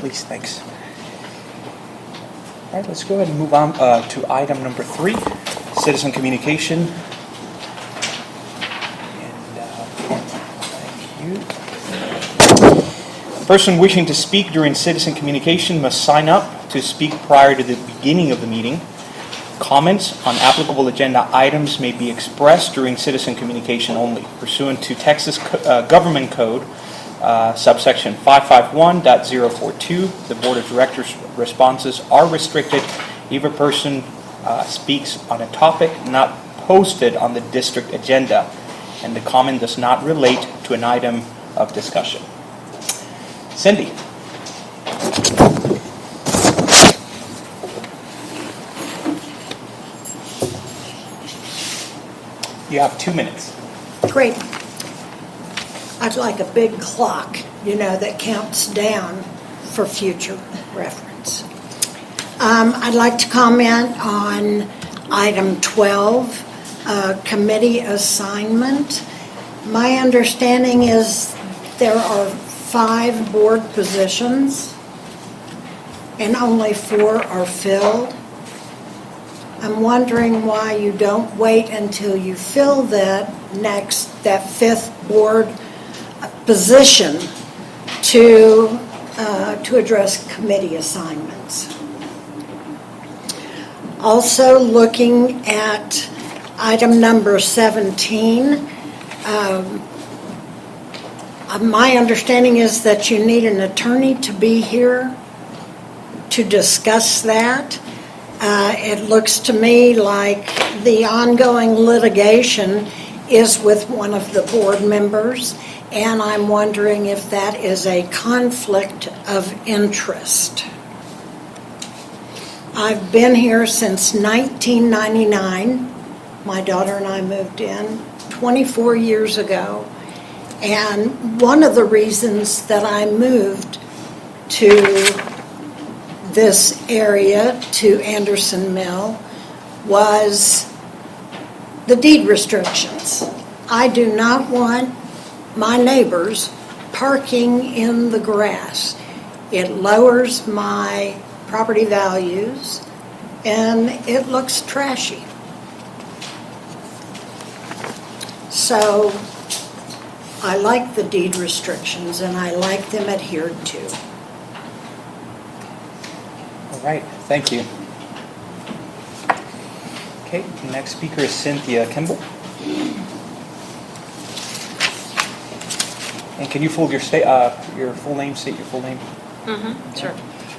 please. Thanks. All right, let's go ahead and move on to item number 3, citizen communication. And thank you. A person wishing to speak during citizen communication must sign up to speak prior to the beginning of the meeting. Comments on applicable agenda items may be expressed during citizen communication only, pursuant to Texas Government Code, subsection 551.042. The Board of Directors' responses are restricted if a person speaks on a topic not posted on the district agenda, and the comment does not relate to an item of discussion. Cindy. You have 2 minutes. Great. I'd like a big clock, that counts down for future reference. I'd like to comment on item 12, committee assignment. My understanding is there are 5 board positions and only 4 are filled. I'm wondering why you don't wait until you fill that 5th board position to address committee assignments. Also, looking at item number 17, my understanding is that you need an attorney to be here to discuss that. It looks to me like the ongoing litigation is with one of the board members, and I'm wondering if that is a conflict of interest. I've been here since 1999. My daughter and I moved in 24 years ago, and one of the reasons that I moved to this area, to Anderson Mill, was the deed restrictions. I do not want my neighbors parking in the grass. It lowers my property values and it looks trashy. So I like the deed restrictions and I like them adhered to. All right, thank you. Okay, the next speaker is Cynthia Kimball. And can you fold your full name, state your full name? Sure.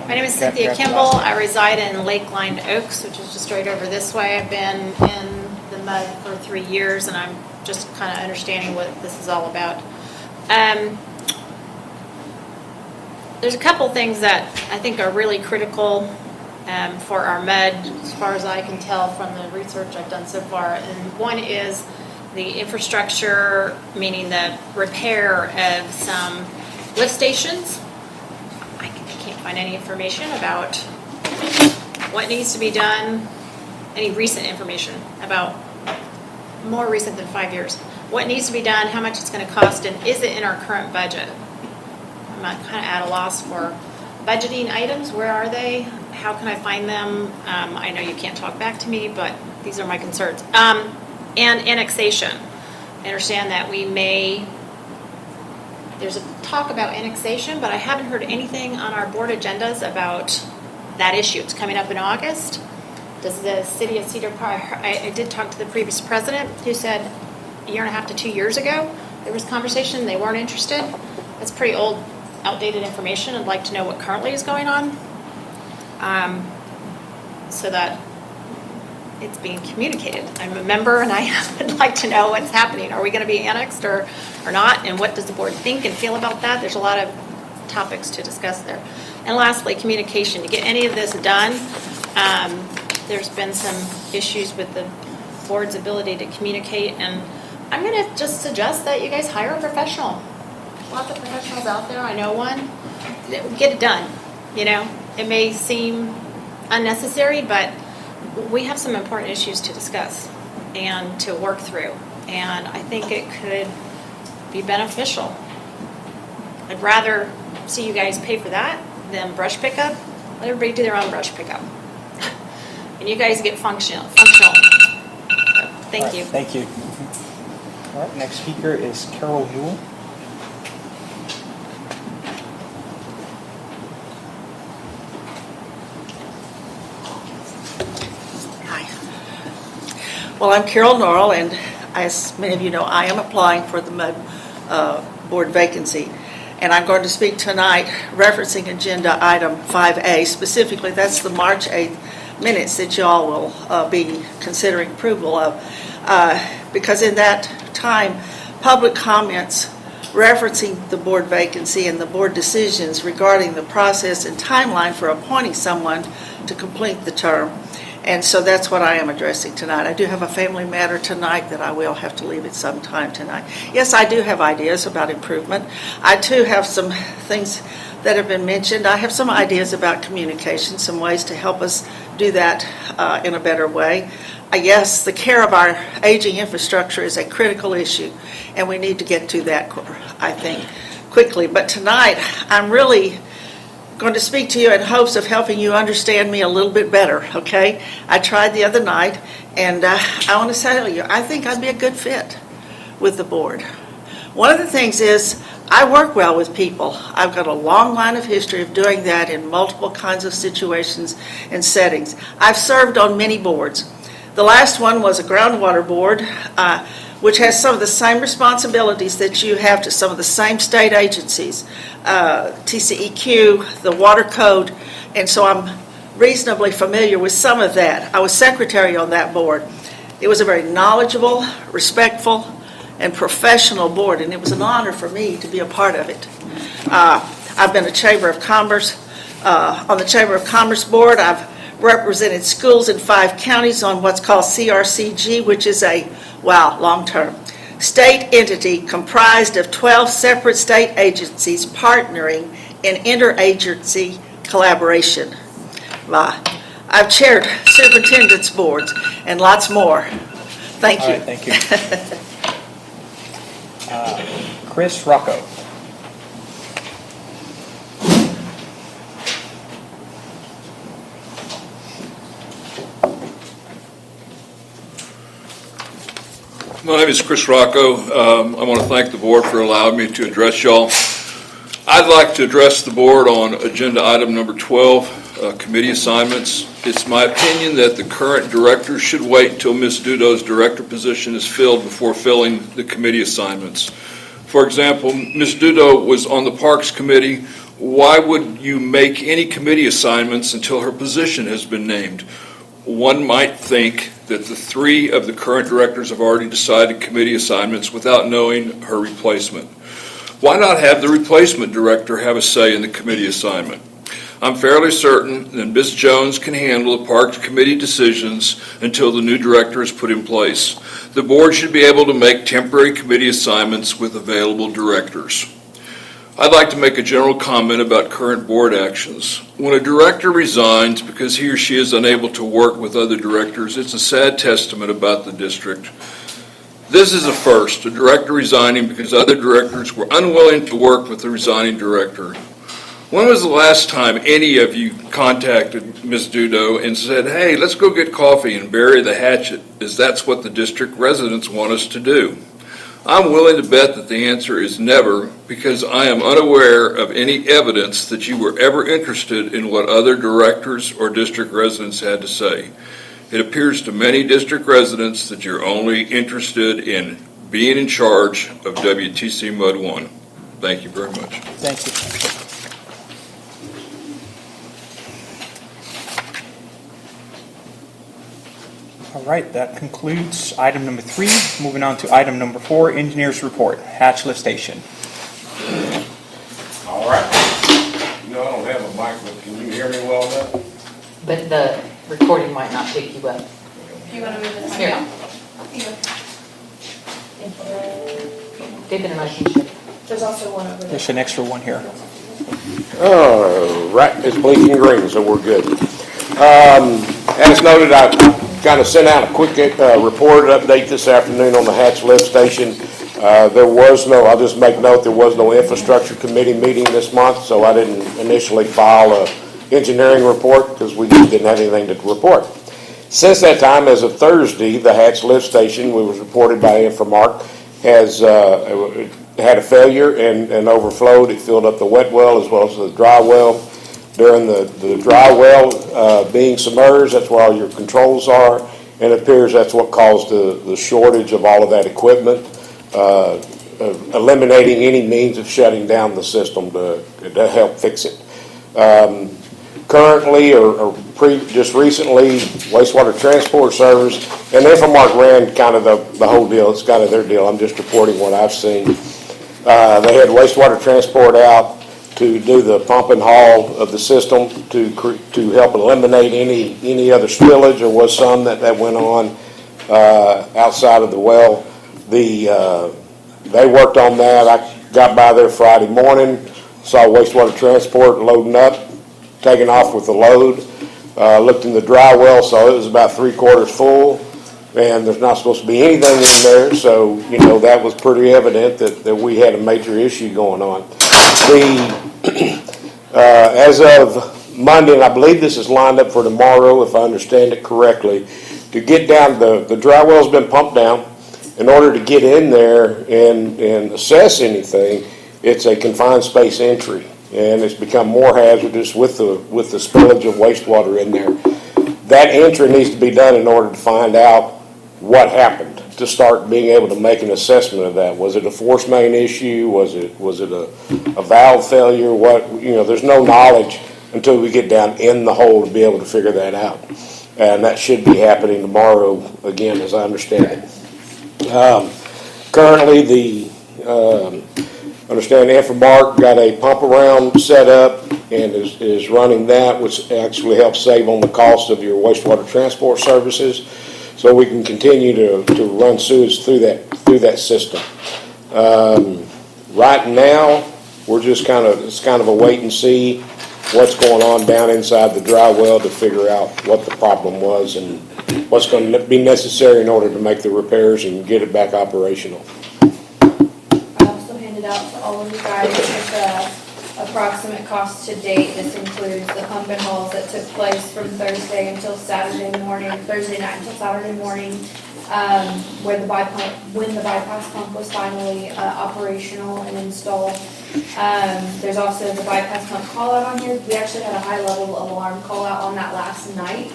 My name is Cynthia Kimball. I reside in Lakeline Oaks, which is just right over this way. I've been in the MUD for 3 years, and I'm just kind of understanding what this is all about. There's a couple things that I think are really critical for our MUD, as far as I can tell from the research I've done so far. And one is the infrastructure, meaning the repair of some lift stations. I can't find any information about what needs to be done, any recent information about more recent than 5 years. What needs to be done, how much it's going to cost, and is it in our current budget? I'm kind of at a loss for budgeting items. Where are they? How can I find them? I know you can't talk back to me, but these are my concerns. And annexation. I understand that there's a talk about annexation, but I haven't heard anything on our board agendas about that issue. It's coming up in August. Does the city of Cedar Park, I did talk to the previous president who said a year and a half to 2 years ago, there was conversation, they weren't interested. That's pretty old, outdated information. I'd like to know what currently is going on, so that it's being communicated. I'm a member and I would like to know what's happening. Are we going to be annexed or not? And what does the board think and feel about that? There's a lot of topics to discuss there. And lastly, communication. To get any of this done, there's been some issues with the board's ability to communicate, and I'm going to just suggest that you guys hire a professional. Lots of professionals out there. I know one. Get it done. It may seem unnecessary, but we have some important issues to discuss and to work through, and I think it could be beneficial. I'd rather see you guys pay for that them brush pickup, let everybody do their own brush pickup. And you guys get functional. So, thank you. Thank you. All right, next speaker is Carol Newell. Hi. Well, I'm Carol Norrell, and as many of you know, I am applying for the MUD board vacancy. And I'm going to speak tonight referencing agenda item 5A. Specifically, that's the March 8th minutes that y'all will be considering approval of. Because in that time, public comments referencing the board vacancy and the board decisions regarding the process and timeline for appointing someone to complete the term. And so that's what I am addressing tonight. I do have a family matter tonight that I will have to leave at some time tonight. Yes, I do have ideas about improvement. I too have some things that have been mentioned. I have some ideas about communication, some ways to help us do that in a better way. Yes, the care of our aging infrastructure is a critical issue, and we need to get to that, I think, quickly. But tonight, I'm really going to speak to you in hopes of helping you understand me a little bit better, okay? I tried the other night, and I want to tell you, I think I'd be a good fit with the board. One of the things is I work well with people. I've got a long line of history of doing that in multiple kinds of situations and settings. I've served on many boards. The last one was a groundwater board, which has some of the same responsibilities that you have to some of the same state agencies, TCEQ, the water code, and so I'm reasonably familiar with some of that. I was secretary on that board. It was a very knowledgeable, respectful, and professional board, and it was an honor for me to be a part of it. I've been a Chamber of Commerce, on the Chamber of Commerce board. I've represented schools in 5 counties on what's called CRCG, which is a, wow, long-term state entity comprised of 12 separate state agencies partnering in interagency collaboration. I've chaired superintendent's boards and lots more. Thank you. All right, thank you. Chris Rocco. My name is Chris Rocco. I want to thank the board for allowing me to address y'all. I'd like to address the board on agenda item number 12, committee assignments. It's my opinion that the current director should wait until Ms. Dudo's director position is filled before filling the committee assignments. For example, Ms. Dudo was on the Parks Committee. Why would you make any committee assignments until her position has been named? One might think that the 3 of the current directors have already decided committee assignments without knowing her replacement. Why not have the replacement director have a say in the committee assignment? I'm fairly certain that Ms. Jones can handle the Parks Committee decisions until the new director is put in place. The board should be able to make temporary committee assignments with available directors. I'd like to make a general comment about current board actions. When a director resigns because he or she is unable to work with other directors, it's a sad testament about the district. This is a first, a director resigning because other directors were unwilling to work with the resigning director. When was the last time any of you contacted Ms. Dudo and said, hey, let's go get coffee and bury the hatchet, as that's what the district residents want us to do? I'm willing to bet that the answer is never, because I am unaware of any evidence that you were ever interested in what other directors or district residents had to say. It appears to many district residents that you're only interested in being in charge of WTCMUD1. Thank you very much. Thank you. All right, that concludes item number 3. Moving on to item number 4, engineer's report, hatch lift station. All right. No, I don't have a mic, but can you hear me well enough? But the recording might not pick you up. Do you want to move this Here. down? David and I can share. There's also one over there. There's an extra one here. Right, it's blinking green, so we're good. As noted, I kind of sent out a quick report update this afternoon on the hatch lift station. There was no, I'll just make note, there was no infrastructure committee meeting this month, so I didn't initially file a engineering report because we just didn't have anything to report. Since that time, as of Thursday, the Hatch lift station, we was reported by Infomark, has had a failure and overflowed. It filled up the wet well as well as the dry well. During the dry well being submerged, that's where all your controls are, and it appears that's what caused the shortage of all of that equipment, eliminating any means of shutting down the system to help fix it. Currently, just recently, wastewater transport service, and Infomark ran kind of the whole deal. It's kind of their deal. I'm just reporting what I've seen. They had wastewater transport out to do the pump and haul of the system to help eliminate any other spillage. There was some that went on outside of the well. They worked on that. I got by there Friday morning, saw wastewater transport loading up, taking off with the load. Looked in the dry well, saw it was about 3/4 full, and there's not supposed to be anything in there, so, that was pretty evident that we had a major issue going on. As of Monday, and I believe this is lined up for tomorrow, if I understand it correctly, to get down, the dry well's been pumped down. In order to get in there and assess anything, it's a confined space entry, and it's become more hazardous with the spillage of wastewater in there. That entry needs to be done in order to find out what happened, to start being able to make an assessment of that. Was it a force main issue? Was it a valve failure? There's no knowledge until we get down in the hole to be able to figure that out. And that should be happening tomorrow, again, as I understand it. Currently, understand Infomark got a pump around set up and is running that, which actually helps save on the cost of your wastewater transport services, so we can continue to run sewage through that system. Right now, we're just it's kind of a wait and see what's going on down inside the dry well to figure out what the problem was and what's going to be necessary in order to make the repairs and get it back operational. I also handed out to all of you guys with the approximate cost to date. This includes the pump and hauls that took place from Thursday night until Saturday morning, when the bypass pump was finally operational and installed. There's also the bypass pump call out on here. We actually had a high level alarm call out on that last night.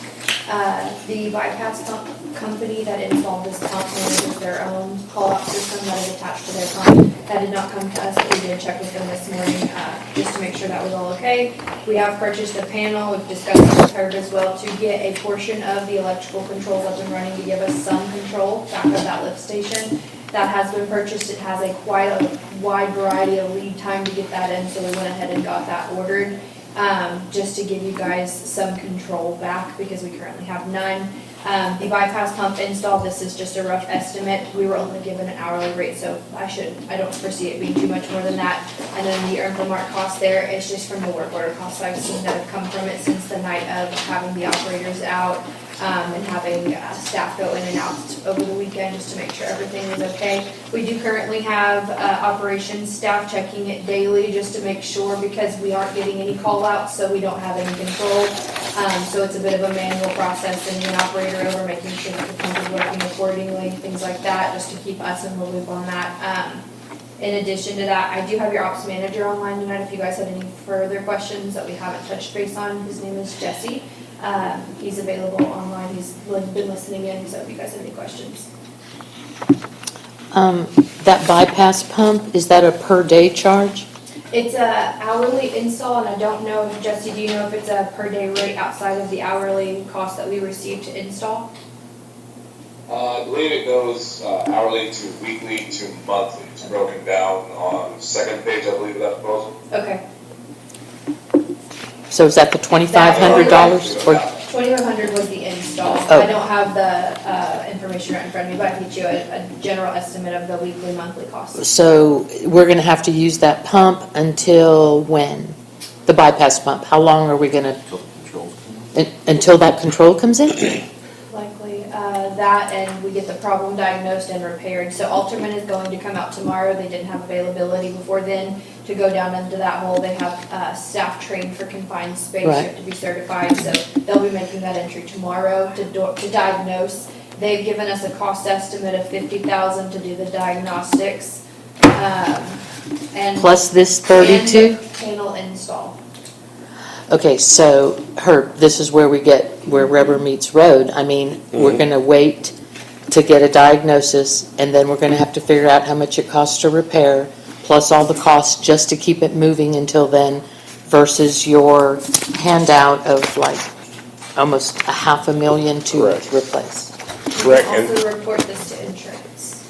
The bypass pump company that installed this pump manages their own call-out system that is attached to their pump. That did not come to us, but we did check with them this morning just to make sure that was all okay. We have purchased a panel, we've discussed it with Herb as well, to get a portion of the electrical controls up and running to give us some control back of that lift station. That has been purchased. It has quite a wide variety of lead time to get that in, so we went ahead and got that ordered. Just to give you guys some control back because we currently have none. The bypass pump install, this is just a rough estimate. We were only given an hourly rate, so I don't foresee it being too much more than that. And then the Infomark cost there is just from the work order costs I've seen that have come from it since the night of having the operators out. And having staff go in and out over the weekend just to make sure everything is okay. We do currently have operations staff checking it daily just to make sure because we aren't getting any call outs, so we don't have any control. So it's a bit of a manual process, sending an operator over, making sure that the pump is working accordingly, things like that, just to keep us in the loop on that. In addition to that, I do have your ops manager online tonight if you guys have any further questions that we haven't touched base on. His name is Jesse. He's available online. He's been listening in, so if you guys have any questions. That bypass pump, is that a per day charge? It's a hourly install, and I don't know, Jesse, do you know if it's a per day rate outside of the hourly cost that we received to install? I believe it goes hourly to weekly to monthly. It's broken down on the second page, I believe, of that proposal. Okay. So is that the $2,500? Or 2,500 was the install. Oh. I don't have the information right in front of me, but I can get you a general estimate of the weekly, monthly cost. so we're going to have to use that pump until when? The bypass pump. How long are we going to? Until that control comes in? Likely. that and we get the problem diagnosed and repaired. So Alterman is going to come out tomorrow. They didn't have availability before then to go down into that hole. They have staff trained for confined space, you Right. have to be certified. So they'll be making that entry tomorrow to diagnose. They've given us a cost estimate of $50,000 to do the diagnostics. And Plus this 32? and the panel install. Okay, so this is where where rubber meets road. I mean, we're gonna wait to get a diagnosis, and then we're gonna have to figure out how much it costs to repair, plus all the costs just to keep it moving until then, versus your handout of like almost $500,000 to Correct. replace. Correct. And Also report this to insurance.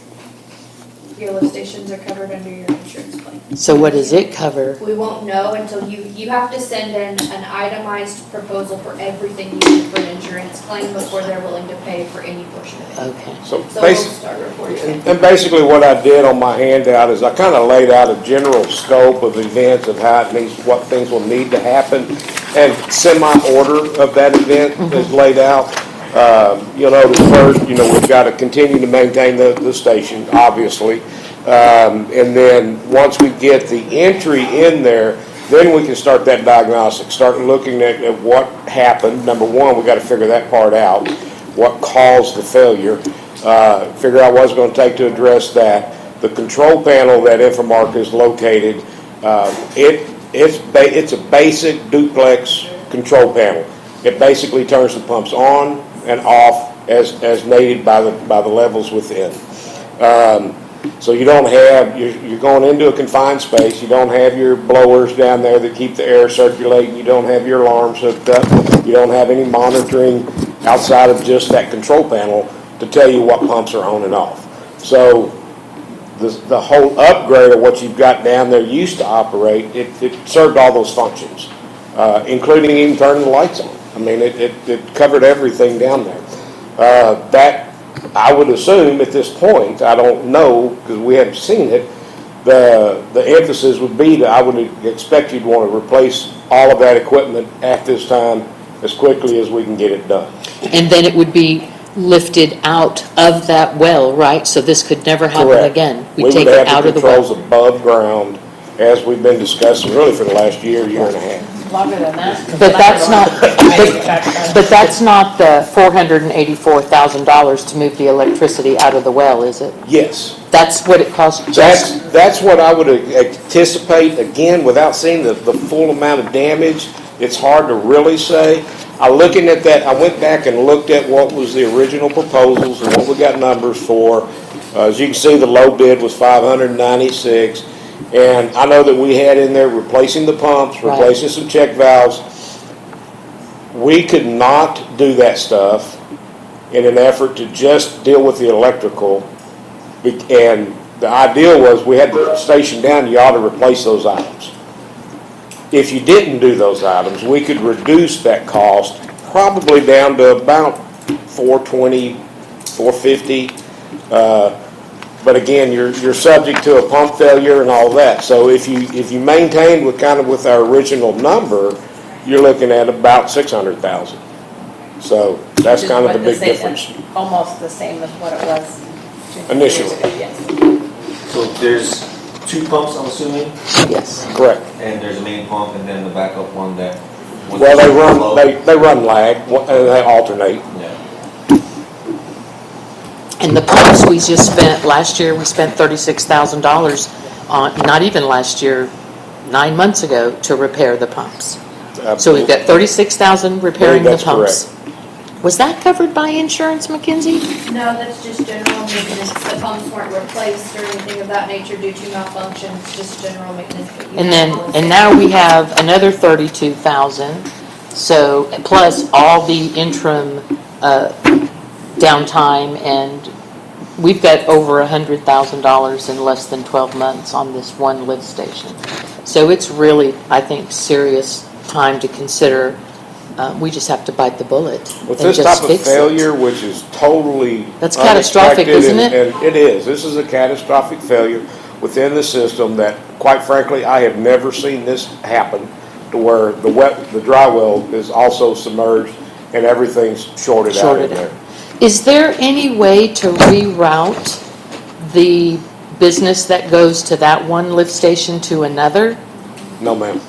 Your lift stations are covered under your insurance claim. So what does it cover? We won't know until you have to send in an itemized proposal for everything you need for an insurance claim before they're willing to pay for any portion of it. Okay. so So we'll basically, start reporting. and basically what I did on my handout is I kind of laid out a general scope of events of how it needs, what things will need to happen, and semi-order of that event is laid out. You'll notice first, we've got to continue to maintain the station, obviously. And then, once we get the entry in there, then we can start that diagnostic, start looking at what happened. Number one, we got to figure that part out, what caused the failure, figure out what it's going to take to address that. The control panel that Infomark is located, it's a basic duplex control panel. It basically turns the pumps on and off as needed by the levels within. So you don't have, you're going into a confined space, you don't have your blowers down there that keep the air circulating, you don't have your alarms hooked up, you don't have any monitoring outside of just that control panel to tell you what pumps are on and off. So the whole upgrade of what you've got down there used to operate, it served all those functions, including even turning the lights on. I mean, it covered everything down there. That, I would assume at this point, I don't know because we haven't seen it, the emphasis would be that I would expect you'd want to replace all of that equipment at this time as quickly as we can get it done. And then it would be lifted out of that well, right? So this could never happen Correct. again? We We take would it have out the of the controls well? above ground, as we've been discussing really for the last year and a half. Longer than that. But that's not the $484,000 to move the electricity out of the well, is it? Yes. That's what it costs just? That's what I would anticipate. Again, without seeing the full amount of damage, it's hard to really say. Looking at that, I went back and looked at what was the original proposals and what we got numbers for. As you can see, the low bid was $596. And I know that we had in there replacing the pumps, Right. replacing some check valves. We could not do that stuff in an effort to just deal with the electrical. And the ideal was we had the station down, you ought to replace those items. If you didn't do those items, we could reduce that cost probably down to about $420, $450. But again, you're subject to a pump failure and all that. So if you maintain with our original number, you're looking at about $600,000. So that's kind of the big difference. Almost the same as what it was Initially. 2 years ago, yes. So there's 2 pumps, I'm assuming, Yes. Correct. and there's a main pump and then the backup one that. Well, they run lag, and they alternate. Yeah. And the pumps we just spent, last year, we spent $36,000 on, not even last year, 9 months ago, to repair the pumps. So we've got $36,000 repairing the That's pumps. Was that covered by insurance, Mackenzie? No, that's just general maintenance. The pumps weren't replaced or anything of that nature due to malfunctions, just general maintenance. that you And have then, on the and site. now we have another 32,000, so, plus all the interim downtime, and we've got over $100,000 in less than 12 months on this one lift station. So it's really, I think, serious time to consider. We just have to bite the bullet With and this just type of fix it. failure, which is totally That's catastrophic, unexpected, isn't it? And it is. This is a catastrophic failure within the system that, quite frankly, I have never seen this happen, to where the dry well is also submerged and everything's shorted out in Shorted there. Is there any way to reroute the business that goes to that one lift station to another? No, ma'am.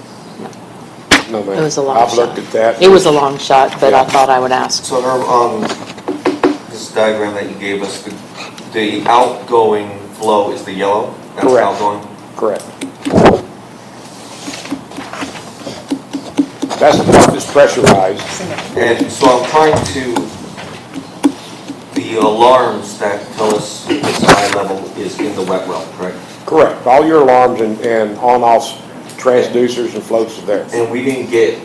No, ma'am. It was a long I've looked shot. at that. It was a long shot, but I Yeah. thought I would ask. So Herb, this diagram that you gave us, the outgoing flow is the yellow? That's Correct. outgoing? Correct. That's the part that's pressurized. And so I'm trying to, the alarms that tell us it's high level is in the wet well, correct? Correct. All your alarms and on-off transducers and floats are there. And we didn't get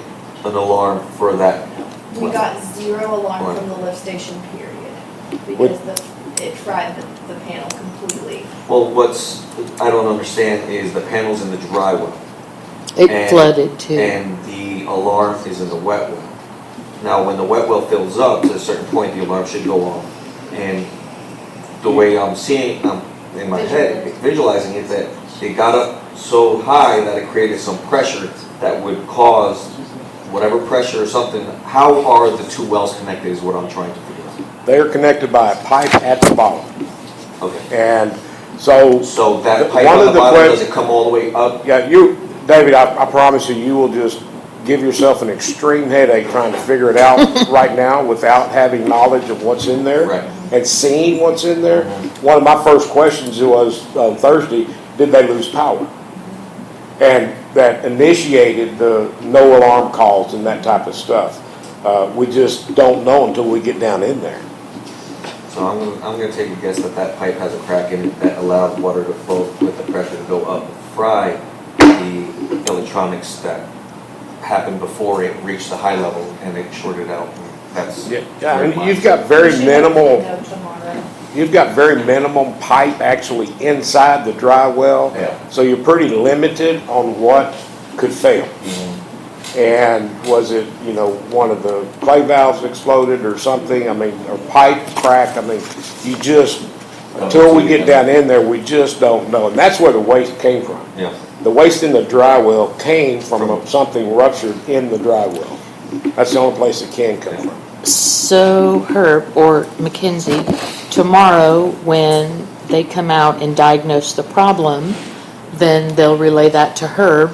an alarm for that. We got 0 alarm from the lift station, period, because it fried the panel completely. Well, I don't understand is the panel's in the dry well. It And- flooded too. And the alarm is in the wet well. Now, when the wet well fills up to a certain point, the alarm should go off. And the way I'm seeing, in my head, visualizing it, that it got up so high that it created some pressure that would cause whatever pressure or something. How are the two wells connected is what I'm trying to figure out. They are connected by a pipe at the bottom. Okay. And so, So that pipe one on of the the bottom, que- does it come all the way up? yeah, David, I promise you, you will just give yourself an extreme headache trying to figure it out right now without having knowledge of what's in there Right. and seeing what's in there. One of my first questions was on Thursday, did they lose power? And that initiated the no alarm calls and that type of stuff. We just don't know until we get down in there. So I'm gonna take a guess that that pipe has a crack in it that allowed water to flow with the pressure to go up, fry the electronics that happened before it reached the high level and it shorted out. That's. Yeah, and you've got very We should have minimal. to know tomorrow. You've got very minimum pipe actually inside the dry well. Yeah. So you're pretty limited on what could fail. And was it, one of the clay valves exploded or something? I mean, or pipe cracked? I mean, you just, until we get down in there, we just don't know. And that's where the waste came from. Yeah. The waste in the dry well came from something ruptured in the dry well. That's the only place it can come from. So Herb or Mackenzie, tomorrow when they come out and diagnose the problem, then they'll relay that to Herb,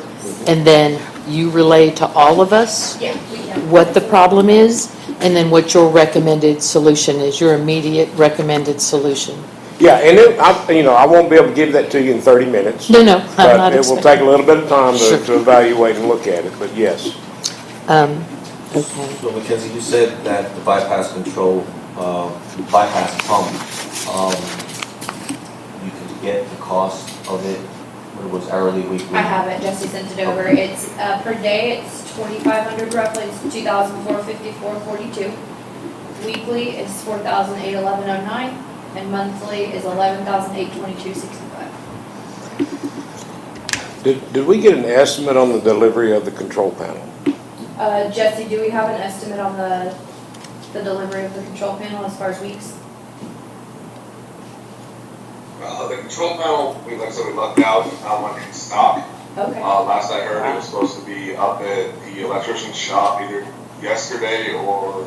and then you relay to all of us Yeah, we can. what the problem is, and then what your recommended solution is, your immediate recommended solution. Yeah, and I won't be able to give that to you in 30 minutes. No, I'm But not it will expecting. take a little bit of time Sure. to evaluate and look at it, but yes. Okay. So Mackenzie, you said that the bypass control, bypass pump, you could get the cost of it, what it was hourly, weekly? I have it, Jesse sent it over. It's, per day, it's 2,500 roughly, it's 2,454.42. Weekly is 4,811.09, and monthly is 11,822.65. Did we get an estimate on the delivery of the control panel? Jesse, do we have an estimate on the delivery of the control panel as far as weeks? The control panel, like I said, we lucked out, found one in stock. Okay. Last I heard, it was supposed to be up at the electrician's shop either yesterday or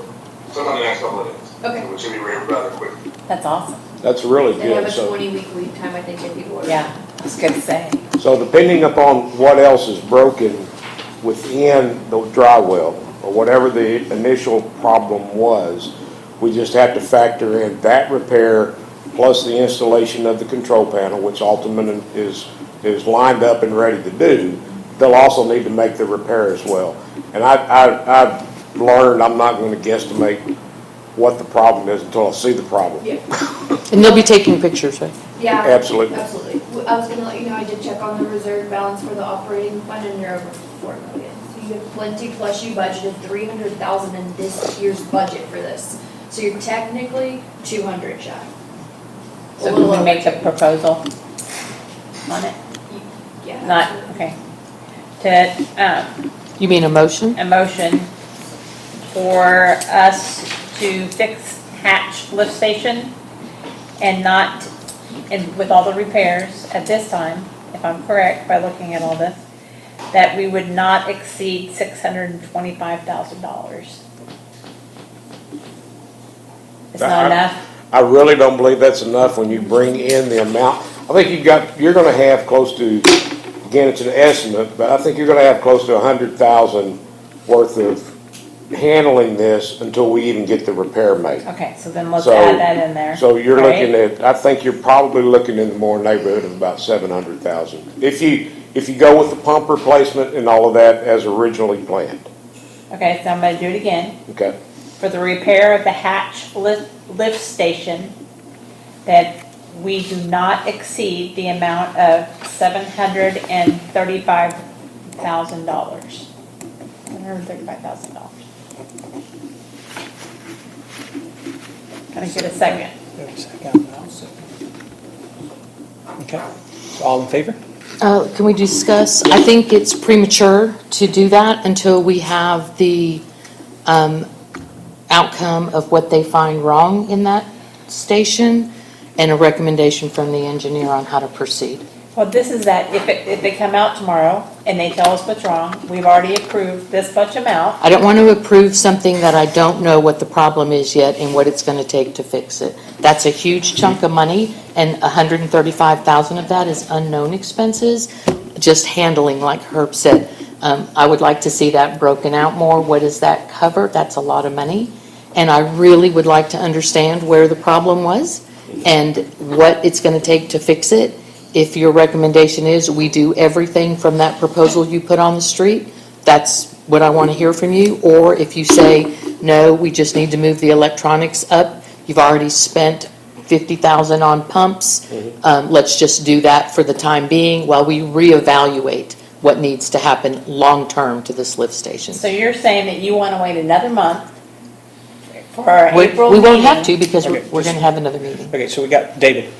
sometime in the next couple of days. Okay. So it should be rather quick. That's awesome. That's really They have good. a So, 20-week lead time, I think, if you order. Yeah, I was gonna say. so depending upon what else is broken within the dry well, or whatever the initial problem was, we just have to factor in that repair plus the installation of the control panel, which Altiman is lined up and ready to do. They'll also need to make the repair as well. And I've learned I'm not going to guesstimate what the problem is until I see the problem. Yeah. And they'll be taking pictures, right? Yeah. Absolutely. Absolutely. I was gonna let you know, I did check on the reserve balance for the operating fund, and you're over 4 million. So you have plenty, plus you budgeted 300,000 in this year's budget for this. So you're technically 200 shy. A So little can we over make a 200. proposal on it? Yeah. Not, absolutely. okay. To, You mean a motion? a motion for us to fix Hatch lift station and not, and with all the repairs at this time, if I'm correct by looking at all this, that we would not exceed $625,000. It's not enough? I really don't believe that's enough when you bring in the amount. I think you're gonna have close to, again, it's an estimate, but I think you're gonna have close to 100,000 worth of handling this until we even get the repair made. Okay, so then let's So- add that in there. So you're right? looking at, I think you're probably looking in the more neighborhood of about 700,000. If you go with the pump replacement and all of that as originally planned, Okay, so I'm gonna do it again. okay? For the repair of the hatch lift station, that we do not exceed the amount of $735,000. $735,000. Can I get a second? Wait a second. Okay, so all in favor? Can we discuss, I think it's premature to do that until we have the outcome of what they find wrong in that station and a recommendation from the engineer on how to proceed. Well, this is that, if they come out tomorrow and they tell us what's wrong, we've already approved this much amount. I don't want to approve something that I don't know what the problem is yet and what it's going to take to fix it. That's a huge chunk of money, and 135,000 of that is unknown expenses, just handling, like Herb said. I would like to see that broken out more. What does that cover? That's a lot of money. And I really would like to understand where the problem was and what it's going to take to fix it. If your recommendation is we do everything from that proposal you put on the street, that's what I want to hear from you. Or if you say, no, we just need to move the electronics up, you've already spent $50,000 on pumps, let's just do that for the time being while we reevaluate what needs to happen long-term to this lift station. So you're saying that you want to wait another month for our April We meeting? won't have to because Okay, we're going to have another meeting. Okay, so we got David.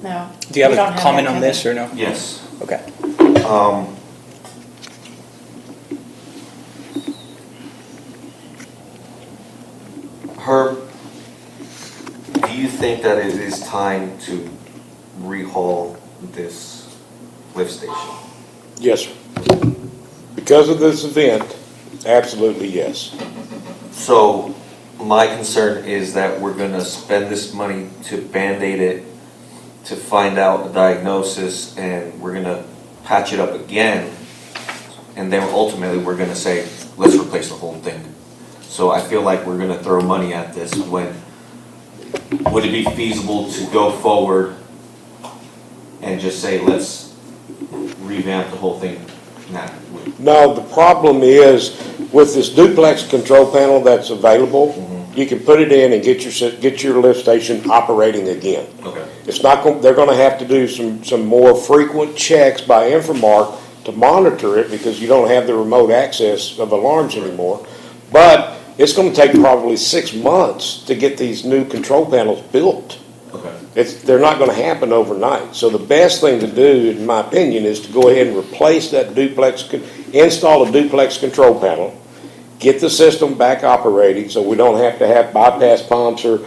No. Do you have we don't a comment on that this or no? Yes. Okay. Herb, do you think that it is time to rehaul this lift station? Yes, sir. Because of this event, absolutely yes. So my concern is that we're gonna spend this money to Band-Aid it, to find out a diagnosis, and we're gonna patch it up again, and then ultimately we're gonna say, let's replace the whole thing. So I feel like we're gonna throw money at this when, would it be feasible to go forward and just say, let's revamp the whole thing now? No, the problem is with this duplex control panel that's available, you can put it in and get your lift station operating again. Okay. It's not, they're gonna have to do some more frequent checks by Infomark to monitor it because you don't have the remote access of alarms anymore. But it's gonna take probably 6 months to get these new control panels built. Okay. They're not gonna happen overnight. So the best thing to do, in my opinion, is to go ahead and replace that install a duplex control panel, get the system back operating so we don't have to have bypass pumps or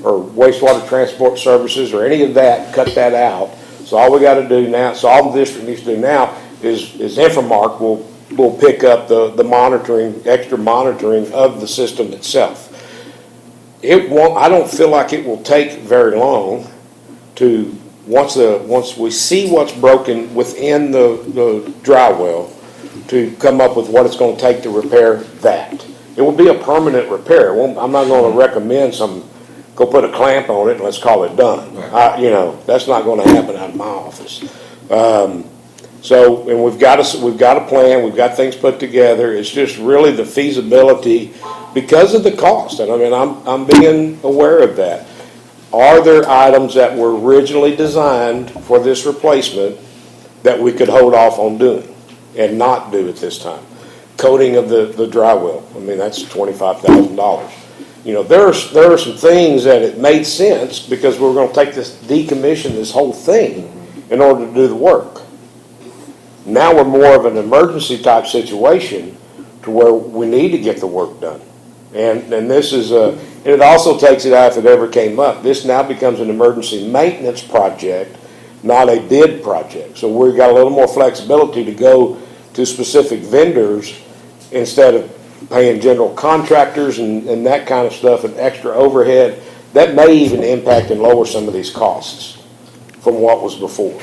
wastewater transport services or any of that, cut that out. So all we gotta do now, so all the district needs to do now is Infomark will pick up the monitoring, extra monitoring of the system itself. I don't feel like it will take very long to, once we see what's broken within the dry well, to come up with what it's gonna take to repair that. It will be a permanent repair. I'm not gonna recommend go put a clamp on it and let's call it done. Right. That's not gonna happen out of my office. And we've got a plan, we've got things put together. It's just really the feasibility because of the cost. And I mean, I'm being aware of that. Are there items that were originally designed for this replacement that we could hold off on doing and not do at this time? Coating of the dry well, I mean, that's $25,000. There are some things that it made sense because we're gonna decommission this whole thing in order to do the work. Now we're more of an emergency type situation to where we need to get the work done. And this is and it also takes it out if it ever came up. This now becomes an emergency maintenance project, not a bid project. So we've got a little more flexibility to go to specific vendors instead of paying general contractors and that kind of stuff and extra overhead, that may even impact and lower some of these costs from what was before.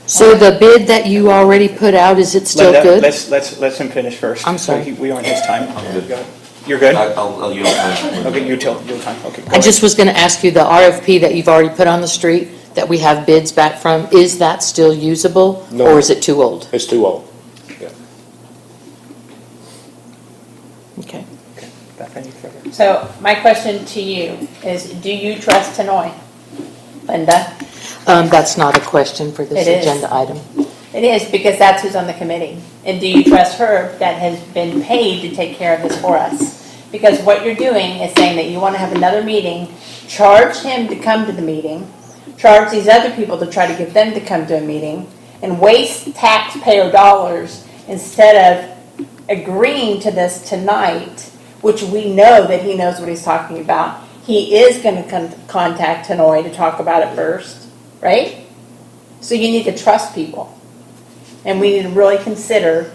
So the bid that you already put out, is it still Linda, good? Let's him finish first. I'm sorry. We are on his time. I'm good. You're good? I'll yield time. Okay, your time, okay. go I just was gonna ask you, the RFP that you've already put on the street, that we have bids back from, is that still usable? No. Or is it too old? It's too old. Okay. ahead. Beth, any further? So my question to you is, do you trust Hanoi? Linda? That's not a question for this It is. agenda item. It is, because that's who's on the committee. And do you trust her that has been paid to take care of this for us? Because what you're doing is saying that you want to have another meeting, charge him to come to the meeting, charge these other people to try to get them to come to a meeting, and waste taxpayer dollars instead of agreeing to this tonight, which we know that he knows what he's talking about. He is going to contact Hanoi to talk about it first, right? So you need to trust people. And we need to really consider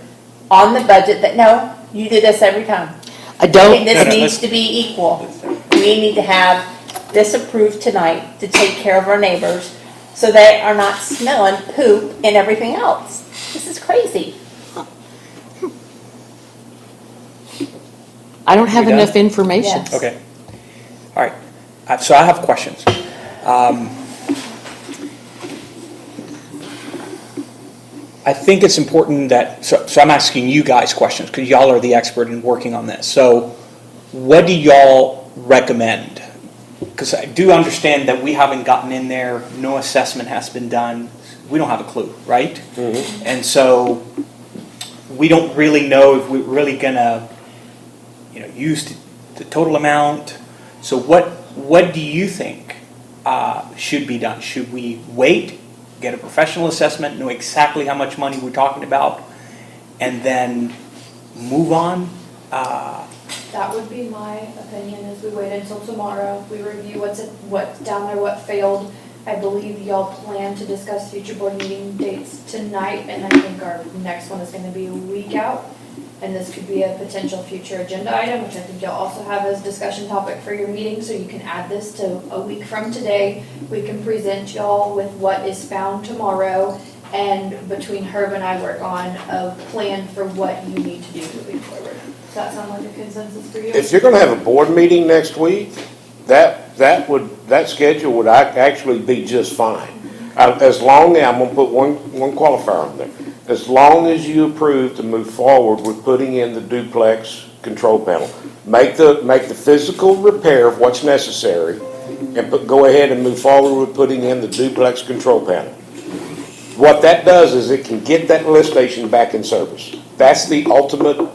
on the budget that, no, you do this every time. I don't, This needs to be equal. We need to have this approved tonight to take care of our neighbors so they are not smelling poop and everything else. This is crazy. I don't have We done? enough information. Yes. Okay. All right. So I have questions. I think it's important that, so I'm asking you guys questions because y'all are the expert in working on this. So what do y'all recommend? Because I do understand that we haven't gotten in there, no assessment has been done. We don't have a clue, right? Mm-hmm. And so we don't really know if we're really gonna, use the total amount. So what do you think should be done? Should we wait, get a professional assessment, know exactly how much money we're talking about, and then move on? That would be my opinion, is we wait until tomorrow, we review what's down there, what failed. I believe y'all plan to discuss future board meeting dates tonight, and I think our next one is gonna be a week out. And this could be a potential future agenda item, which I think you'll also have as discussion topic for your meeting, so you can add this to a week from today. We can present y'all with what is found tomorrow, and between Herb and I work on a plan for what you need to do moving forward. Does that sound like a consensus for you? If you're gonna have a board meeting next week, that schedule would actually be just fine. As long as, I'm gonna put one qualifier on there. As long as you approve to move forward with putting in the duplex control panel, make the physical repair of what's necessary, and go ahead and move forward with putting in the duplex control panel. What that does is it can get that lift station back in service. That's the ultimate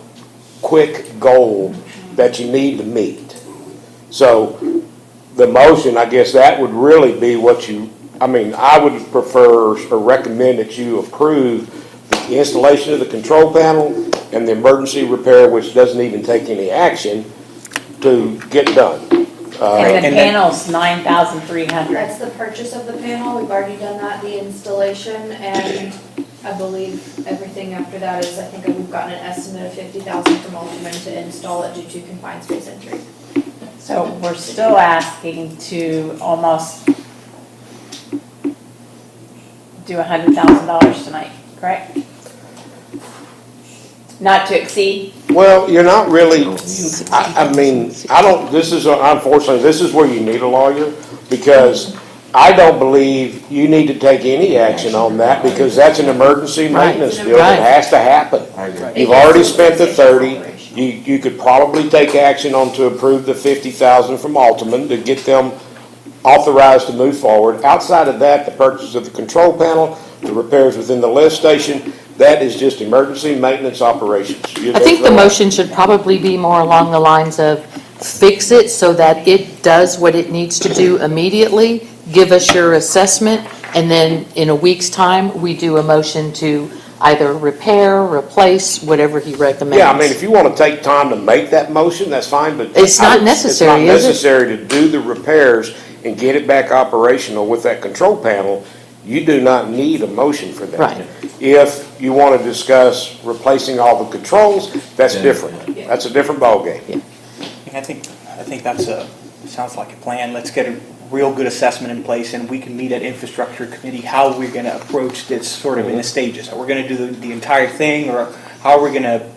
quick goal that you need to meet. So the motion, I guess that would really be what I would prefer or recommend that you approve the installation of the control panel and the emergency repair, which doesn't even take any action, to get done. And the panel's $9,300. That's the purchase of the panel, we've already done that, the installation, and I believe everything after that is, I think we've gotten an estimate of $50,000 from Ultimate to install it due to confined space entry. So we're still asking to almost do $100,000 tonight, correct? Not to exceed? Well, you're not really, unfortunately, this is where you need a lawyer, because I don't believe you need to take any action on that, because that's an emergency maintenance bill that has to happen. I agree. You've already spent the 30, you could probably take action on to approve the 50,000 from Alderman to get them authorized to move forward. Outside of that, the purchase of the control panel, the repairs within the lift station, that is just emergency maintenance operations. I think the motion should probably be more along the lines of fix it so that it does what it needs to do immediately, give us your assessment, and then in a week's time, we do a motion to either repair, replace, whatever he recommends. Yeah, if you want to take time to make that motion, that's fine, but It's not necessary, is it? It's not necessary to do the repairs and get it back operational with that control panel. You do not need a motion for that. Right. If you want to discuss replacing all the controls, that's different. That's a different ballgame. And I think sounds like a plan. Let's get a real good assessment in place, and we can meet at infrastructure committee how we're going to approach this sort of in the stages. Are we going to do the entire thing, or how are we going to,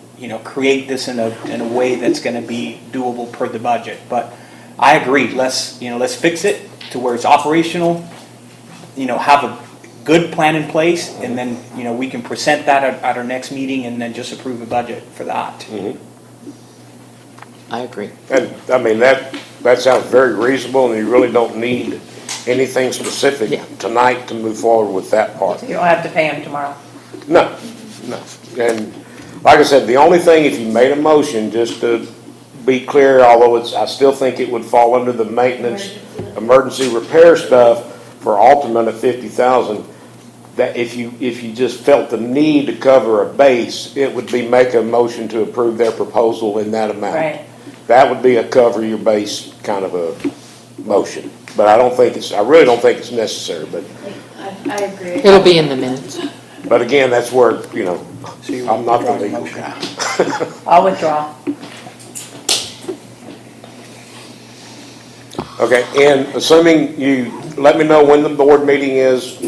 create this in a way that's going to be doable per the budget? But I agree. Let's fix it to where it's operational. Have a good plan in place, and then we can present that at our next meeting, and then just approve a budget for that. I agree. And, I mean, that sounds very reasonable, and you really don't need anything specific Yeah. tonight to move forward with that part. You don't have to pay them tomorrow. No. And like I said, the only thing, if you made a motion, just to be clear, although I still think it would fall under the maintenance, emergency repair stuff for ultimate at 50,000, that if you just felt the need to cover a base, it would be make a motion to approve their proposal in that amount. Right. That would be a cover your base kind of a motion. But I really don't think it's necessary, but I agree. It'll be in the minutes. But again, that's where, So you I'm not the withdraw your legal motion. guy. I'll withdraw. Okay, and assuming you, let me know when the board meeting is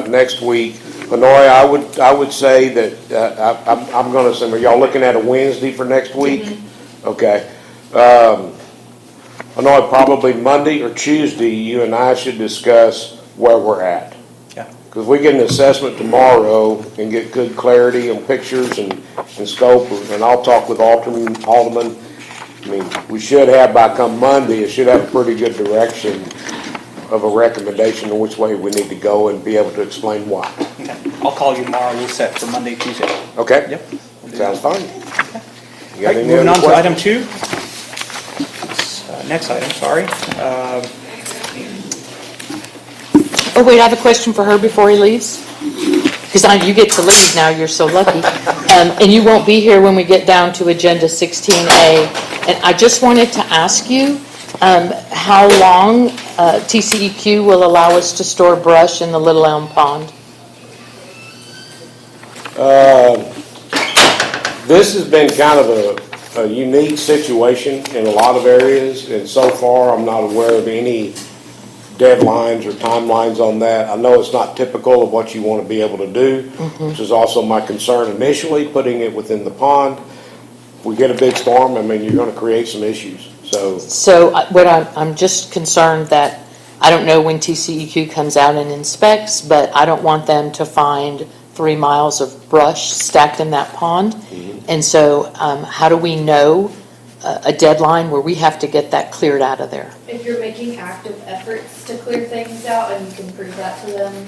next week. Lenore, I would say that, I'm going to assume, are y'all looking at a Wednesday for next week? Okay. Lenore, probably Monday or Tuesday, you and I should discuss where we're at. Yeah. Because we get an assessment tomorrow and get good clarity on pictures and scope, and I'll talk with Alderman. I mean, we should have, by come Monday, it should have a pretty good direction of a recommendation on which way we need to go and be able to explain why. Okay. I'll call you tomorrow. We'll set for Monday, Tuesday. Okay? Yep. We'll do Sounds that. fine. You All got right, any moving other on to item questions? 2. Next item, sorry. Oh, wait, I have a question for her before he leaves. Because you get to leave now, you're so lucky. And you won't be here when we get down to Agenda 16A. And I just wanted to ask you how long TCEQ will allow us to store brush in the Little Elm Pond? This has been kind of a unique situation in a lot of areas, and so far, I'm not aware of any deadlines or timelines on that. I know it's not typical of what you want to be able to do, which is also my concern initially, putting it within the pond. If we get a big storm, I mean, you're going to create some issues, so. So I'm just concerned that, I don't know when TCEQ comes out and inspects, but I don't want them to find 3 miles of brush stacked in that pond. And so how do we know a deadline where we have to get that cleared out of there? If you're making active efforts to clear things out and you can prove that to them,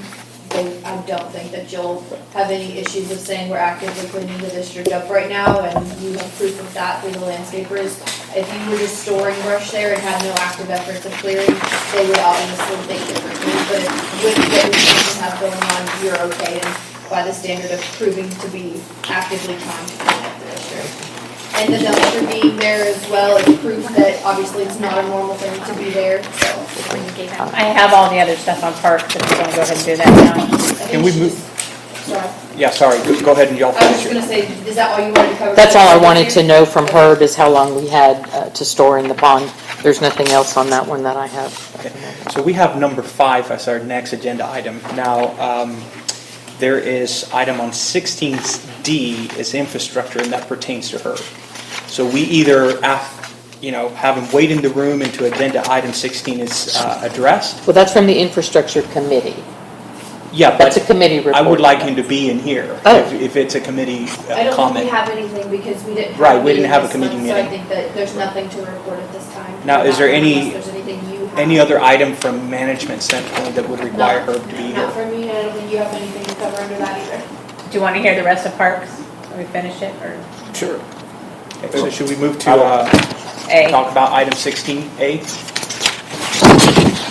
I don't think that you'll have any issues of saying we're actively cleaning the district up right now and you have proof of that through the landscapers. If you were just storing brush there and had no active efforts of clearing, they would obviously think differently. But with what you have going on, you're okay, and by the standard of proving to be actively trying to clean up the district. And the dumpster being there as well is proof that obviously it's not a normal thing to be there, so. I have all the other stuff on parks, if you want to go ahead and do that now. Can we move? Sorry. Yeah, sorry. Go ahead and y'all I was finish just it. gonna say, is that all you wanted to cover? That's all I wanted to know from Herb is how long we had to store in the pond. There's nothing else on that one that I have. Okay. So we have number 5 as our next agenda item. Now, there is item on 16D is infrastructure, and that pertains to her. So we either have him wait in the room until agenda item 16 is addressed. Well, that's from the infrastructure committee. Yeah, That's a but committee report. I would like him to be in here Oh. if it's a committee I don't think comment. we have anything because we didn't have. Right, a we didn't meeting have a this committee month, So I meeting. think that there's nothing to report at this time. Now, is there Unless there's anything you have. Any other item from management standpoint that would require Herb to be here? Not from me, and I don't think you have anything to cover under that either. Do you want to hear the rest of parks? Or we finish it, or Sure. Okay, so should we move to A? talk about item 16A?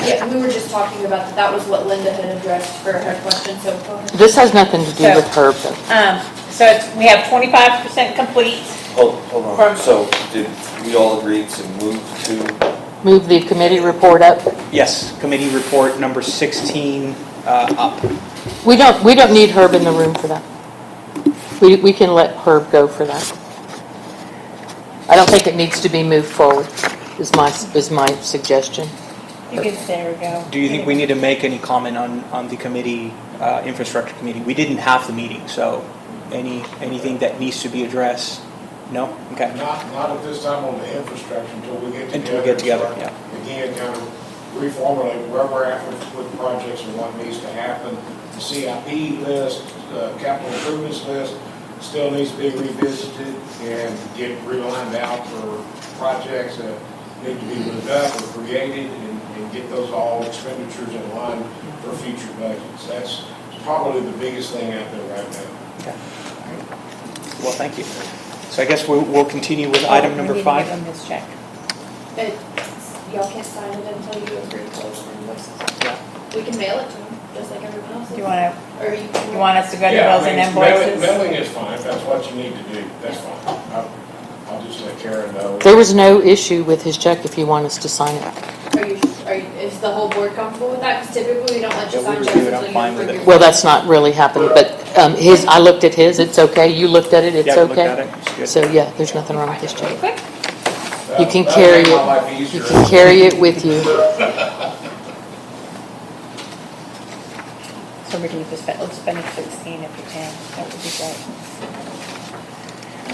Yeah, we were just talking about that was what Linda had addressed for her question, so go ahead. This has nothing to do So- with Herb, though. So we have 25% complete. Hold on, From- so did we all agree to move to, Move the committee report up. Yes, committee report number 16 up. We don't need Herb in the room for that. We can let Herb go for that. I don't think it needs to be moved forward, is my suggestion. You can, there we go. Do you think we need to make any comment on the committee, infrastructure committee? We didn't have the meeting, so anything that needs to be addressed? No? Okay. Not at this time on the infrastructure until we get together. Until we get together, and yeah. start, again, kind of reformulate where we're at with projects and what needs to happen. The CIP list, capital improvements list still needs to be revisited and get relined out for projects that need to be moved up or created and get those all expenditures in line for future budgets. That's probably the biggest thing out there right now. Okay. Well, thank you. So I guess we'll continue with item number 5. We need to give them this check. But y'all can't sign it until you approve those invoices. Yeah. We can mail it to them, just like everyone else. Do you want to, Or you want us to go to Yeah, bills and I mean, invoices? Mailing is fine, if that's what you need to do, that's fine. I'll just let Karen know. There was no issue with his check if you want us to sign it. Is the whole board comfortable with that? Because typically we don't let you Yeah, we sign checks review it. I'm until you fine with approve it. your. Well, that's not really happened, but I looked at his, it's okay. You looked at it, it's Yeah, I looked at okay. it. It's good. So, yeah, there's nothing wrong with this check. Quick. You can That'll carry make my it. life You easier. can carry it with you. So we can just, let's finish 16 if we can. That would be great.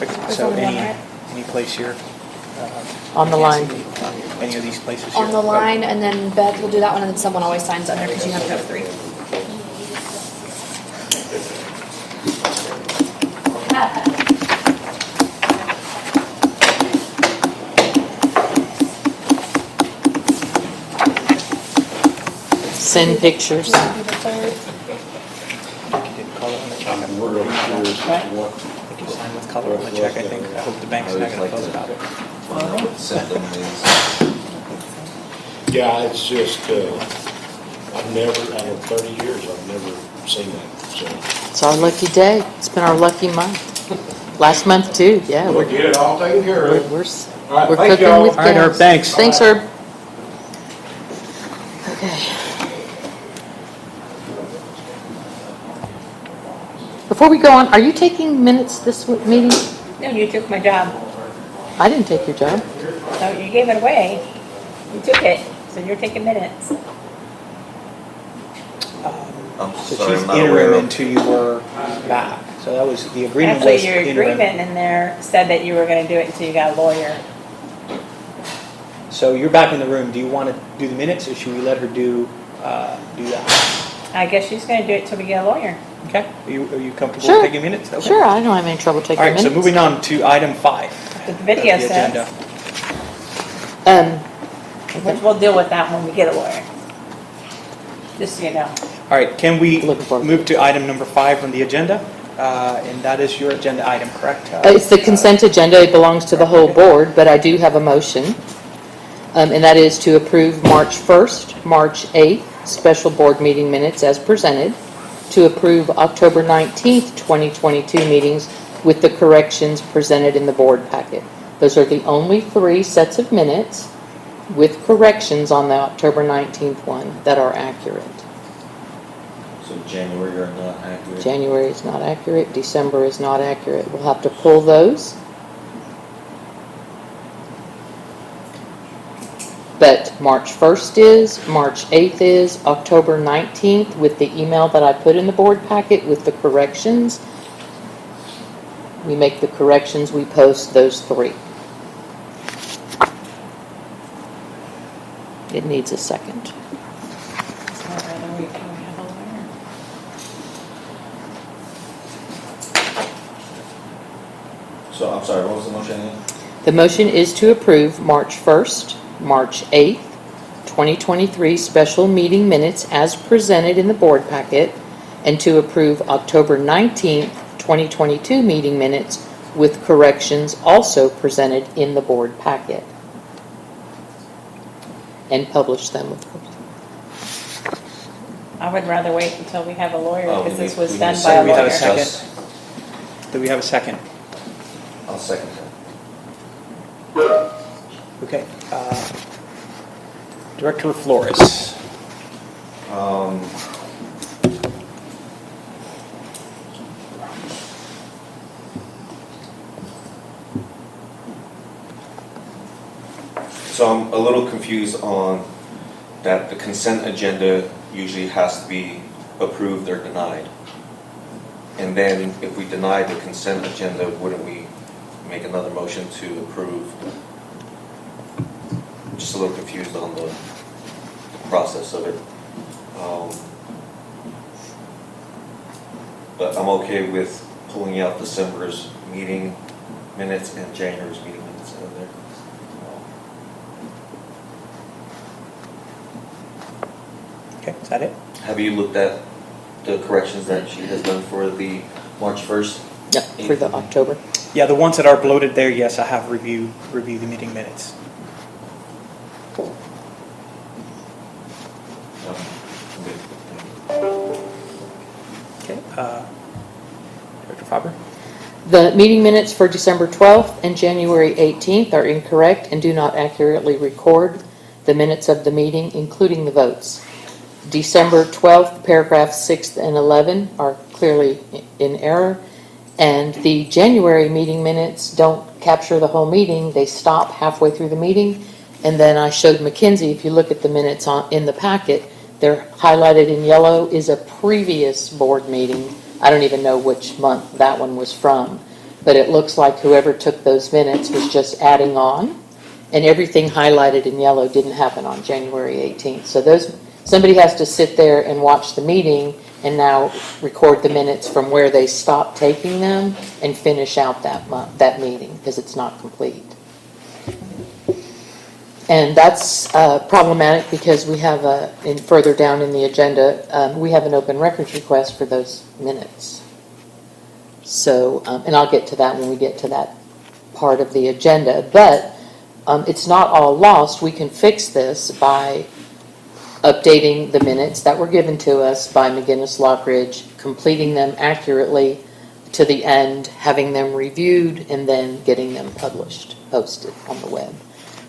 Okay, There's So only one, right? any place here? On the line. Any of these places here? On the line, and then Beth will do that one, and then someone always signs under because you have to have 3. Send pictures. You didn't call it on the check. We're really curious as to what. I think you signed with color on the check, I think. I hope the bank's not going to close about it. Send them these. Yeah, it's just, I've never, out of 30 years, I've never seen that, so. It's our lucky day. It's been our lucky month. Last month too, yeah. We'll get it all taken care of. We're All right, we're thank cooking y'all. with All right, Herb, gas. thanks. Thanks, Herb. Okay. Before we go on, are you taking minutes this meeting? No, you took my job. I didn't take your job. No, you gave it away. You took it, so you're taking minutes. I'm So sorry, she's I'm not aware interim of. until you were back. So that was, the agreement Actually, was your interim. agreement in there said that you were going to do it until you got a lawyer. So you're back in the room. Do you want to do the minutes or should we let her do that? I guess she's going to do it till we get a lawyer. Okay, are you comfortable Sure. with taking minutes? Okay. Sure, I don't have any trouble taking All right, minutes. so moving on to item 5. But the video of the says, agenda. which we'll deal with that when we get a lawyer. Just so you know. All right, can we Looking forward. move to item number 5 on the agenda? And that is your agenda item, correct? It's the consent agenda, it belongs to the whole board, but I do have a motion. And that is to approve March 1st, March 8th, special board meeting minutes as presented, to approve October 19th, 2022 meetings with the corrections presented in the board packet. Those are the only 3 sets of minutes with corrections on the October 19th one that are accurate. So January are not accurate. January is not accurate, December is not accurate. We'll have to pull those. But March 1st is, March 8th is, October 19th with the email that I put in the board packet with the corrections. We make the corrections, we post those 3. It needs a second. I'd rather wait till we have a lawyer. So I'm sorry, what was the motion again? The motion is to approve March 1st, March 8th, 2023 special meeting minutes as presented in the board packet, and to approve October 19th, 2022 meeting minutes with corrections also presented in the board packet. And publish them, of course. I would rather wait until we have a lawyer Oh, because this we was need done to by say a we have a lawyer. second. Yes. Do we have a second? I'll second that. Okay. Director Flores. Um, So I'm a little confused on that the consent agenda usually has to be approved or denied. And then if we deny the consent agenda, wouldn't we make another motion to approve? Just a little confused on the process of it. But I'm okay with pulling out December's meeting minutes and January's meeting minutes out of there. Okay, is that it? Have you looked at the corrections that she has done for the March 1st? Yep, for the October. Yeah, the ones that are bloated there, yes, I have reviewed the meeting minutes. Okay, Director Faber? The meeting minutes for December 12th and January 18th are incorrect and do not accurately record the minutes of the meeting, including the votes. December 12th, paragraphs 6 and 11 are clearly in error, and the January meeting minutes don't capture the whole meeting. They stop halfway through the meeting, and then I showed Mackenzie, if you look at the minutes in the packet, they're highlighted in yellow is a previous board meeting. I don't even know which month that one was from, but it looks like whoever took those minutes was just adding on, and everything highlighted in yellow didn't happen on January 18th. So somebody has to sit there and watch the meeting and now record the minutes from where they stopped taking them and finish out that meeting, because it's not complete. And that's problematic because we have further down in the agenda, we have an open records request for those minutes. So, and I'll get to that when we get to that part of the agenda, but it's not all lost. We can fix this by updating the minutes that were given to us by McGinnis Lockridge, completing them accurately to the end, having them reviewed, and then getting them posted on the web.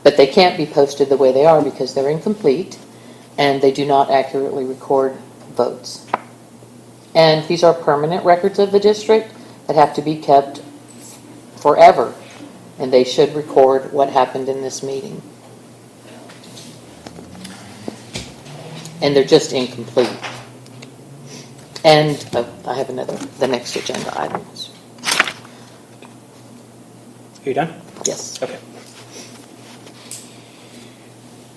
But they can't be posted the way they are because they're incomplete and they do not accurately record votes. And these are permanent records of the district that have to be kept forever, and they should record what happened in this meeting. And they're just incomplete. And I have the next agenda items. Are you done? Yes. Okay.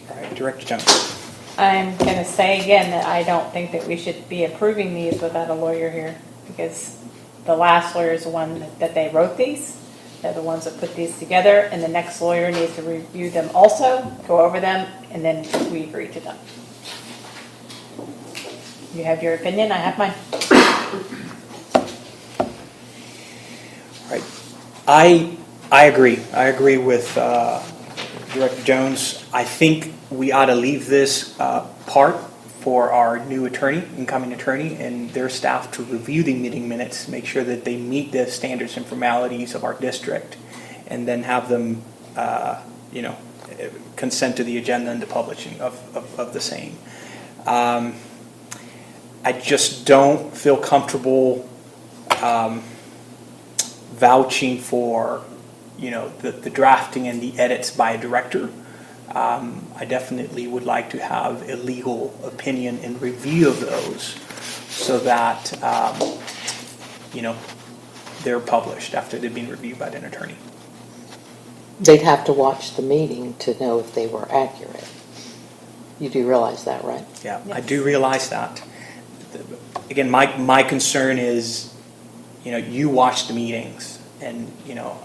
All right, Director Jones. I'm going to say again that I don't think that we should be approving these without a lawyer here, because the last lawyer is the one that they wrote these. They're the ones that put these together, and the next lawyer needs to review them also, go over them, and then we agree to them. You have your opinion, I have mine. All right. I agree. I agree with Director Jones. I think we ought to leave this part for our new incoming attorney, and their staff to review the meeting minutes, make sure that they meet the standards and formalities of our district, and then have them, consent to the agenda and the publishing of the same. I just don't feel comfortable vouching for, the drafting and the edits by a director. I definitely would like to have a legal opinion and review of those so that, they're published after they've been reviewed by an attorney. They'd have to watch the meeting to know if they were accurate. You do realize that, right? Yeah, Yes. I do realize that. Again, my concern is, you watch the meetings and,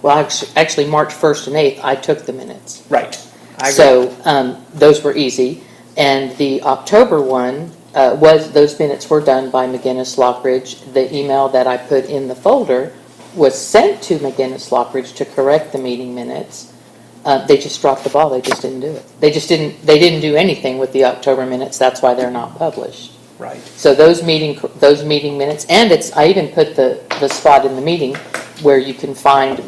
Well, actually, March 1st and 8th, I took the minutes. right. I agree. So those were easy. And the October one, those minutes were done by McGinnis Lockridge. The email that I put in the folder was sent to McGinnis Lockridge to correct the meeting minutes. They just dropped the ball. They just didn't do it. They didn't do anything with the October minutes. That's why they're not published. Right. So those meeting minutes, and I even put the spot in the meeting where you can find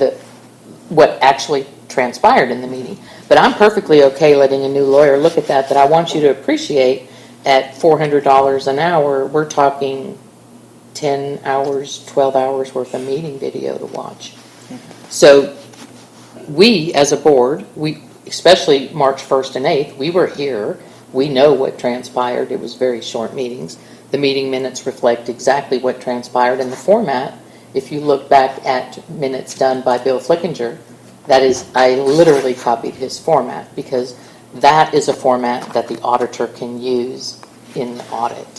what actually transpired in the meeting. But I'm perfectly okay letting a new lawyer look at that, but I want you to appreciate at $400 an hour, we're talking 10 hours, 12 hours worth of meeting video to watch. So we, as a board, especially March 1st and 8th, we were here. We know what transpired. It was very short meetings. The meeting minutes reflect exactly what transpired in the format. If you look back at minutes done by Bill Flickinger, that is, I literally copied his format because that is a format that the auditor can use in the audit,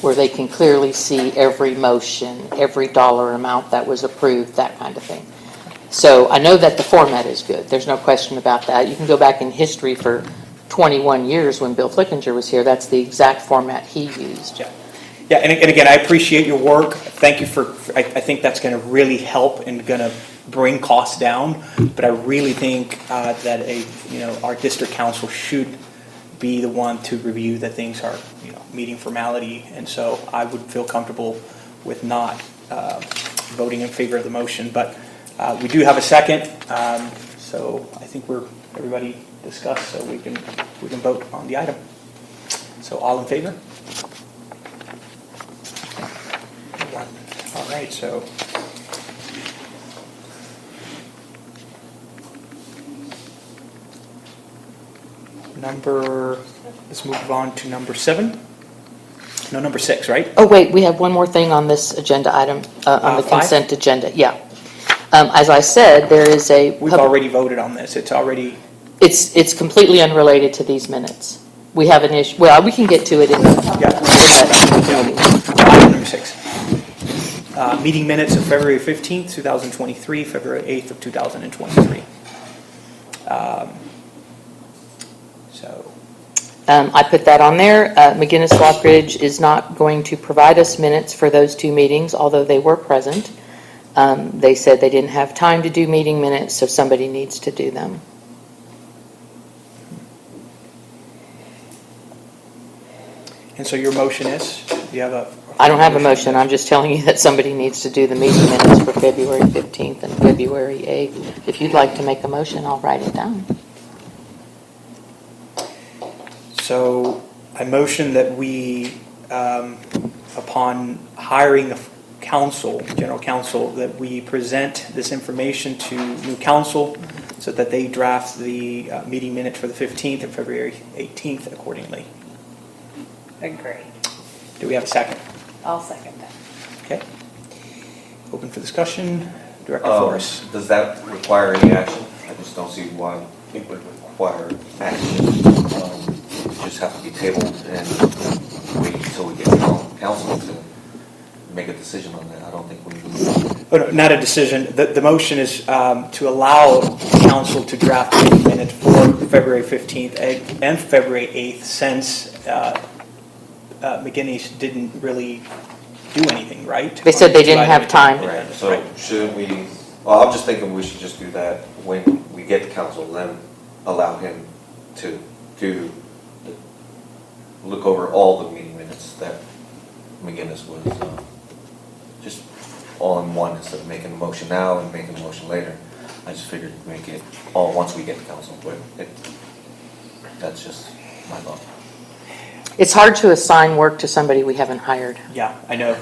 where they can clearly see every motion, every dollar amount that was approved, that kind of thing. So I know that the format is good. There's no question about that. You can go back in history for 21 years when Bill Flickinger was here. That's the exact format he used. Yeah. Yeah, and again, I appreciate your work. Thank you I think that's going to really help and going to bring costs down. But I really think that our district council should be the one to review that things are, meeting formality. And so I would feel comfortable with not voting in favor of the motion. But we do have a second, so I think everybody discussed, so we can vote on the item. So all in favor? All right, so let's move on to number 7. No, number 6, right? Oh, wait, we have one more thing on this agenda item, on the 5? consent agenda. Yeah. As I said, there is a... We've already voted on this. It's already... It's completely unrelated to these minutes. We have an issue, well, we can get to it in Item number 6. Meeting minutes of February 15th, 2023, February 8th of 2023. I put that on there. McGinnis Lockridge is not going to provide us minutes for those 2 meetings, although they were present. They said they didn't have time to do meeting minutes, so somebody needs to do them. And so your motion is, you have a... I don't have a motion. I'm just telling you that somebody needs to do the meeting minutes for February 15th and February 8th. If you'd like to make a motion, I'll write it down. So I motion that we, upon hiring a general counsel, that we present this information to new counsel so that they draft the meeting minutes for the 15th and February 18th accordingly. Agree. Do we have a second? I'll second that. Okay. Open for discussion. Director Forrest. Does that require any action? I just don't see why it would require action. Just have to be tabled and wait until we get council to make a decision on that. I don't think we need. Oh, no, not a decision. The motion is to allow council to draft the meeting minutes for February 15th and February 8th since McGinnis didn't really do anything, right? They said they didn't have time. Right, so shouldn't we, well, I'm just thinking we should just do that when we get to council, then allow him to look over all the meeting minutes that McGinnis was, just all in one instead of making a motion now and making a motion later. I just figured we'd make it all once we get to council, but that's just my thought. It's hard to assign work to somebody we haven't hired. Yeah, I know.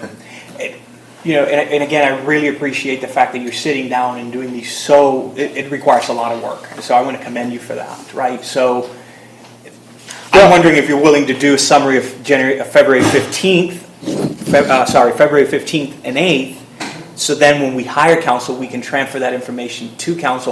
And again, I really appreciate the fact that you're sitting down and doing these it requires a lot of work. So I want to commend you for that, right? So I'm wondering if you're willing to do a summary of February 15th, February 15th and 8th, so then when we hire council, we can transfer that information to council,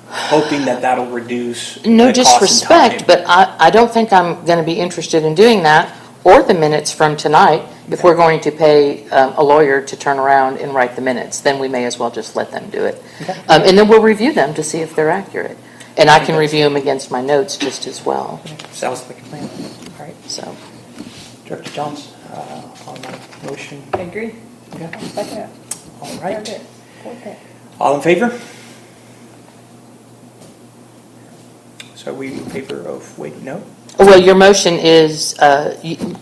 hoping that that'll reduce No the cost and disrespect, time. but I don't think I'm going to be interested in doing that, or the minutes from tonight. If we're going to pay a lawyer to turn around and write the minutes, then we may as well just let them do it. Okay. And then we'll review them to see if they're accurate. And I can review them against my notes just as well. Sounds like a plan. All right. So, Director Johns, on the motion. I agree. Okay. I'll second it. All right. Okay. All in favor? So are we in favor of, no? well, your motion is,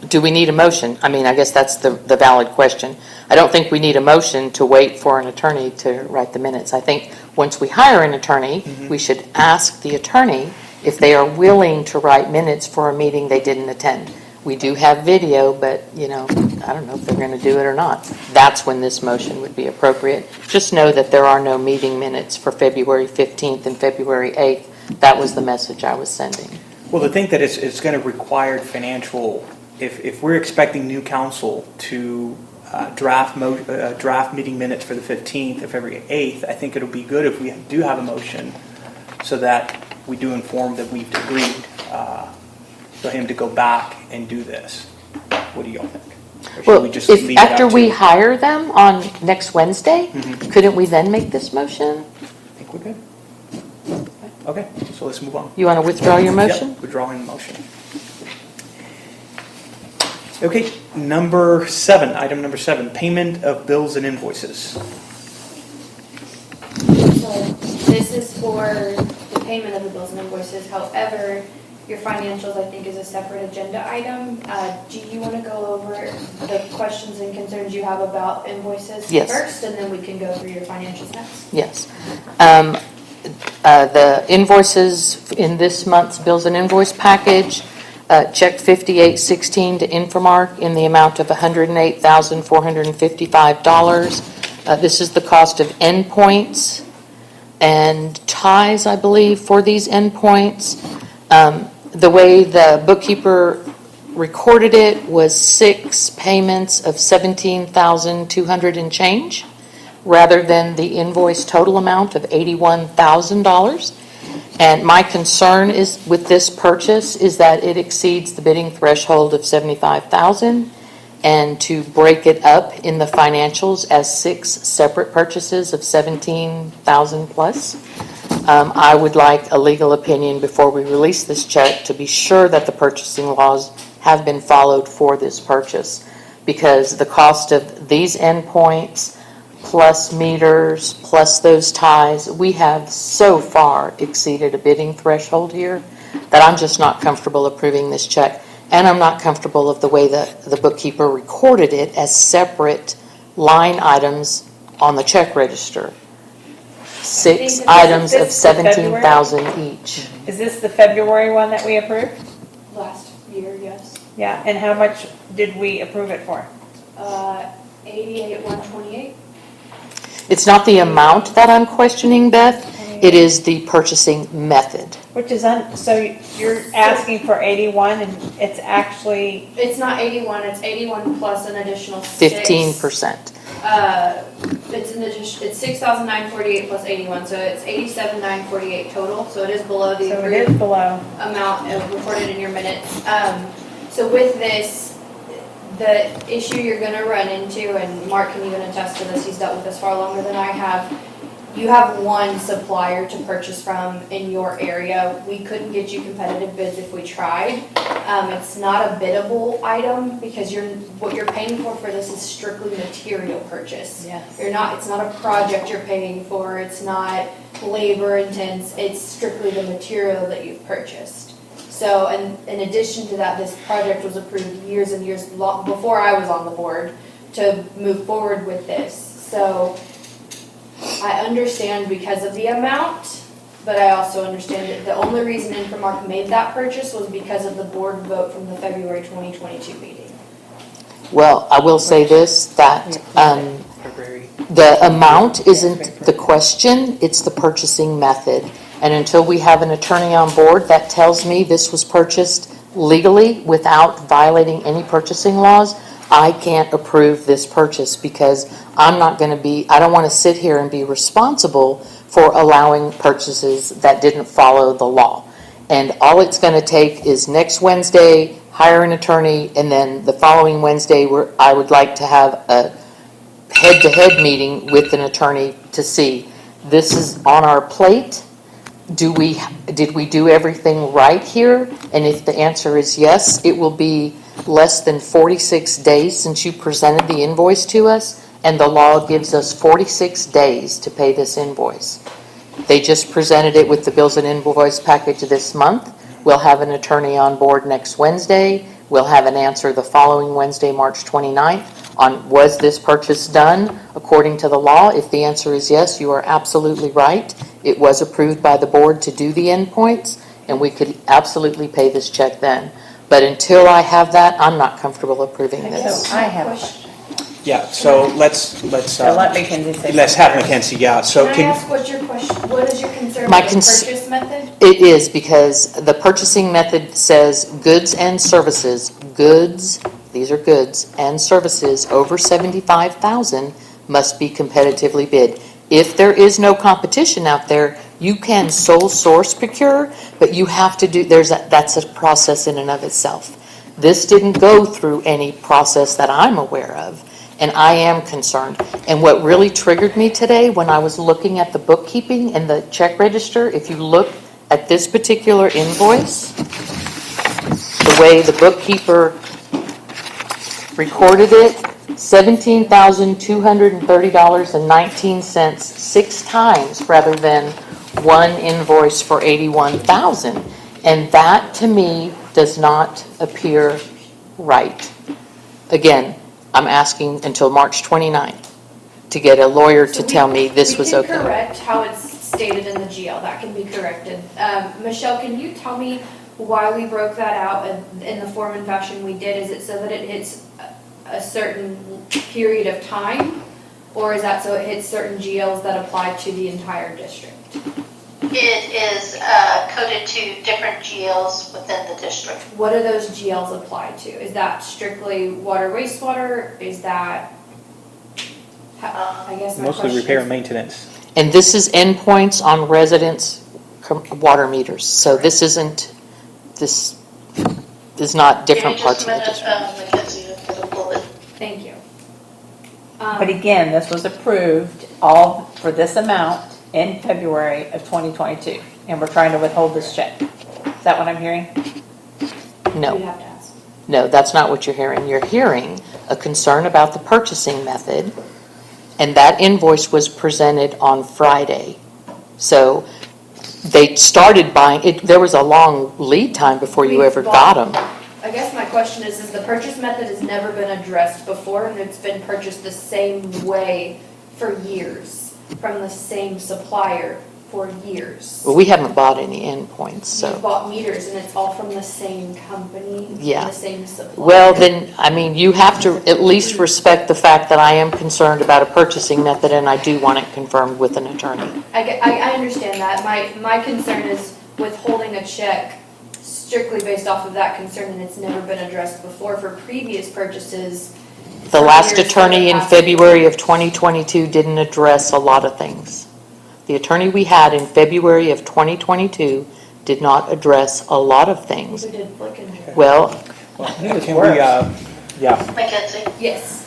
do we need a motion? I mean, I guess that's the valid question. I don't think we need a motion to wait for an attorney to write the minutes. I think once we hire an attorney, we should ask the attorney if they are willing to write minutes for a meeting they didn't attend. We do have video, but, I don't know if they're going to do it or not. That's when this motion would be appropriate. Just know that there are no meeting minutes for February 15th and February 8th. That was the message I was sending. Well, to think that it's going to require financial, if we're expecting new council to draft meeting minutes for the 15th of February 8th, I think it'll be good if we do have a motion so that we do inform that we've agreed for him to go back and do this. What do y'all think? Or should Well, we just leave if, it after up to- we hire them on next Wednesday, Mhm. couldn't we then make this motion? I think we're good. Okay, so let's move on. You want to withdraw your motion? Yep, withdrawing the motion. Okay, number 7, item number 7, payment of bills and invoices. So this is for the payment of the bills and invoices. However, your financials, I think, is a separate agenda item. Do you want to go over the questions and concerns you have about invoices Yes. first? And then we can go through your financials next? Yes. The invoices in this month's bills and invoice package, check 5816 to Infomark in the amount of $108,455. This is the cost of endpoints and ties, I believe, for these endpoints. The way the bookkeeper recorded it was 6 payments of $17,200 and change, rather than the invoice total amount of $81,000. And my concern is with this purchase is that it exceeds the bidding threshold of $75,000, and to break it up in the financials as 6 separate purchases of $17,000 plus. I would like a legal opinion before we release this check to be sure that the purchasing laws have been followed for this purchase, because the cost of these endpoints plus meters, plus those ties, we have so far exceeded a bidding threshold here that I'm just not comfortable approving this check. And I'm not comfortable of the way that the bookkeeper recorded it as separate line items on the check register. 6 items of $17,000 each. Is this the February one that we approved? Last year, yes. Yeah, and how much did we approve it for? 88,128. It's not the amount that I'm questioning, Beth. It is the purchasing method. Which is, so you're asking for 81 and it's actually, It's not 81, it's 81 plus an additional 6. 15%. It's an addition, it's 6,948 plus 81, so it's 87,948 total, so it is below the so it approved is below. amount recorded in your minutes. So with this, the issue you're gonna run into, and Mark can even attest to this, he's dealt with this far longer than I have, you have one supplier to purchase from in your area. We couldn't get you competitive bids if we tried. It's not a biddable item because what you're paying for this is strictly material purchase. Yes. It's not a project you're paying for, it's not labor intense, it's strictly the material that you've purchased. So, and in addition to that, this project was approved years and years before I was on the board to move forward with this. So I understand because of the amount, but I also understand that the only reason Infomark made that purchase was because of the board vote from the February 2022 meeting. Well, I will say this, that February. the amount isn't the question, it's the purchasing method. And until we have an attorney on board that tells me this was purchased legally without violating any purchasing laws, I can't approve this purchase because I don't want to sit here and be responsible for allowing purchases that didn't follow the law. And all it's going to take is next Wednesday, hire an attorney, and then the following Wednesday, I would like to have a head-to-head meeting with an attorney to see, this is on our plate. Did we do everything right here? And if the answer is yes, it will be less than 46 days since you presented the invoice to us, and the law gives us 46 days to pay this invoice. They just presented it with the bills and invoice package this month. We'll have an attorney on board next Wednesday. We'll have an answer the following Wednesday, March 29th, on was this purchase done according to the law? If the answer is yes, you are absolutely right. It was approved by the board to do the endpoints, and we could absolutely pay this check then. But until I have that, I'm not comfortable approving this. So I have a question. Yeah, so let's So let Mackenzie say. have Mackenzie, yeah, so Can I ask what your question, what is your concern concern My with the purchase method? It is, because the purchasing method says goods and services, these are goods and services over 75,000 must be competitively bid. If there is no competition out there, you can sole source procure, but you have to do, that's a process in and of itself. This didn't go through any process that I'm aware of, and I am concerned. And what really triggered me today, when I was looking at the bookkeeping and the check register, if you look at this particular invoice, the way the bookkeeper recorded it, $17,230.19, 6 times rather than one invoice for $81,000. And that, to me, does not appear right. Again, I'm asking until March 29th to get a lawyer to tell me this was We okay. can correct how it's stated in the GL, that can be corrected. Michelle, can you tell me why we broke that out in the form and fashion we did? Is it so that it hits a certain period of time? Or is that so it hits certain GLs that apply to the entire district? It is coded to different GLs within the district. What do those GLs apply to? Is that strictly water, wastewater? Is that, I guess my Mostly question repair and is- maintenance. And this is endpoints on residents' water meters. So this is not different Give me parts just of the district. Mackenzie, to pull it. Thank you. But again, this was approved all for this amount in February of 2022, and we're trying to withhold this check. Is that what I'm hearing? No. You'd have to ask. No, that's not what you're hearing. You're hearing a concern about the purchasing method, and that invoice was presented on Friday. So they started buying it. There was a long lead time before you ever got them. I guess my question is the purchase method has never been addressed before, and it's been purchased the same way for years, from the same supplier for years. Well, we haven't bought any endpoints, so. You've bought meters, and it's all from the same company, Yeah. and the same supplier. Well, then, I mean, you have to at least respect the fact that I am concerned about a purchasing method, and I do want it confirmed with an attorney. I understand that. My concern is withholding a check strictly based off of that concern, and it's never been addressed before for previous purchases. The for last years attorney in past. February of 2022 didn't address a lot of things. The attorney we had in February of 2022 did not address a lot of things. Who did Flickinger? Well, Can we, yeah. Mackenzie. Yes.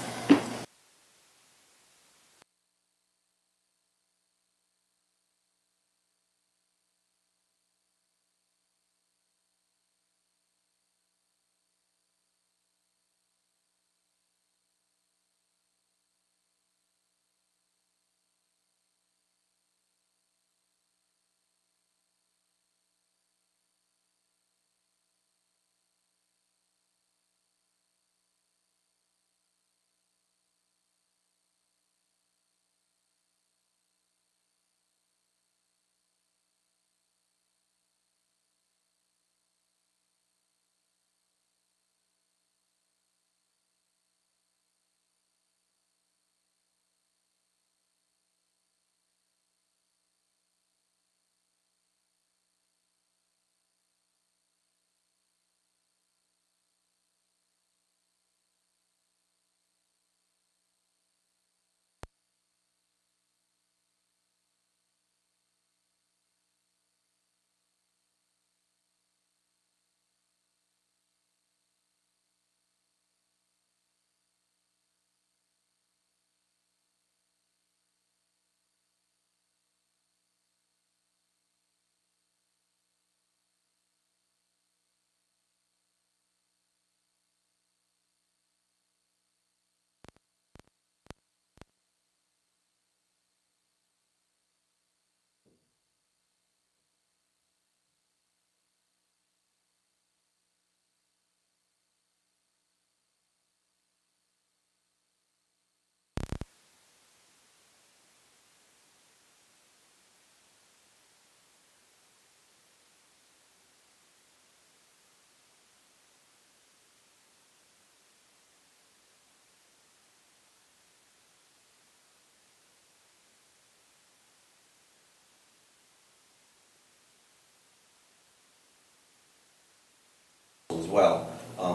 well,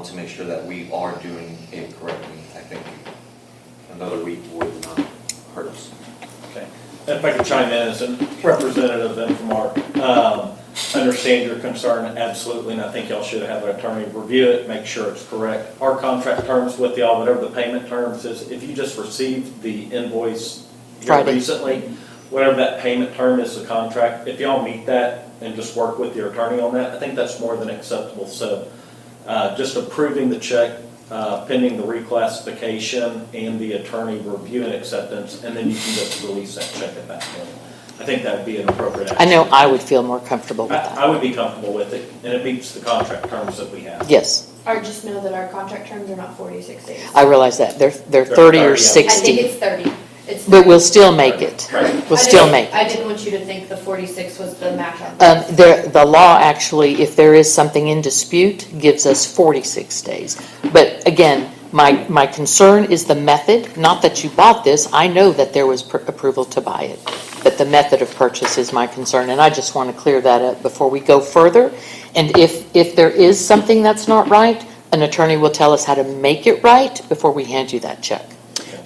to make sure that we are doing it correctly. I think another week would not hurt us. Okay. And if I could chime in as a representative then from our, understand your concern absolutely, and I think y'all should have an attorney review it, make sure it's correct. Our contract terms with y'all, whatever the payment terms is, if you just received the invoice here Friday. recently, whatever that payment term is, the contract, if y'all meet that and just work with your attorney on that, I think that's more than acceptable. So just approving the check pending the reclassification and the attorney review and acceptance, and then you can just release that check at that point. I think that would be an appropriate action. I know I would feel more comfortable with that. I would be comfortable with it, and it meets the contract terms that we have. Yes, Or just know that our contract terms are not 46 days. I realize that. They're 30 or 30, yeah. I think 60, it's 30. It's but we'll still make it. Right. We'll still make it. I didn't want you to think the 46 was the max. The law actually, if there is something in dispute, gives us 46 days. But again, my concern is the method, not that you bought this. I know that there was approval to buy it, but the method of purchase is my concern, and I just want to clear that up before we go further. And if there is something that's not right, an attorney will tell us how to make it right before we hand you that check.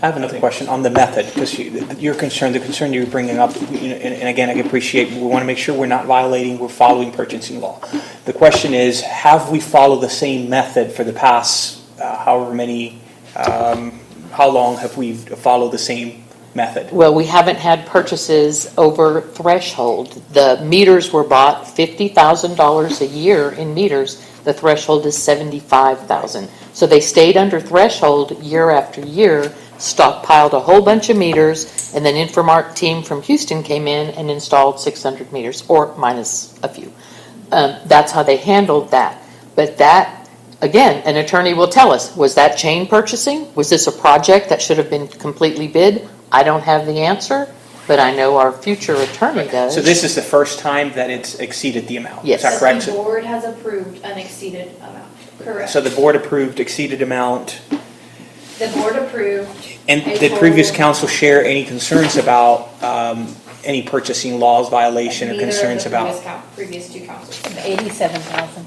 I have another question on the method, because your concern, the concern you're bringing up, and again, I appreciate, we want to make sure we're not violating, we're following purchasing law. The question is, have we followed the same method for the past however many, how long have we followed the same method? Well, we haven't had purchases over threshold. The meters were bought $50,000 a year in meters. The threshold is $75,000. So they stayed under threshold year after year, stockpiled a whole bunch of meters, and then Infomart team from Houston came in and installed 600 meters, or minus a few. That's how they handled that. But that, again, an attorney will tell us, was that chain purchasing? Was this a project that should have been completely bid? I don't have the answer, but I know our future attorney does. So this is the first time that it's exceeded the amount? Yes. Is that correct? The board has approved an exceeded amount. Correct. So the board approved exceeded amount, The board approved. and a did previous total- council share any concerns about any purchasing laws violation or Neither of the concerns about? previous two councils. 87,000.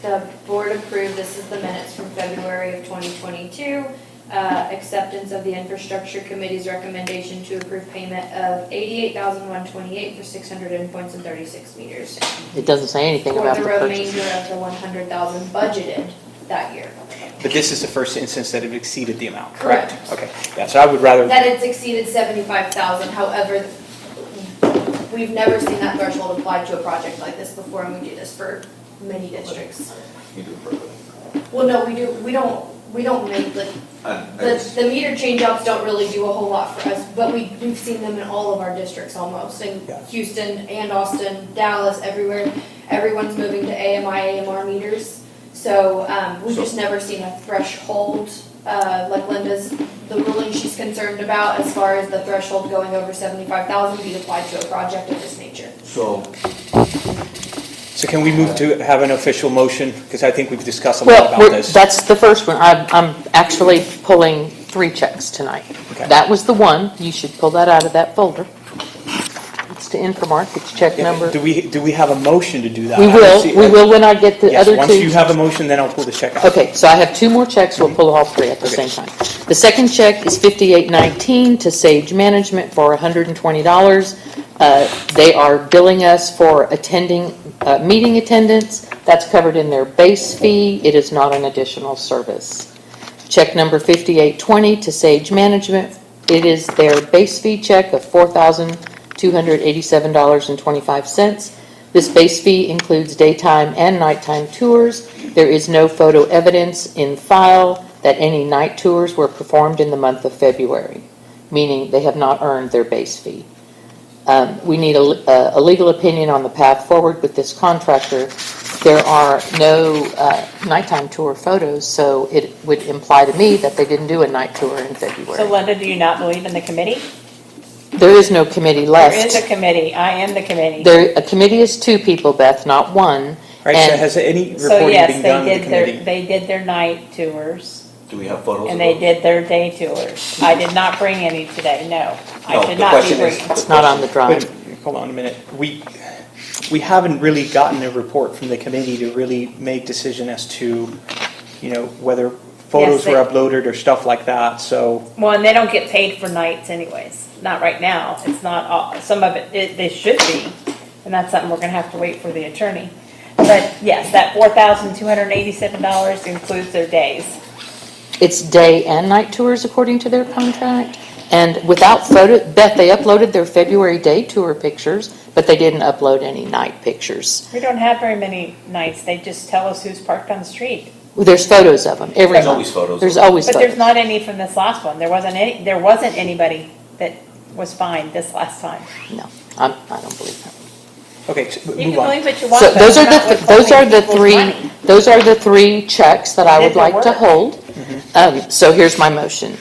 The board approved, this is the minutes from February of 2022, acceptance of the infrastructure committee's recommendation to approve payment of $88,128 for 600 endpoints and 36 meters. It doesn't say anything about the For the purchase. remainder of the 100,000 budgeted that year. But this is the first instance that it exceeded the amount, Correct. correct? Okay, yeah, so I would rather, That it's exceeded 75,000, however, we've never seen that threshold applied to a project like this before, and we do this for many districts. You do further. Well, no, we don't make, like, the meter change-outs don't really do a whole lot for us, but we've seen them in all of our districts almost, in Yeah. Houston and Austin, Dallas, everywhere. Everyone's moving to AMI, AMR meters, so, we've just never seen a threshold, like Linda's, the ruling she's concerned about as far as the threshold going over 75,000 be applied to a project of this nature. so can we move to have an official motion? Because I think we've discussed a lot Well, about this. that's the first one. I'm actually pulling 3 checks tonight. Okay. That was the one. You should pull that out of that folder. It's to Infomart. It's check number. Do we have a motion to do that? We I don't see- will when I get the Yes, other 2. once you have a motion, then I'll pull the check out. Okay, so I have 2 more checks. We'll pull all 3 at the Okay. same time. The second check is $58.19 to Sage Management for $120. They are billing us for attending, meeting attendance. That's covered in their base fee. It is not an additional service. Check number 5820 to Sage Management. It is their base fee check of $4,287.25. This base fee includes daytime and nighttime tours. There is no photo evidence in file that any night tours were performed in the month of February, meaning they have not earned their base fee. We need a legal opinion on the path forward with this contractor. There are no nighttime tour photos, so it would imply to me that they didn't do a night tour in So February. Linda, do you not believe in the committee? There is no committee left. There is a committee. I am the committee. A committee is 2 people, Beth, not 1. All right, so And- has any So reporting yes, been done they to the did their, committee? they did their night tours, Do we have photos of and they those? did their day tours. I did not bring any today, no. I No, should the not be question is- bringing. It's not on the Wait, drive. hold on a minute. we haven't really gotten a report from the committee to really make decision as to, whether photos Yes, were uploaded or stuff like that, so. Well, and they don't get paid for nights anyways, not right now. It's not, all. Some of it, they should be, and that's something we're gonna have to wait for the attorney. But yes, that $4,287 includes their days. It's day and night tours according to their contract. And without photo, Beth, they uploaded their February day tour pictures, but they didn't upload any night pictures. We don't have very many nights. They just tell us who's parked on the street. Well, there's photos of them every There's month. always photos. There's always But photos. there's not any from this last one. There wasn't anybody that was fined this last time. No, I don't believe that. Okay, You move can on. believe what you want, So but those it's are not what's holding people's money. those are the three checks that I They would did their like to work. hold. So here's my motion.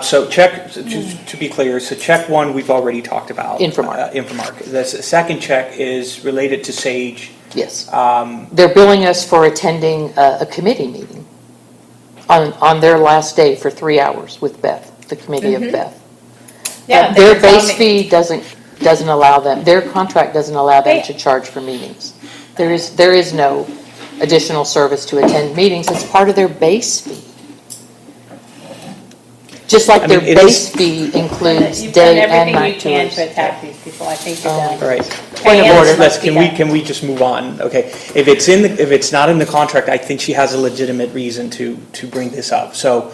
So check, to be clear, so check one, we've already talked about. Infomark. Infomark. The second check is related to Sage. Yes. They're billing us for attending a committee meeting on their last day for 3 hours with Beth, the committee of Beth. Yeah, Their they were telling base me- fee doesn't allow them, their contract doesn't allow them They- to charge for meetings. There is no additional service to attend meetings, it's part of their base fee. Just like their it base is- fee includes You've done day and everything you night can tours. to attack these people. I think you've done. All right. Point of Yes, order. Let's, must be done. can we just move on? Okay. If it's not in the contract, I think she has a legitimate reason to bring this up. So,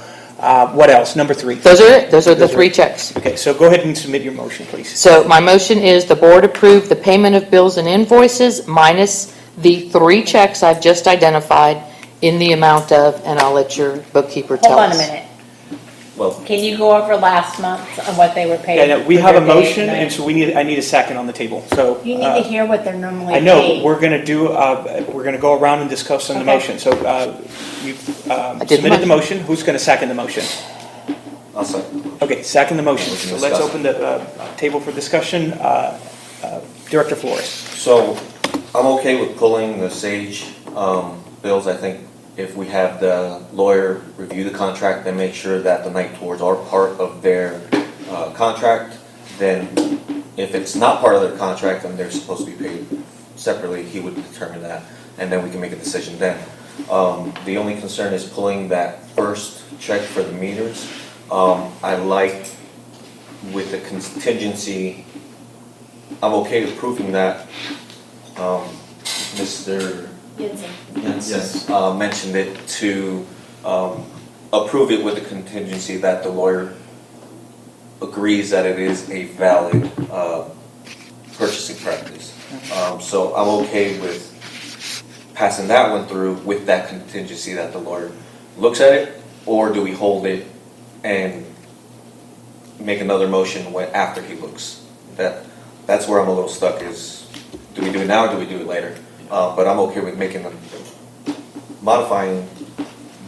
what else? Number 3. Those are it, those are the Those are three it. checks. Okay, so go ahead and submit your motion, please. So my motion is the board approve the payment of bills and invoices minus the 3 checks I've just identified in the amount of, and I'll let your bookkeeper tell Hold us. on a minute. Well, Can you go over last month on what they were paid? Yeah, no, we for have a their day motion, night? and so I need a second on the table. So. You need to hear what they're normally I paid. know, we're gonna go around and discuss on the Okay. motion. So, you've did the submitted the motion. Who's gonna second the motion? I'll say. Okay, second the motion. We can So let's discuss. open the table for discussion. Director Flores. So, I'm okay with pulling the Sage bills. I think if we have the lawyer review the contract and make sure that the night tours are part of their contract, then if it's not part of their contract and they're supposed to be paid separately, he would determine that, and then we can make a decision then. The only concern is pulling that first check for the meters. I like with the contingency, I'm okay with proving that. Mr. Jensen mentioned it to approve it with the contingency that the lawyer agrees that it is a valid purchasing practice. So I'm okay with passing that one through with that contingency that the lawyer looks at it, or do we hold it and make another motion after he looks? That's where I'm a little stuck is, do we do it now or do we do it later? But I'm okay with modifying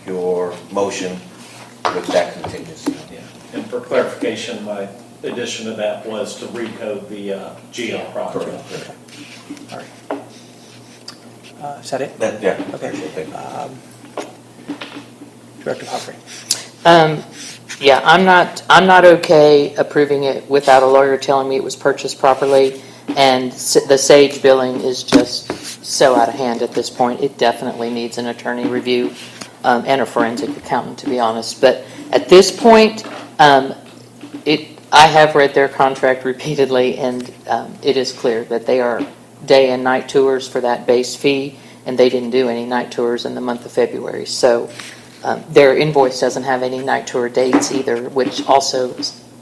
your motion with that contingency. Yeah. And for clarification, my addition to that was to recode the GL project. All right. Is that it? Yeah. Okay. Director Humphrey. Yeah, I'm not okay approving it without a lawyer telling me it was purchased properly, and the Sage billing is just so out of hand at this point. It definitely needs an attorney review and a forensic accountant, to be honest. But at this point, I have read their contract repeatedly, and it is clear that they are day and night tours for that base fee, and they didn't do any night tours in the month of February. So their invoice doesn't have any night tour dates either, which also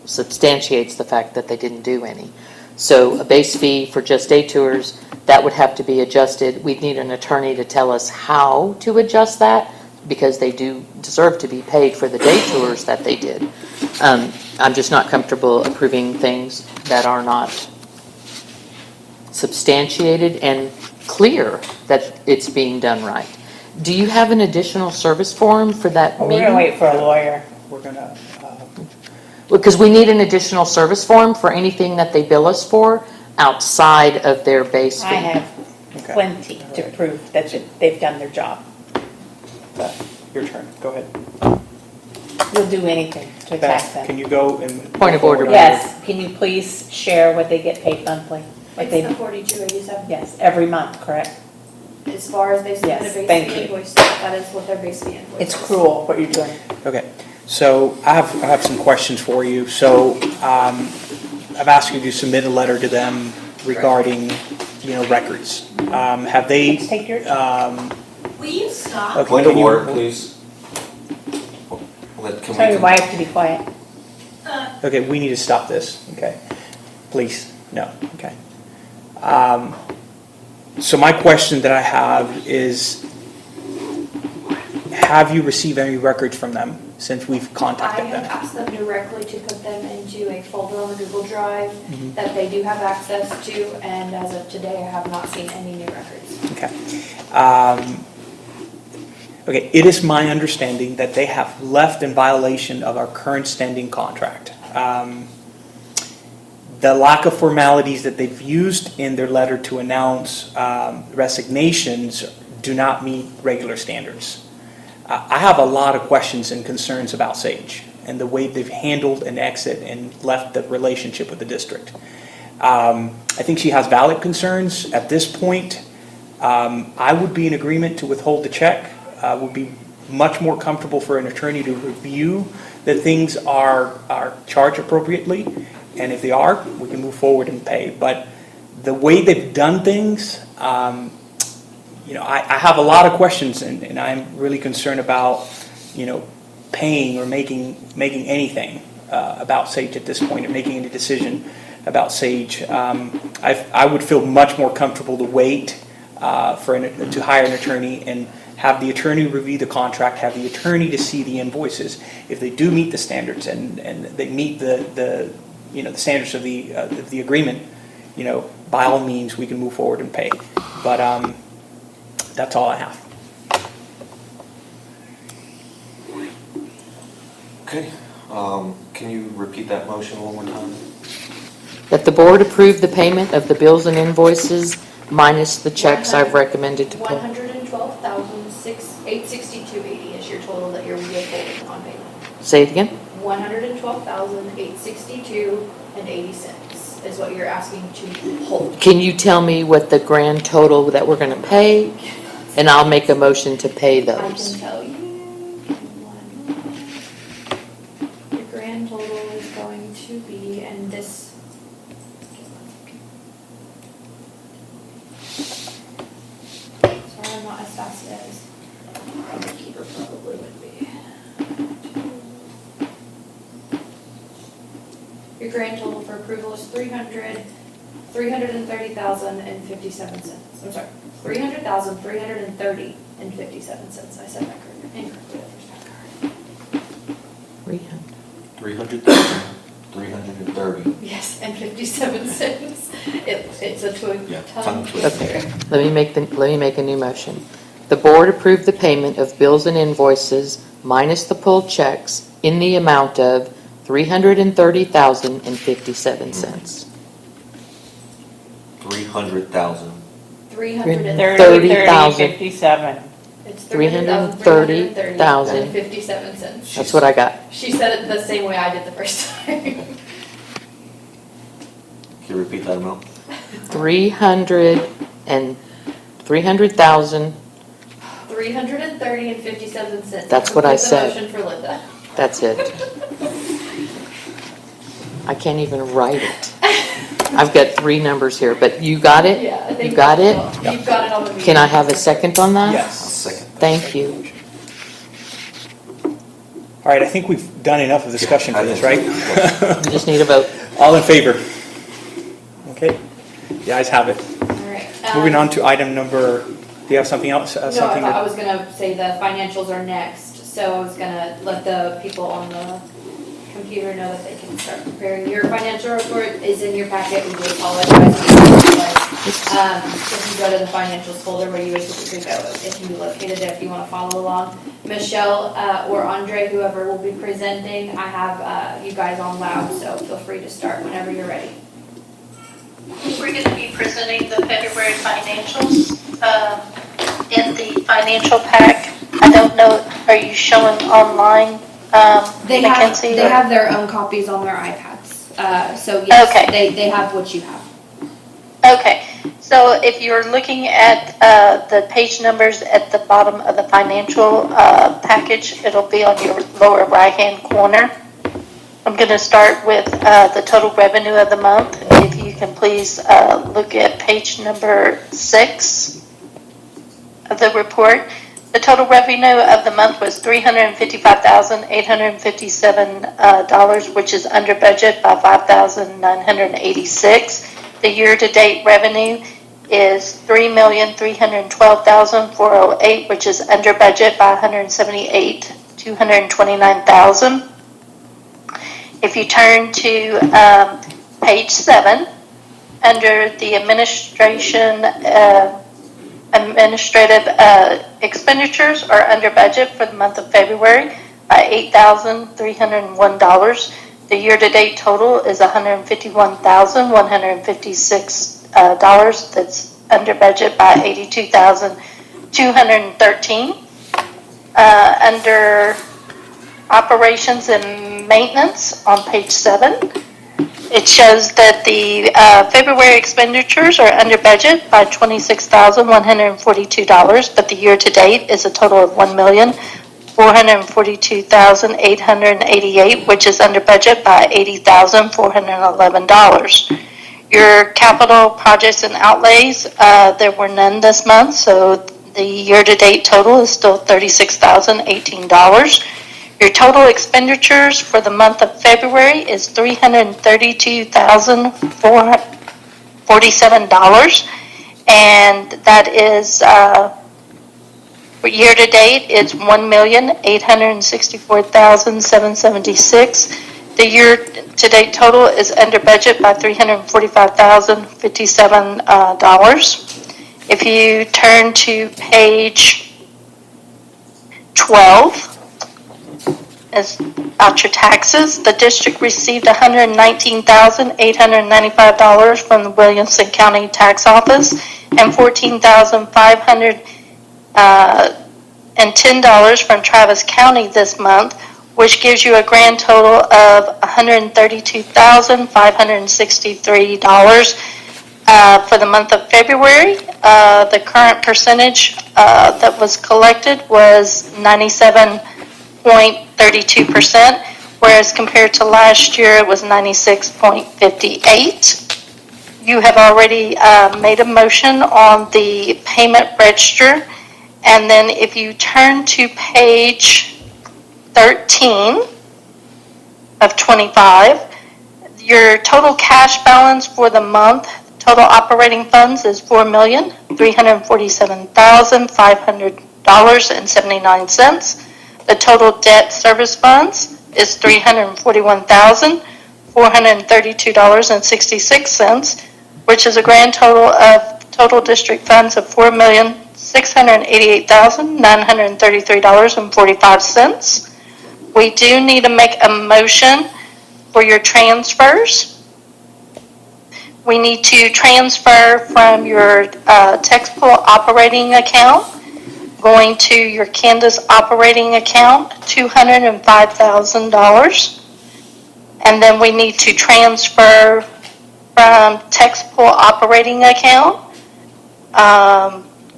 substantiates the fact that they didn't do any. So a base fee for just day tours, that would have to be adjusted. We'd need an attorney to tell us how to adjust that, because they do deserve to be paid for the day tours that they did. I'm just not comfortable approving things that are not substantiated and clear that it's being done right. Do you have an additional service form for that We're meeting? gonna wait for a lawyer. We're gonna, Because we need an additional service form for anything that they bill us for outside of their base fee. I have Okay. plenty to prove that they've done their job. your turn. Go ahead. We'll do anything to attack Beth, them. can you go and? Point of order. Yes, can you please share what they get paid monthly? Like It's they, the 4287. yes, every month, correct? As far as they submit a Yes, base thank fee you. invoice, that is what their base fee invoice is. It's cruel what you're doing. Okay, so I have some questions for you. So I've asked you to submit a letter to them regarding, records. Have they? Let's take yours. Will you stop? Okay, Point of can you- order, please. Can Tell your we, wife to be quiet. Okay, we need to stop this, okay? Please, no, okay. So my question that I have is, have you received any records from them since we've I contacted have them? asked them directly to put them into a folder on the Google Drive Mm-hmm. that they do have access to, and as of today, I have not seen any new records. Okay. Okay, it is my understanding that they have left in violation of our current standing contract. The lack of formalities that they've used in their letter to announce resignations do not meet regular standards. I have a lot of questions and concerns about Sage and the way they've handled an exit and left the relationship with the district. I think she has valid concerns. At this point, I would be in agreement to withhold the check. Would be much more comfortable for an attorney to review that things are charged appropriately, and if they are, we can move forward and pay. But the way they've done things, I have a lot of questions, and I'm really concerned about, paying or making anything about Sage at this point, or making any decision about Sage. I would feel much more comfortable to wait to hire an attorney and have the attorney review the contract, have the attorney to see the invoices. If they do meet the standards and they meet the standards of the agreement, by all means, we can move forward and pay. But that's all I have. okay, can you repeat that motion one more time? That the board approve the payment of the bills and invoices minus the checks I've recommended to pay. $112,862.80 is your total that you're withholding on payment. Say it again? $112,862.80 is what you're asking to hold. Can you tell me what the grand total that we're gonna pay? And I'll make a motion to pay I can those. tell you. Your grand total is going to be, and this. Sorry, I'm not as fast as the keeper probably would be. Your grand total for approval is $330,057. I'm sorry, $300,330.57. I said that incorrectly the first time. 300,330. Yes, and 57 cents. It's a Yeah, tongue tongue twister. Okay, let me make a new motion. The board approve the payment of bills and invoices minus the pulled checks in the amount of $330,057. 300,000. 30,57. It's $330,057. That's what I got. She said it the same way I did the first time. Can you repeat that amount? 300,000. $330.57. That's what I said. Motion for Linda. That's it. I can't even write it. I've got three numbers here, but you got it? Yeah, I think. You got it? You've got it on the meeting. Can I have a second on that? I'll Yes. second. Thank you. All right, I think we've done enough of discussion for this, right? You just need a vote. All in favor? Okay, the ayes have it. All right. Moving on to item number, do you have something else? No, I Something thought I that- was gonna say the financials are next, so I was gonna let the people on the computer know that they can start preparing. Your financial report is in your packet, we do apologize. If you go to the financials folder where you would typically go, it can be located there if you wanna follow along. Michelle, or Andre, whoever will be presenting, I have, you guys on loud, so feel free to start whenever you're ready. We're going to be presenting the February financials in the financial pack. I don't know, are you showing online, Mackenzie? They have their own copies on their iPads, so yes, Okay. they have what you have. Okay, so if you're looking at the page numbers at the bottom of the financial package, it'll be on your lower right-hand corner. I'm going to start with the total revenue of the month. If you can please look at page number 6 of the report. The total revenue of the month was $355,857, which is under budget by $5,986. The year-to-date revenue is $3,312,408, which is under budget by $178,229,000. If you turn to page 7, under the administrative expenditures are under budget for the month of February by $8,301. The year-to-date total is $151,156. That's under budget by $82,213. Under operations and maintenance on page 7, it shows that the February expenditures are under budget by $26,142, but the year-to-date is a total of $1,442,888, which is under budget by $80,411. Your capital projects and outlays, there were none this month, so the year-to-date total is still $36,018. Your total expenditures for the month of February is $332,447, and that is for year-to-date it's $1,864,776. The year-to-date total is under budget by $345,057. If you turn to page 12, as about your taxes, the district received $119,895 from the Williamson County Tax Office and $14,510 from Travis County this month, which gives you a grand total of $132,563 for the month of February. The current percentage that was collected was 97.32%, whereas compared to last year it was 96.58%. You have already made a motion on the payment register, and then if you turn to page 13 of 25, your total cash balance for the month, total operating funds is $4,347,500.79. The total debt service funds is $341,432.66, which is a grand total of total district funds of $4,688,933.45. We do need to make a motion for your transfers. We need to transfer from your tax pool operating account going to your Candace operating account, $205,000. And then we need to transfer from tax pool operating account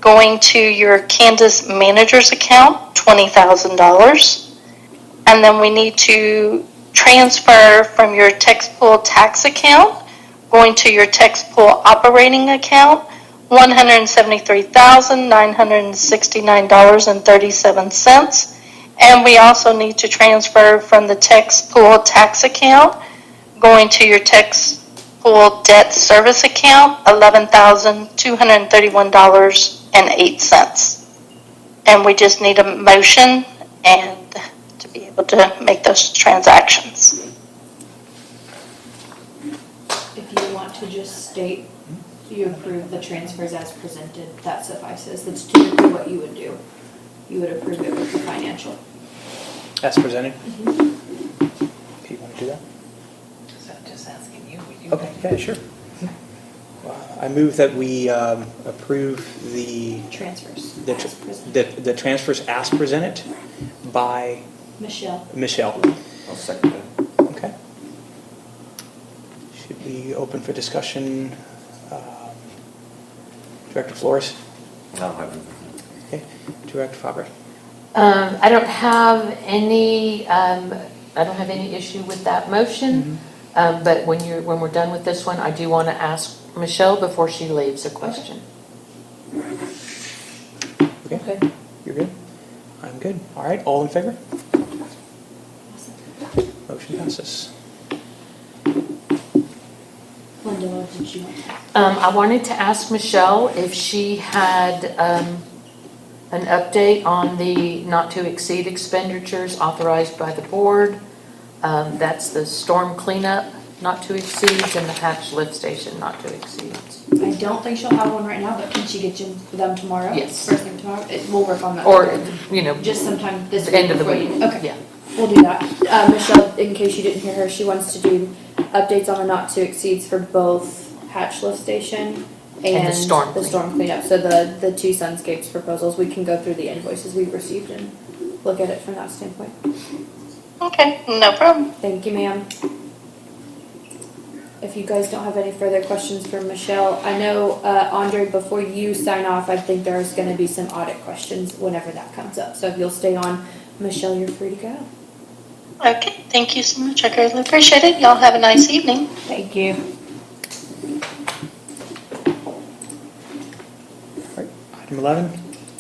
going to your Candace manager's account, $20,000. And then we need to transfer from your tax pool tax account going to your tax pool operating account, $173,969.37. And we also need to transfer from the tax pool tax account going to your tax pool debt service account, $11,231.08. And we just need a motion and to be able to make those transactions. If you want to just state you approve the transfers as presented, that suffices. That's typically what you would do. You would approve it with the financial. As presented? Do you want to do that? So I'm just asking you. Okay, yeah, sure. I move that we approve the Transfers. the transfers as presented by Michelle. I'll second that. Okay. Should we open for discussion? Director Flores? I don't have anything. Okay. Director Fabre? I don't have any issue with that motion. But when we're done with this one, I do want to ask Michelle before she leaves a question. Okay. You're good? I'm good. All right, all in favor? Motion passes. Linda, what did you want? I wanted to ask Michelle if she had an update on the not-to-exceed expenditures authorized by the board. That's the storm cleanup not-to-exceeds and the hatch lift station not-to-exceeds. I don't think she'll have one right now, but can she get you them tomorrow? Yes. First thing tomorrow? We'll work on that. Or, together. Just sometime this the week. end of the before you- week. Okay. Yeah. We'll do that. Michelle, in case you didn't hear her, she wants to do updates on the not to exceeds for both hatch lift station and the storm cleanup. So the two Sunscapes proposals, we can go through the invoices we've received and look at it from that standpoint. Okay, no problem. Thank you, ma'am. If you guys don't have any further questions for Michelle, I know, Andre, before you sign off, I think there's gonna be some audit questions whenever that comes up. So if you'll stay on, Michelle, you're free to go. Okay, thank you so much. I greatly appreciate it. Y'all have a nice evening. Thank you. All right, item 11,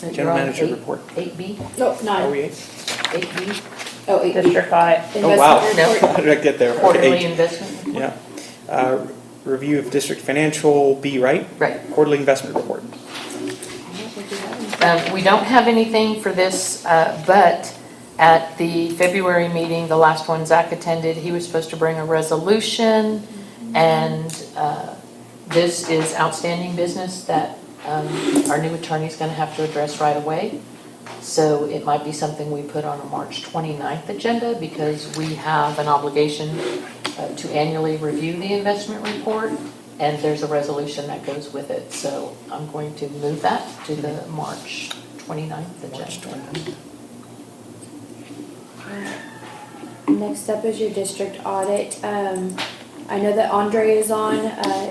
You're General on Manager eight- Report. 8B, No, Are 9. we 8? 8B, Oh, 8. District audit. Oh, wow. Investment report. How did I get there? Okay, quarterly 8. investment report. Yeah. Review of district financial, B, right? Right. Quarterly investment report. We don't have anything for this, but at the February meeting, the last one Zach attended, he was supposed to bring a resolution, and this is outstanding business that our new attorney's going to have to address right away. So it might be something we put on a March 29th agenda, because we have an obligation to annually review the investment report, and there's a resolution that goes with it. So I'm going to move that to the March 29th agenda. Next up is your district audit. I know that Andre is on,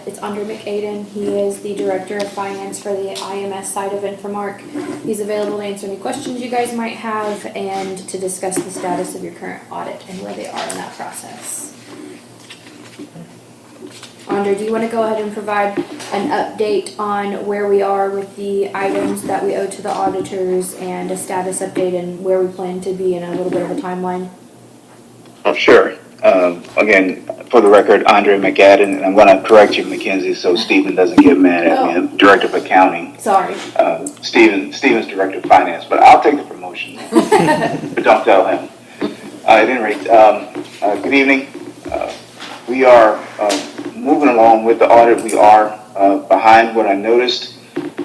it's Andre McAden. He is the Director of Finance for the IMS side of Infomark. He's available to answer any questions you guys might have and to discuss the status of your current audit and where they are in that process. Andre, do you want to go ahead and provide an update on where we are with the items that we owe to the auditors and a status update and where we plan to be in a little bit of a timeline? Sure. Again, for the record, Andre McAdden, and I'm going to correct you, Mackenzie, so Stephen doesn't get mad at me. I'm Director of Accounting. Sorry. Stephen's Director of Finance, but I'll take the promotion. But don't tell him. At any rate, good evening. We are moving along with the audit. We are behind what I noticed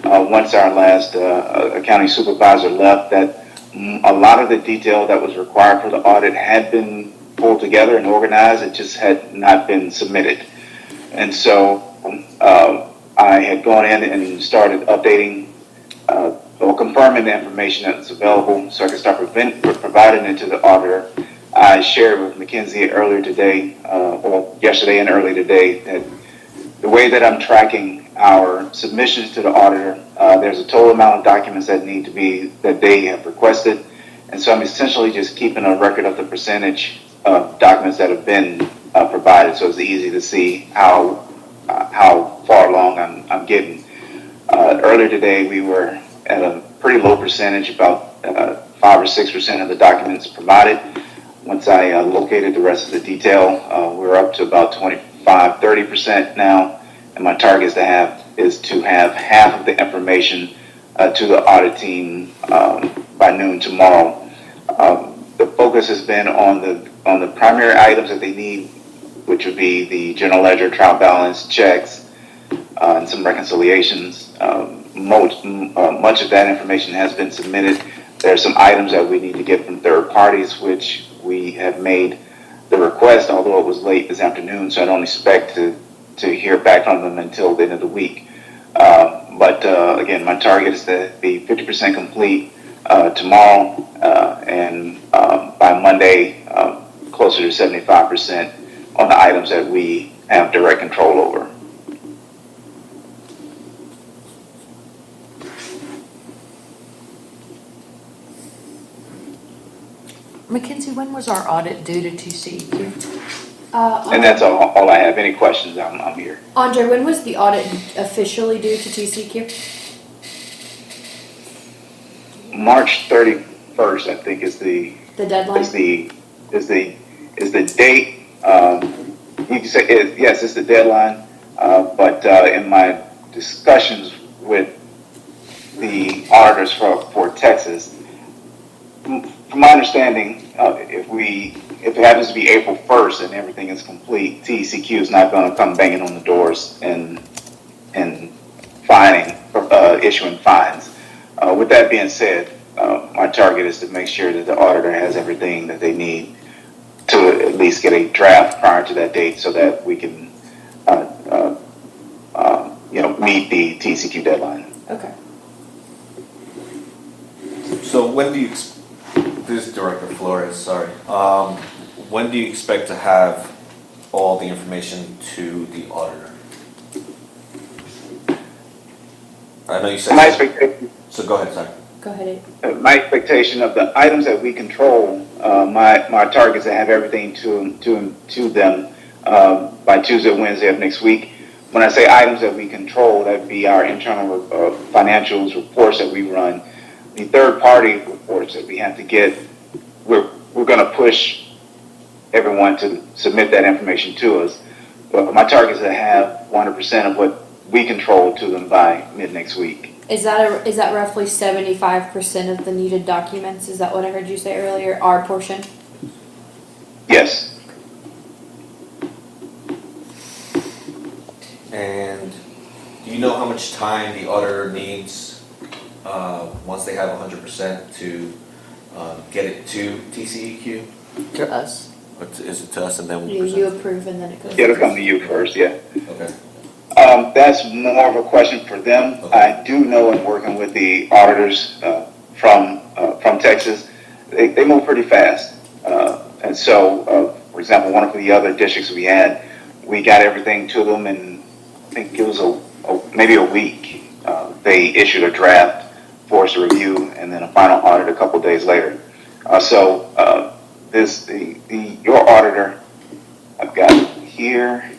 once our last accounting supervisor left, that a lot of the detail that was required for the audit had been pulled together and organized. It just had not been submitted. And so I had gone in and started updating or confirming the information that's available so I could start providing it to the auditor. I shared with Mackenzie earlier today, or yesterday and early today, that the way that I'm tracking our submissions to the auditor, there's a total amount of documents that need to be, that they have requested. And so I'm essentially just keeping a record of the percentage of documents that have been provided, so it's easy to see how far along I'm getting. Earlier today, we were at a pretty low percentage, about 5 or 6% of the documents provided. Once I located the rest of the detail, we're up to about 25-30% now, and my target is to have half of the information to the audit team by noon tomorrow. The focus has been on the primary items that they need, which would be the general ledger, trial balance, checks, and some reconciliations. Much of that information has been submitted. There are some items that we need to get from third parties, which we have made the request, although it was late this afternoon, so I don't expect to hear back from them until the end of the week. But again, my target is to be 50% complete tomorrow, and by Monday, closer to 75% on the items that we have direct control over. Mackenzie, when was our audit due to TCEQ? And that's all I have. Any questions, I'm here. Andre, when was the audit officially due to TCQ? March 31st, I think, is the deadline? Is the date. You can say, yes, it's the deadline. But in my discussions with the auditors for Texas, from my understanding, if it happens to be April 1st and everything is complete, TCQ is not going to come banging on the doors and issuing fines. With that being said, my target is to make sure that the auditor has everything that they need to at least get a draft prior to that date so that we can, meet the TCQ deadline. Okay. So when do you, this is Director Flores, sorry. When do you expect to have all the information to the auditor? I know you said. My expectation. So go ahead, sorry. Go ahead. My expectation of the items that we control, my target is to have everything to them by Tuesday or Wednesday of next week. When I say items that we control, that'd be our internal financials reports that we run. The third-party reports that we have to get, we're going to push everyone to submit that information to us. But my target is to have 100% of what we control to them by mid-next week. Is that roughly 75% of the needed documents? Is that what I heard you say earlier? Our portion? Yes. And do you know how much time the auditor needs once they have 100% to get it to TCEQ? To us. Or is it to us and then we You approve and then it goes. It'll come to you first, yeah. Okay. That's more of a question for them. Okay. I do know in working with the auditors from Texas, they move pretty fast. And so, for example, one of the other districts we had, we got everything to them in, I think it was maybe a week. They issued a draft for us to review and then a final audit a couple days later. Your auditor, I've got here,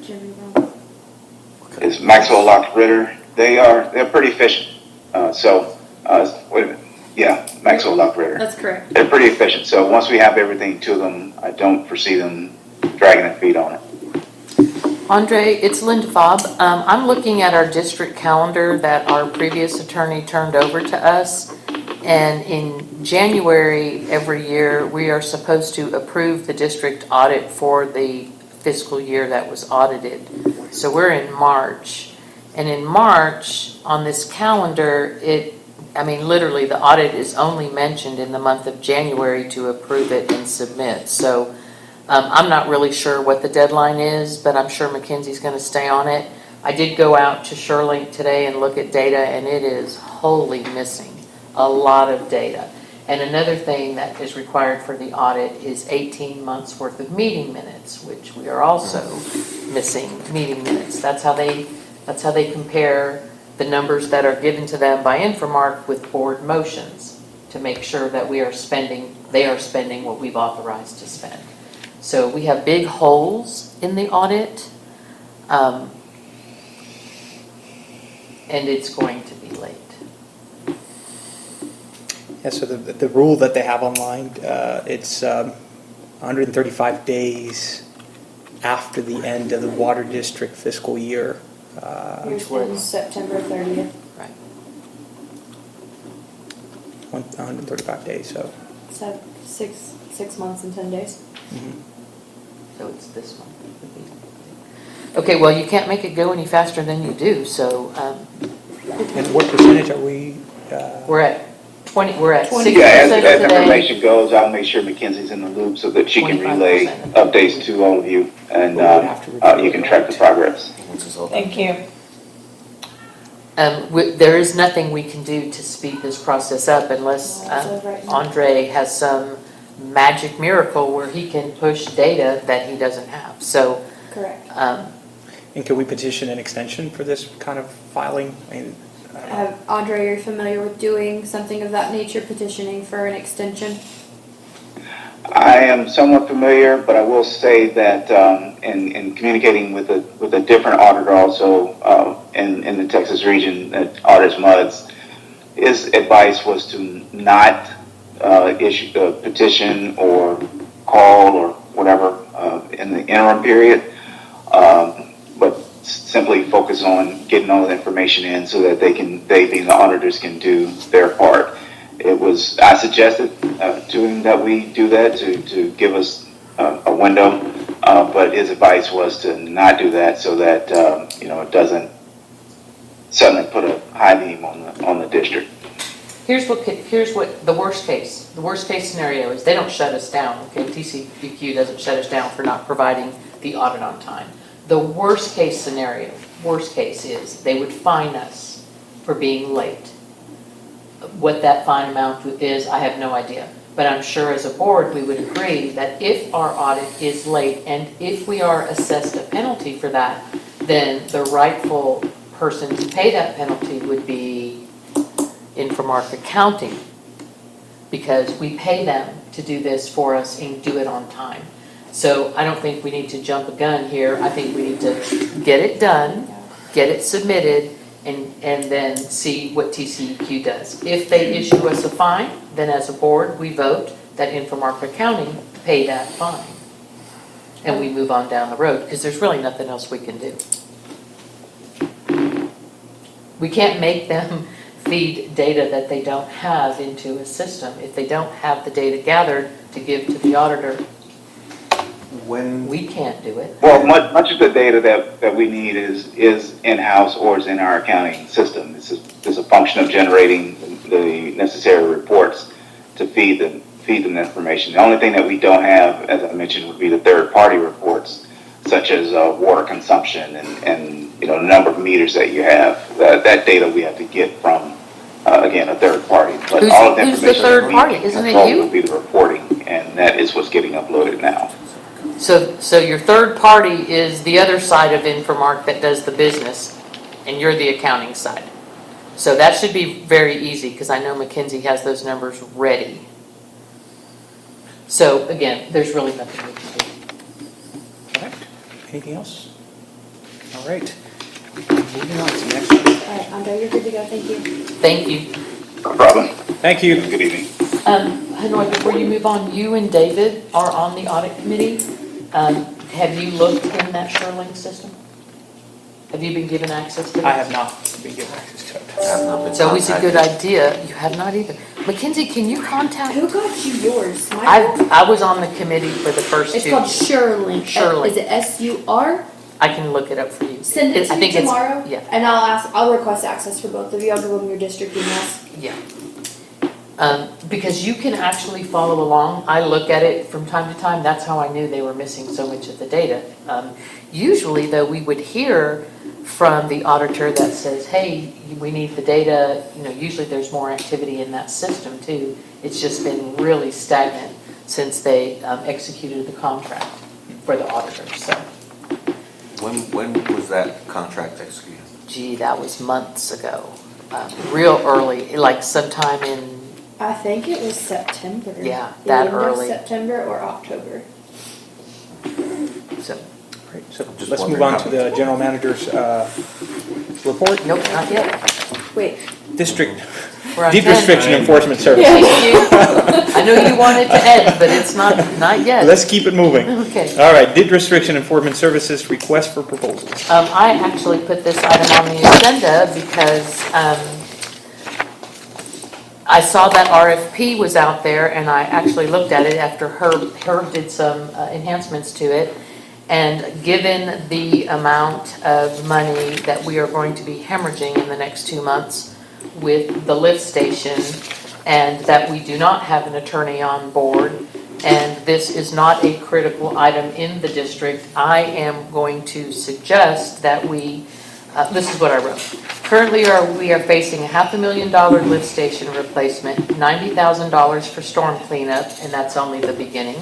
is Maxwell Lock Ritter. They're pretty efficient. Wait a minute. Yeah, Maxwell Lock Ritter. That's correct. They're pretty efficient. So once we have everything to them, I don't foresee them dragging their feet on it. Andre, it's Linda Fobb. I'm looking at our district calendar that our previous attorney turned over to us. And in January every year, we are supposed to approve the district audit for the fiscal year that was audited. So we're in March. And in March, on this calendar, literally the audit is only mentioned in the month of January to approve it and submit. So I'm not really sure what the deadline is, but I'm sure Mackenzie's going to stay on it. I did go out to SureLink today and look at data, and it is wholly missing a lot of data. And another thing that is required for the audit is 18 months worth of meeting minutes, which we are also missing meeting minutes. That's how they compare the numbers that are given to them by Infomark with board motions to make sure that they are spending what we've authorized to spend. So we have big holes in the audit, and it's going to be late. Yeah, so the rule that they have online, it's 135 days after the end of the water district fiscal year. Yours ends September 30th. Right. 135 days, so. So 6 months and 10 days. Mm-hmm. So it's this month. Okay, well, you can't make it go any faster than you do, so. And what percentage are we? We're at 20, we're at 60% Yeah, as today. information goes, I'll make sure Mackenzie's in the loop so that she can relay 25%. updates to all of you and you can track the progress. Thank you. There is nothing we can do to speed this process up unless Andre has some magic miracle where he can push data that he doesn't have. So. Correct. And can we petition an extension for this kind of filing? Andre, are you familiar with doing something of that nature, petitioning for an extension? I am somewhat familiar, but I will say that in communicating with a different auditor also in the Texas region that audits MUDs, his advice was to not issue a petition or call or whatever in the interim period, but simply focus on getting all the information in so that they being the auditors can do their part. I suggested to him that we do that to give us a window, but his advice was to not do that so that, it doesn't suddenly put a high beam on the district. Here's what the worst case scenario is. They don't shut us down, okay? TCEQ doesn't shut us down for not providing the audit on time. The worst case scenario, is they would fine us for being late. What that fine amount is, I have no idea. But I'm sure as a board, we would agree that if our audit is late and if we are assessed a penalty for that, then the rightful person to pay that penalty would be Infomark Accounting, because we pay them to do this for us and do it on time. So I don't think we need to jump a gun here. I think we need to get it done, get it submitted, and then see what TCEQ does. If they issue us a fine, then as a board, we vote that Infomark Accounting pay that fine. And we move on down the road, because there's really nothing else we can do. We can't make them feed data that they don't have into a system. If they don't have the data gathered to give to the auditor, we can't do it. Well, much of the data that we need is in-house or is in our accounting system. It's a function of generating the necessary reports to feed them the information. The only thing that we don't have, as I mentioned, would be the third-party reports, such as water consumption and the number of meters that you have. That data we have to get from, again, a third party. But all of the who's the information third that we party? Isn't it control you? would be the reporting, and that is what's getting uploaded now. So your third party is the other side of Infomark that does the business, and you're the accounting side. So that should be very easy, because I know Mackenzie has those numbers ready. So again, there's really nothing we can do. All right. Anything else? All right. Moving on to the next one. All right, Andre, you're good to go, thank you. Thank you. No problem. Thank you. Good evening. Hanoi, before you move on, you and David are on the audit committee. Have you looked in that SureLink system? Have you been given access to it? I have not been given access to it. I have not been It's always a good contacted. idea. You have not either. Mackenzie, can you contact? Who got you yours? Michael? I was on the committee for the first It's two. called SureLink. SureLink. Is it SUR? I can look it up for you. Send it to I me think it's- tomorrow. Yeah, And I'll request access for both of you. I'll give them your district emails. yeah. Because you can actually follow along. I look at it from time to time. That's how I knew they were missing so much of the data. Usually, though, we would hear from the auditor that says, hey, we need the data. Usually there's more activity in that system, too. It's just been really stagnant since they executed the contract for the auditors. So, When was that contract executed? gee, that was months ago. Real early, like sometime in, I think it was September. Yeah, The that end of early. September or October. so, Great. So Just let's move wondering on how to the general manager's report. nope, not yet. Wait, District, We're on deed 10. restriction enforcement services. Thank you. I know you wanted to end, but it's not yet. Let's keep it moving. Okay. All right, deed restriction enforcement services, request for proposals. I actually put this item on the agenda because I saw that RFP was out there, and I actually looked at it after Herb did some enhancements to it. And given the amount of money that we are going to be hemorrhaging in the next 2 months with the lift station, and that we do not have an attorney on board, and this is not a critical item in the district, I am going to suggest that we, this is what I wrote. Currently, we are facing a $500,000 lift station replacement, $90,000 for storm cleanup, and that's only the beginning.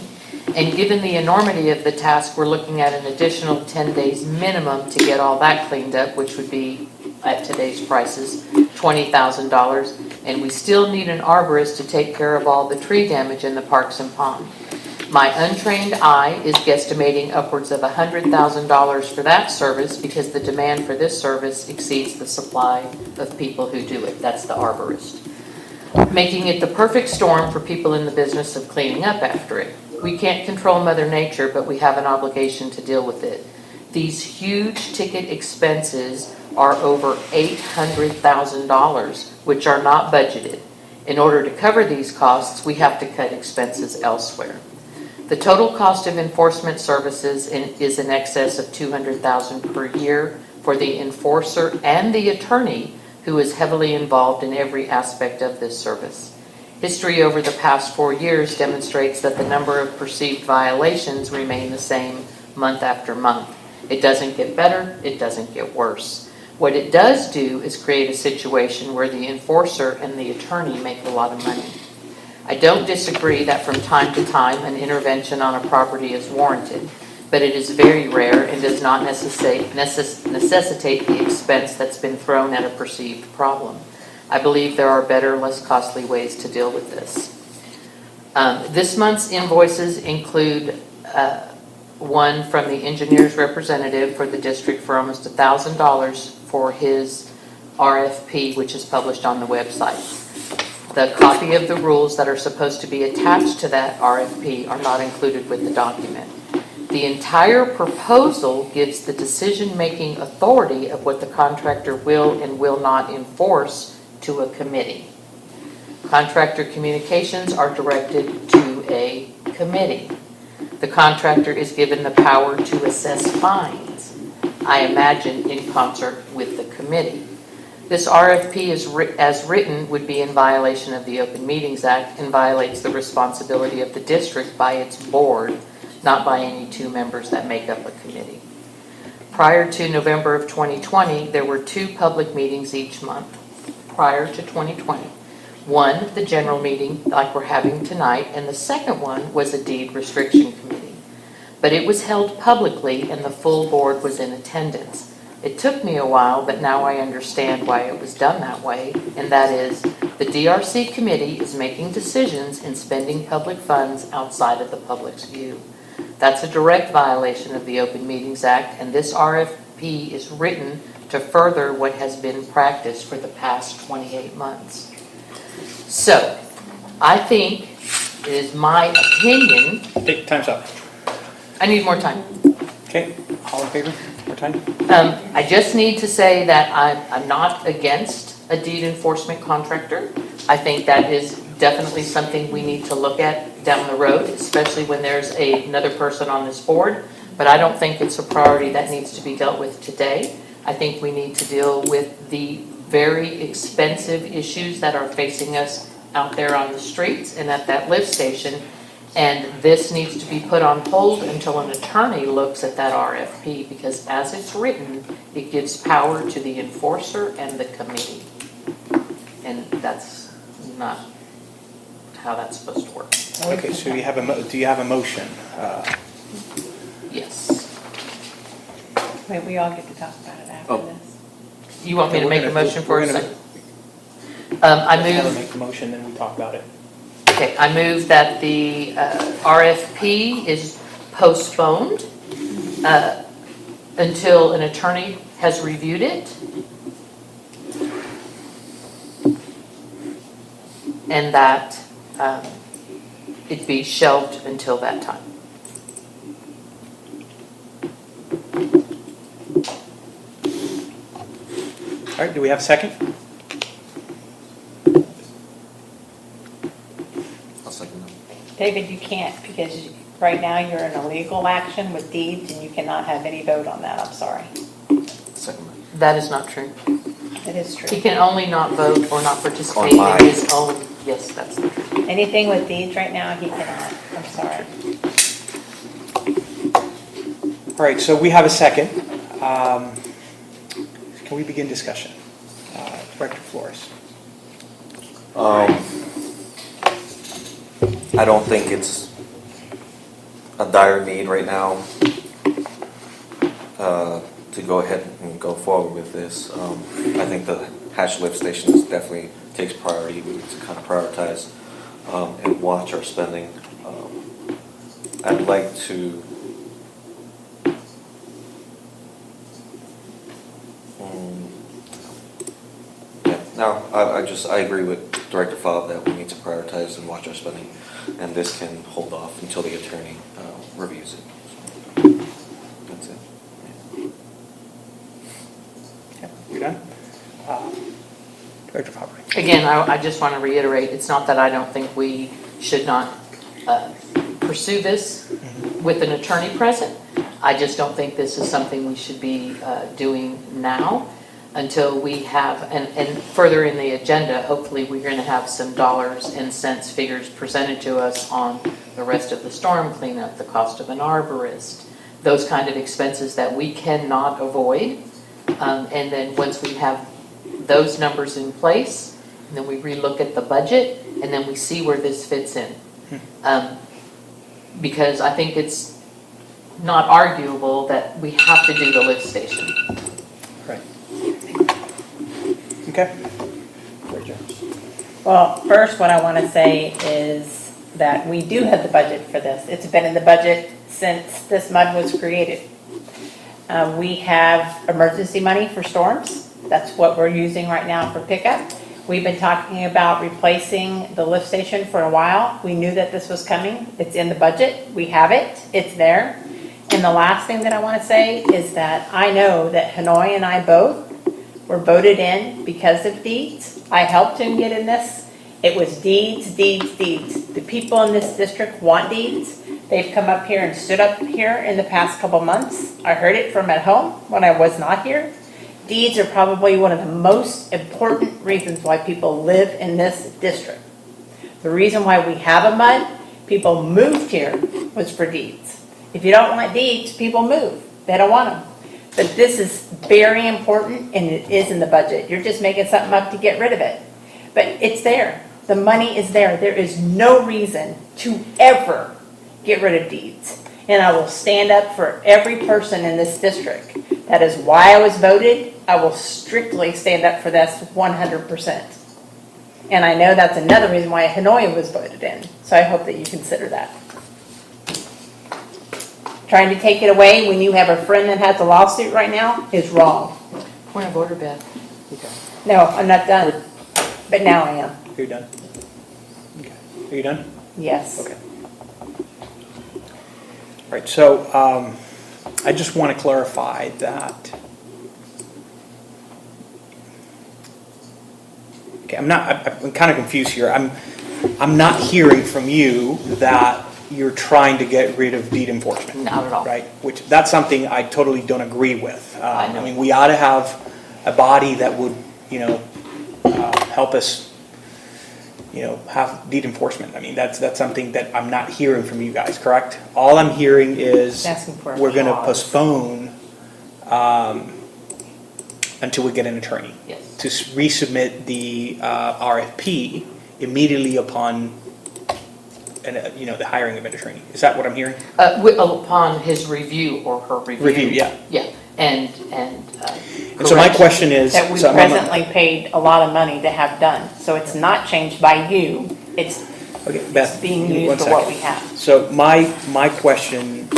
And given the enormity of the task, we're looking at an additional 10 days minimum to get all that cleaned up, which would be, at today's prices, $20,000. And we still need an arborist to take care of all the tree damage in the parks and pond. My untrained eye is guesstimating upwards of $100,000 for that service because the demand for this service exceeds the supply of people who do it. That's the arborist. Making it the perfect storm for people in the business of cleaning up after it. We can't control Mother Nature, but we have an obligation to deal with it. These huge ticket expenses are over $800,000, which are not budgeted. In order to cover these costs, we have to cut expenses elsewhere. The total cost of enforcement services is in excess of $200,000 per year for the enforcer and the attorney who is heavily involved in every aspect of this service. History over the past 4 years demonstrates that the number of perceived violations remain the same month after month. It doesn't get better, it doesn't get worse. What it does do is create a situation where the enforcer and the attorney make a lot of money. I don't disagree that from time to time an intervention on a property is warranted, but it is very rare and does not necessitate the expense that's been thrown at a perceived problem. I believe there are better, less costly ways to deal with this. This month's invoices include one from the engineer's representative for the district for almost $1,000 for his RFP, which is published on the website. The copy of the rules that are supposed to be attached to that RFP are not included with the document. The entire proposal gives the decision-making authority of what the contractor will and will not enforce to a committee. Contractor communications are directed to a committee. The contractor is given the power to assess fines, I imagine in concert with the committee. This RFP as written would be in violation of the Open Meetings Act and violates the responsibility of the district by its board, not by any two members that make up a committee. Prior to November of 2020, there were 2 public meetings each month prior to 2020. One, the general meeting like we're having tonight, and the second one was a deed restriction committee. But it was held publicly and the full board was in attendance. It took me a while, but now I understand why it was done that way, and that is the DRC committee is making decisions and spending public funds outside of the public's view. That's a direct violation of the Open Meetings Act, and this RFP is written to further what has been practiced for the past 28 months. So, I think it is my opinion. Time's up. I need more time. Okay, all in favor? More time? I just need to say that I'm not against a deed enforcement contractor. I think that is definitely something we need to look at down the road, especially when there's another person on this board. But I don't think it's a priority that needs to be dealt with today. I think we need to deal with the very expensive issues that are facing us out there on the streets and at that lift station. And this needs to be put on hold until an attorney looks at that RFP, because as it's written, it gives power to the enforcer and the committee. And that's not how that's supposed to work. Okay, so you have do you have a motion? Yes. Wait, we all get to talk about it after Oh. this. You want me to make a motion for a We're gonna- second? I Have to move, make the motion, then we talk about it. okay, I move that the RFP is postponed until an attorney has reviewed it. And that it be shelved until that time. All right, do we have a second? I'll second that. David, you can't, because right now you're in a legal action with deeds and you cannot have any vote on that, I'm sorry. Second that. That is not true. It is He true. can only not vote or not participate Online. in his own, yes, that's the truth. Anything with deeds right now, he cannot, I'm sorry. All right, so we have a second. Can we begin discussion? Director Flores. I don't think it's a dire need right now to go ahead and go forward with this. I think the Hatch lift station definitely takes priority. We need to kind of prioritize and watch our spending. I'd like to, yeah, no, I agree with Director Fav that we need to prioritize and watch our spending, and this can hold off until the attorney reviews it. That's it. You're done? Director Fabbri. Again, I just want to reiterate, it's not that I don't think we should not pursue this with an attorney present. I just don't think this is something we should be doing now until we have, and further in the agenda, hopefully we're going to have some dollars and cents figures presented to us on the rest of the storm cleanup, the cost of an arborist, those kind of expenses that we cannot avoid. And then once we have those numbers in place, and then we relook at the budget, and then we see where this fits in. Because I think it's not arguable that we have to do the lift station. Right. Okay. Great job. Well, first, what I want to say is that we do have the budget for this. It's been in the budget since this MUD was created. We have emergency money for storms. That's what we're using right now for pickup. We've been talking about replacing the lift station for a while. We knew that this was coming. It's in the budget. We have it. It's there. And the last thing that I want to say is that I know that Hanoi and I both were voted in because of deeds. I helped him get in this. It was deeds, deeds, deeds. The people in this district want deeds. They've come up here and stood up here in the past couple months. I heard it from at home when I was not here. Deeds are probably one of the most important reasons why people live in this district. The reason why we have a MUD, people moved here, was for deeds. If you don't want deeds, people move. They don't want them. But this is very important, and it is in the budget. You're just making something up to get rid of it. But it's there. The money is there. There is no reason to ever get rid of deeds. And I will stand up for every person in this district. That is why I was voted. I will strictly stand up for this 100%. And I know that's another reason why Hanoi was voted in. So I hope that you consider that. Trying to take it away when you have a friend that has a lawsuit right now is wrong. Point of order, Beth. Okay. No, I'm not done. But now I am. You're done? Okay. Are you done? Yes. Okay. All right, so I just want to clarify that. Okay, I'm kind of confused here. I'm not hearing from you that you're trying to get rid of deed enforcement. Not at all. Right, which that's something I totally don't agree with. I know. I mean, we ought to have a body that would, help us, have deed enforcement. I mean, that's something that I'm not hearing from you guys, correct? All I'm hearing is Asking for a we're going to pause. postpone until we get an attorney. Yes. To resubmit the RFP immediately upon, the hiring of an attorney. Is that what I'm hearing? Upon his review or her review. Review, yeah. Yeah, and And so my question is. That we so I'm- presently paid a lot of money to have done. So it's not changed by you. It's Okay, Beth, being give me used one for what second. we have. So my question,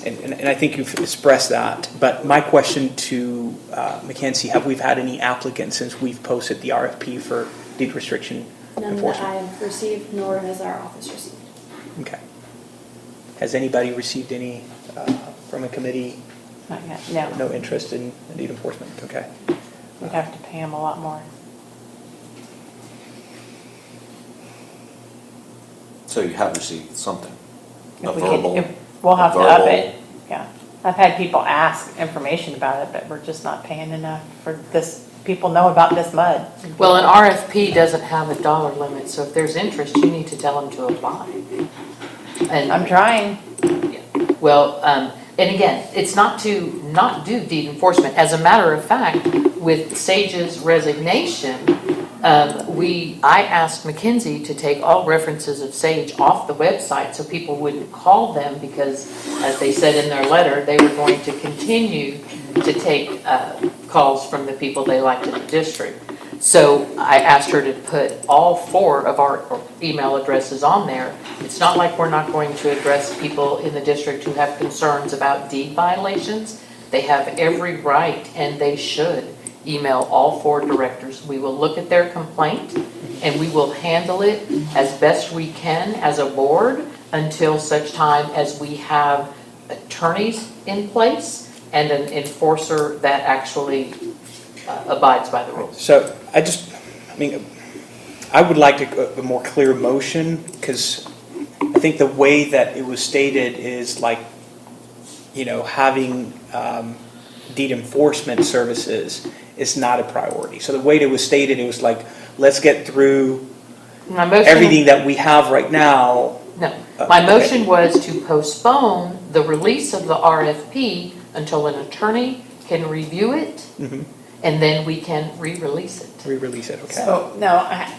and I think you've expressed that, but my question to Mackenzie, have we had any applicants since we've posted the RFP for deed restriction None that enforcement? I have received, nor has our office received. Okay. Has anybody received any from a committee? Not yet, no. No interest in deed enforcement? Okay. We'd have to pay him a lot more. So you have received something? A If we could- verbal? We'll have to up verbal- it, yeah. I've had people ask information about it, but we're just not paying enough for this, people know about this MUD. well, an RFP doesn't have a dollar limit, so if there's interest, you need to tell them to apply. And I'm trying. Well, and again, it's not to not do deed enforcement. As a matter of fact, with Sage's resignation, I asked Mackenzie to take all references of Sage off the website so people wouldn't call them because, as they said in their letter, they were going to continue to take calls from the people they liked in the district. So I asked her to put all 4 of our email addresses on there. It's not like we're not going to address people in the district who have concerns about deed violations. They have every right, and they should, email all 4 directors. We will look at their complaint, and we will handle it as best we can as a board until such time as we have attorneys in place and an enforcer that actually abides by the rules. So I would like a more clear motion, because I think the way that it was stated is like, having deed enforcement services is not a priority. So the way it was stated, it was like, let's get through everything that we have right now. No, my motion was to postpone the release of the RFP until an attorney can review it, and then we can re-release it. Re-release it, okay.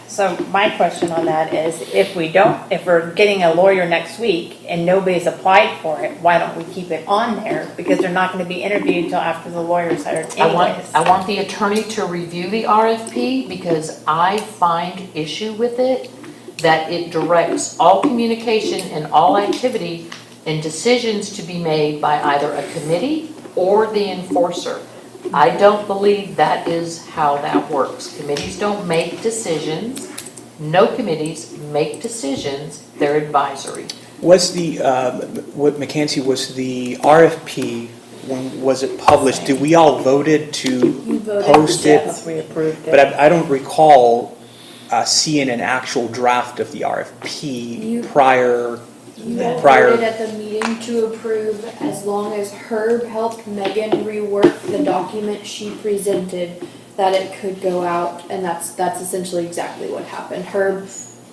So my question on that is, if we're getting a lawyer next week and nobody's applied for it, why don't we keep it on there? Because they're not going to be interviewed until after the lawyer's hired anyways. I want the attorney to review the RFP, because I find issue with it that it directs all communication and all activity and decisions to be made by either a committee or the enforcer. I don't believe that is how that works. Committees don't make decisions. No committees make decisions. They're advisory. Was Mackenzie, was the RFP, when was it published? Did we all voted to post it? Yes, we approved it. But I don't recall seeing an actual draft of the RFP prior. You had voted at the meeting to approve as long as Herb helped Megan rework the document she presented, that it could go out, and that's essentially exactly what happened. Herb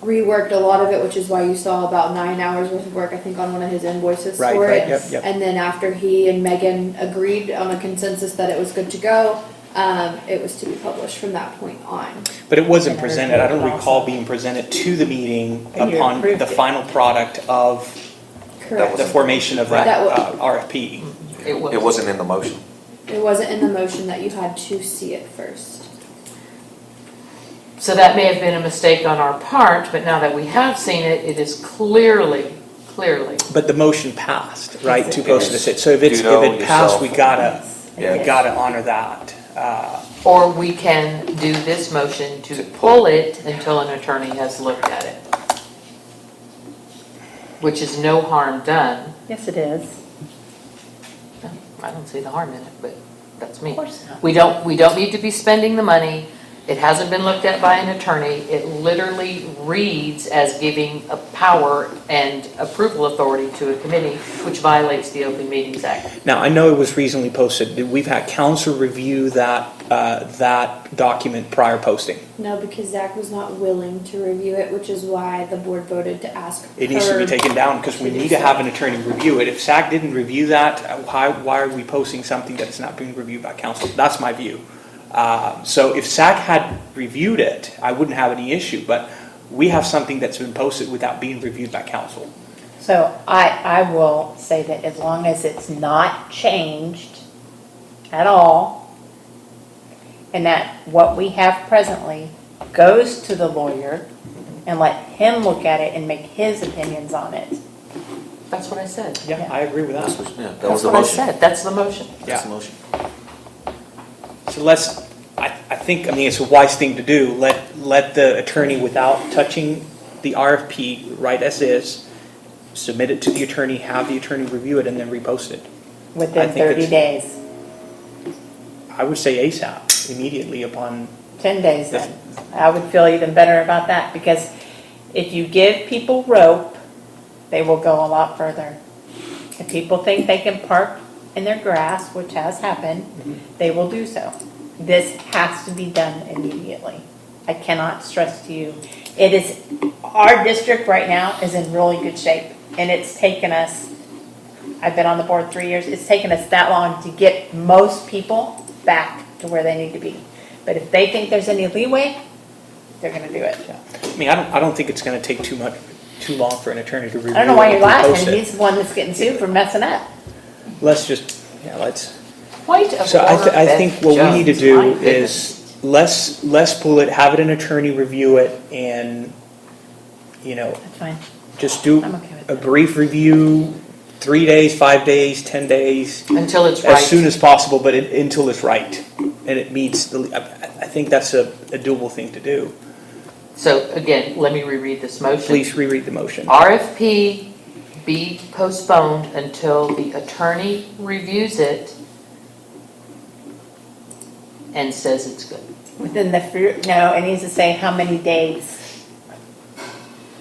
reworked a lot of it, which is why you saw about 9 hours worth of work, I think, on one of his invoices for it. Yep. And then after he and Megan agreed on a consensus that it was good to go, it was to be published from that point on. But it wasn't presented, I don't recall being presented to the meeting upon the final product of Correct. the formation of that RFP. It wasn't in the motion. It wasn't in the motion that you had to see it first. So that may have been a mistake on our part, but now that we have seen it, it is clearly. But the motion passed, right, to It post is. it. So if it passed, we gotta honor that. Or we can do this motion to pull it until an attorney has looked at it. Which is no harm done. Yes, it is. I don't see the harm in it, but that's me. Of course not. We don't need to be spending the money. It hasn't been looked at by an attorney. It literally reads as giving a power and approval authority to a committee, which violates the Open Meetings Act. Now, I know it was reasonably posted. We've had council review that document prior posting. No, because Zach was not willing to review it, which is why the board voted to ask It needs to be Herb taken down, because we need to have an attorney review it. If SAC didn't review that, why are we posting something that is not being reviewed by council? That's my view. So if SAC had reviewed it, I wouldn't have any issue, but we have something that's been posted without being reviewed by council. So I will say that as long as it's not changed at all, and that what we have presently goes to the lawyer and let him look at it and make his opinions on it. That's what I said. Yeah, I agree with that. That was That's the what I motion. said. That's the motion. That's the motion. So I think it's a wise thing to do. Let the attorney, without touching the RFP, right as is, submit it to the attorney, have the attorney review it, and then repost it. Within 30 days. I would say ASAP, immediately upon. 10 days then. I would feel even better about that, because if you give people rope, they will go a lot further. If people think they can park in their grass, which has happened, they will do so. This has to be done immediately. I cannot stress to you. Our district right now is in really good shape, and it's taken us, I've been on the board 3 years, it's taken us that long to get most people back to where they need to be. But if they think there's any leeway, they're gonna do it. I don't think it's gonna take too long for an attorney to review it. I don't know why you're and post laughing, it. he's the one that's getting sued for messing up. Let's. Point of So order, I think what we need to Beth do Jones. is, let's pull it, have an attorney review it, and, That's fine. just do I'm okay with a brief review, 3 days, 5 days, 10 days, Until it's right. as soon as possible, but until it's right, and it meets I think that's a doable thing to do. So again, let me reread this motion. Please reread the motion. RFP be postponed until the attorney reviews it and says it's good. Within no, it needs to say how many days.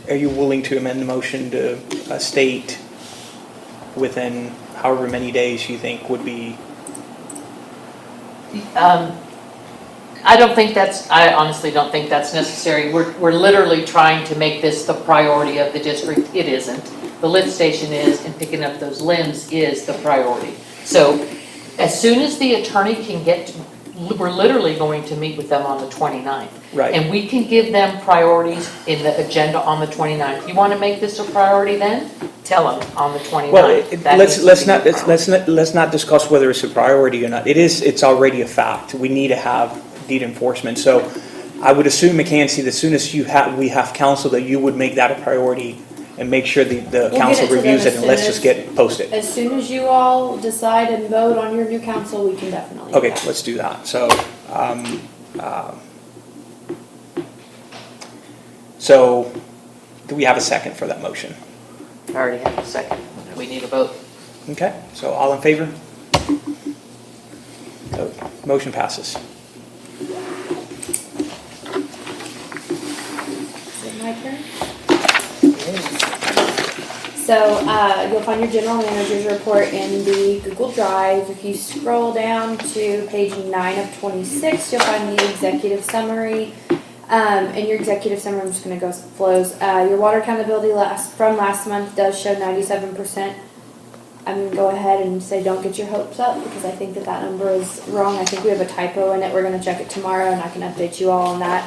Are you willing to amend the motion to state within however many days you think would be? I honestly don't think that's necessary. We're literally trying to make this the priority of the district. It isn't. The lift station is, and picking up those limbs is the priority. So as soon as the attorney can we're literally going to meet with them on the 29th. Right. And we can give them priorities in the agenda on the 29th. You want to make this a priority then? Tell them on the 29th. Well, That needs to be a let's not discuss whether it's a priority or not. It's already a fact. We need to have deed enforcement. So I would assume, Mackenzie, as soon as we have council, that you would make that a priority and make sure the We'll council get it to them reviews it, as and soon let's as- just get it posted. As soon as you all decide and vote on your new council, we can definitely do Okay, that. let's do that. So, so do we have a second for that motion? I already have a second. We need a vote. Okay, so all in favor? So, motion passes. Is it my turn? So, you'll find your general manager's report in the Google Drive. If you scroll down to page 9 of 26, you'll find the executive summary. In your executive summary, I'm just gonna go flows. Your water accountability from last month does show 97%. I'm gonna go ahead and say don't get your hopes up, because I think that number is wrong. I think we have a typo in it. We're gonna check it tomorrow, and I can update you all on that.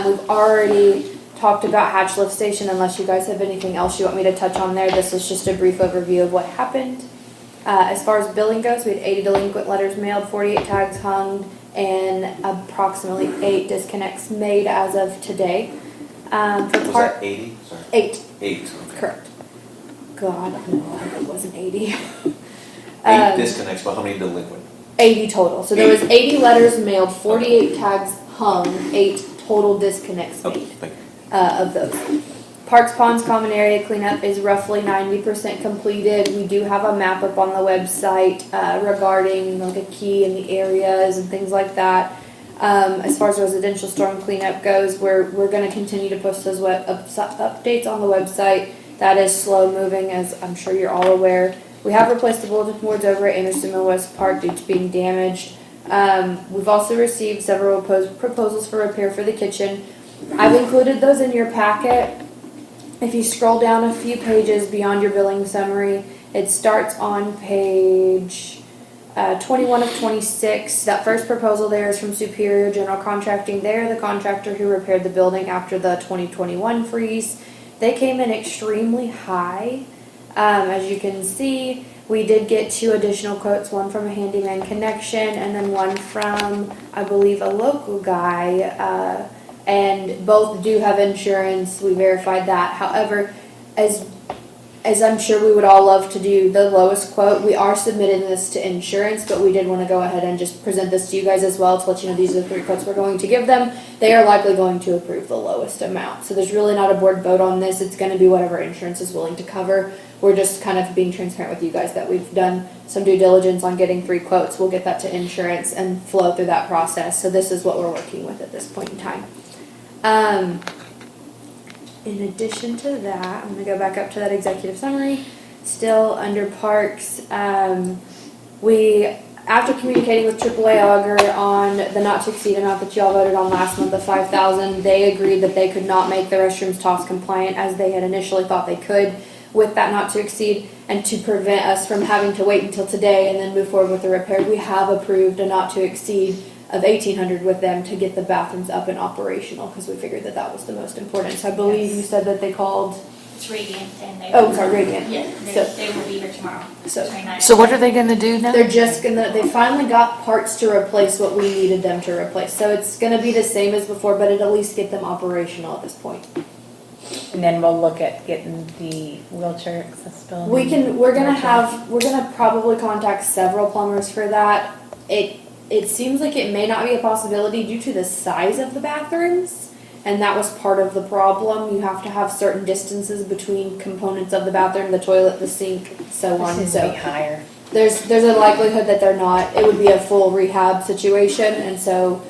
We've already talked about Hatch Lift Station. Unless you guys have anything else you want me to touch on there, this is just a brief overview of what happened. As far as billing goes, we had 80 delinquent letters mailed, 48 tags hung, and approximately 8 disconnects made as of today. Was that 80? Sorry. 8, 8, okay. correct. God, no, it wasn't 80. 8 disconnects, but how many delinquent? 80 total. So there was 80 letters mailed, 48 tags hung, 8 total disconnects Okay, made thank you. of those. Parks, ponds, common area cleanup is roughly 90% completed. We do have a map up on the website regarding like a key in the areas and things like that. As far as residential storm cleanup goes, we're going to continue to post those updates on the website. That is slow moving, as I'm sure you're all aware. We have replaced the bulletin boards over at Anderson Mill West Park due to being damaged. We've also received several proposals for repair for the kitchen. I've included those in your packet. If you scroll down a few pages beyond your billing summary, it starts on page 21 of 26. That first proposal there is from Superior General Contracting. They're the contractor who repaired the building after the 2021 freeze. They came in extremely high. As you can see, we did get 2 additional quotes, one from a handyman connection and then one from, I believe, a local guy. And both do have insurance. We verified that. However, as I'm sure we would all love to do the lowest quote, we are submitting this to insurance, but we did want to go ahead and just present this to you guys as well to let you know these are the 3 quotes we're going to give them. They are likely going to approve the lowest amount. So there's really not a board vote on this. It's going to be whatever insurance is willing to cover. We're just kind of being transparent with you guys that we've done some due diligence on getting 3 quotes. We'll get that to insurance and flow through that process. So this is what we're working with at this point in time. In addition to that, I'm going to go back up to that executive summary. Still under parks, we, after communicating with AAA Auger on the not to exceed amount that y'all voted on last month of $5,000, they agreed that they could not make the restrooms TOS compliant as they had initially thought they could with that not to exceed, and to prevent us from having to wait until today and then move forward with the repair, we have approved a not to exceed of $1,800 with them to get the bathrooms up and operational, because we figured that was the most important. So I believe you said that they called It's Radiant and they. Oh, sorry, Radiant. Yeah, So- they will be here tomorrow. So- between 9 and So what are they gonna do now? They're just gonna, they finally got parts to replace what we needed them to replace. So it's gonna be the same as before, but it'll at least get them operational at this point. And then we'll look at getting the wheelchair accessibility. We're gonna probably contact several plumbers for that. It seems like it may not be a possibility due to the size of the bathrooms. And that was part of the problem. You have to have certain distances between components of the bathroom, the toilet, the sink, so on. This needs to So be higher. there's a likelihood that they're not. It would be a full rehab situation, and so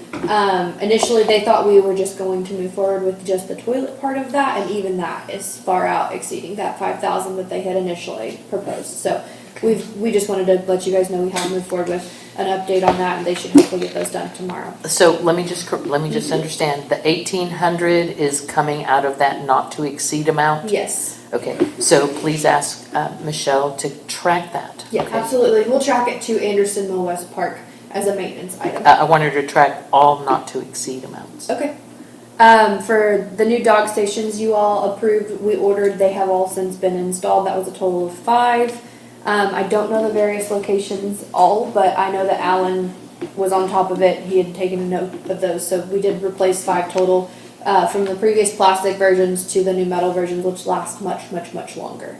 initially they thought we were just going to move forward with just the toilet part of that, and even that is far out exceeding that 5,000 that they had initially proposed. So we just wanted to let you guys know we have moved forward with an update on that, and they should hopefully get those done tomorrow. So let me just understand, the 1,800 is coming out of that not to exceed amount? Yes. Okay, so please ask Michelle to track that. Yeah, okay? absolutely. We'll track it to Anderson Mill West Park as a maintenance item. I want her to track all not to exceed amounts. Okay. For the new dog stations you all approved, we ordered, they have all since been installed. That was a total of 5. I don't know the various locations all, but I know that Alan was on top of it. He had taken a note of those. So we did replace 5 total from the previous plastic versions to the new metal versions, which last much, much, much longer.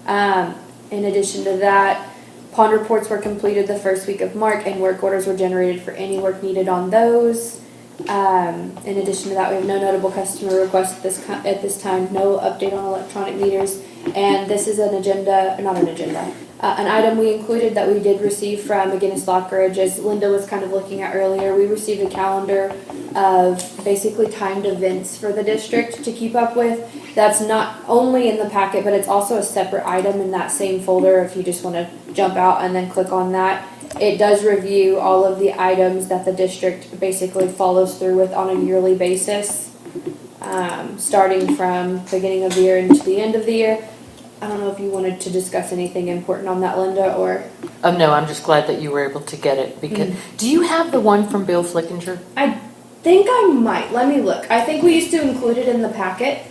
In addition to that, pond reports were completed the first week of March, and work orders were generated for any work needed on those. In addition to that, we have no notable customer requests at this time, no update on electronic meters, and this is an item we included that we did receive from McGinnis Lockridge. As Linda was kind of looking at earlier, we received a calendar of basically timed events for the district to keep up with. That's not only in the packet, but it's also a separate item in that same folder if you just want to jump out and then click on that. It does review all of the items that the district basically follows through with on a yearly basis, starting from beginning of the year into the end of the year. I don't know if you wanted to discuss anything important on that, Linda, or? No, I'm just glad that you were able to get it, because, do you have the one from Bill Flickinger? I think I might. Let me look. I think we used to include it in the packet.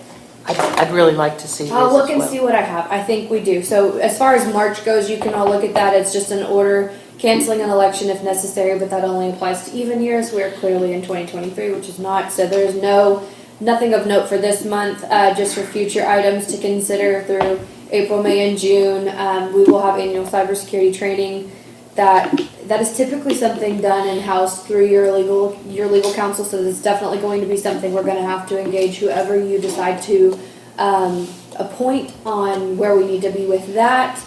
I'd really like to see this I'll look as and well. see what I have. I think we do. So as far as March goes, you can all look at that. It's just an order canceling an election if necessary, but that only applies to even years. We're clearly in 2023, which is not. So there's nothing of note for this month, just for future items to consider through April, May, and June. We will have annual cybersecurity training. That is typically something done in-house through your legal counsel, so this is definitely going to be something we're going to have to engage whoever you decide to appoint on where we need to be with that.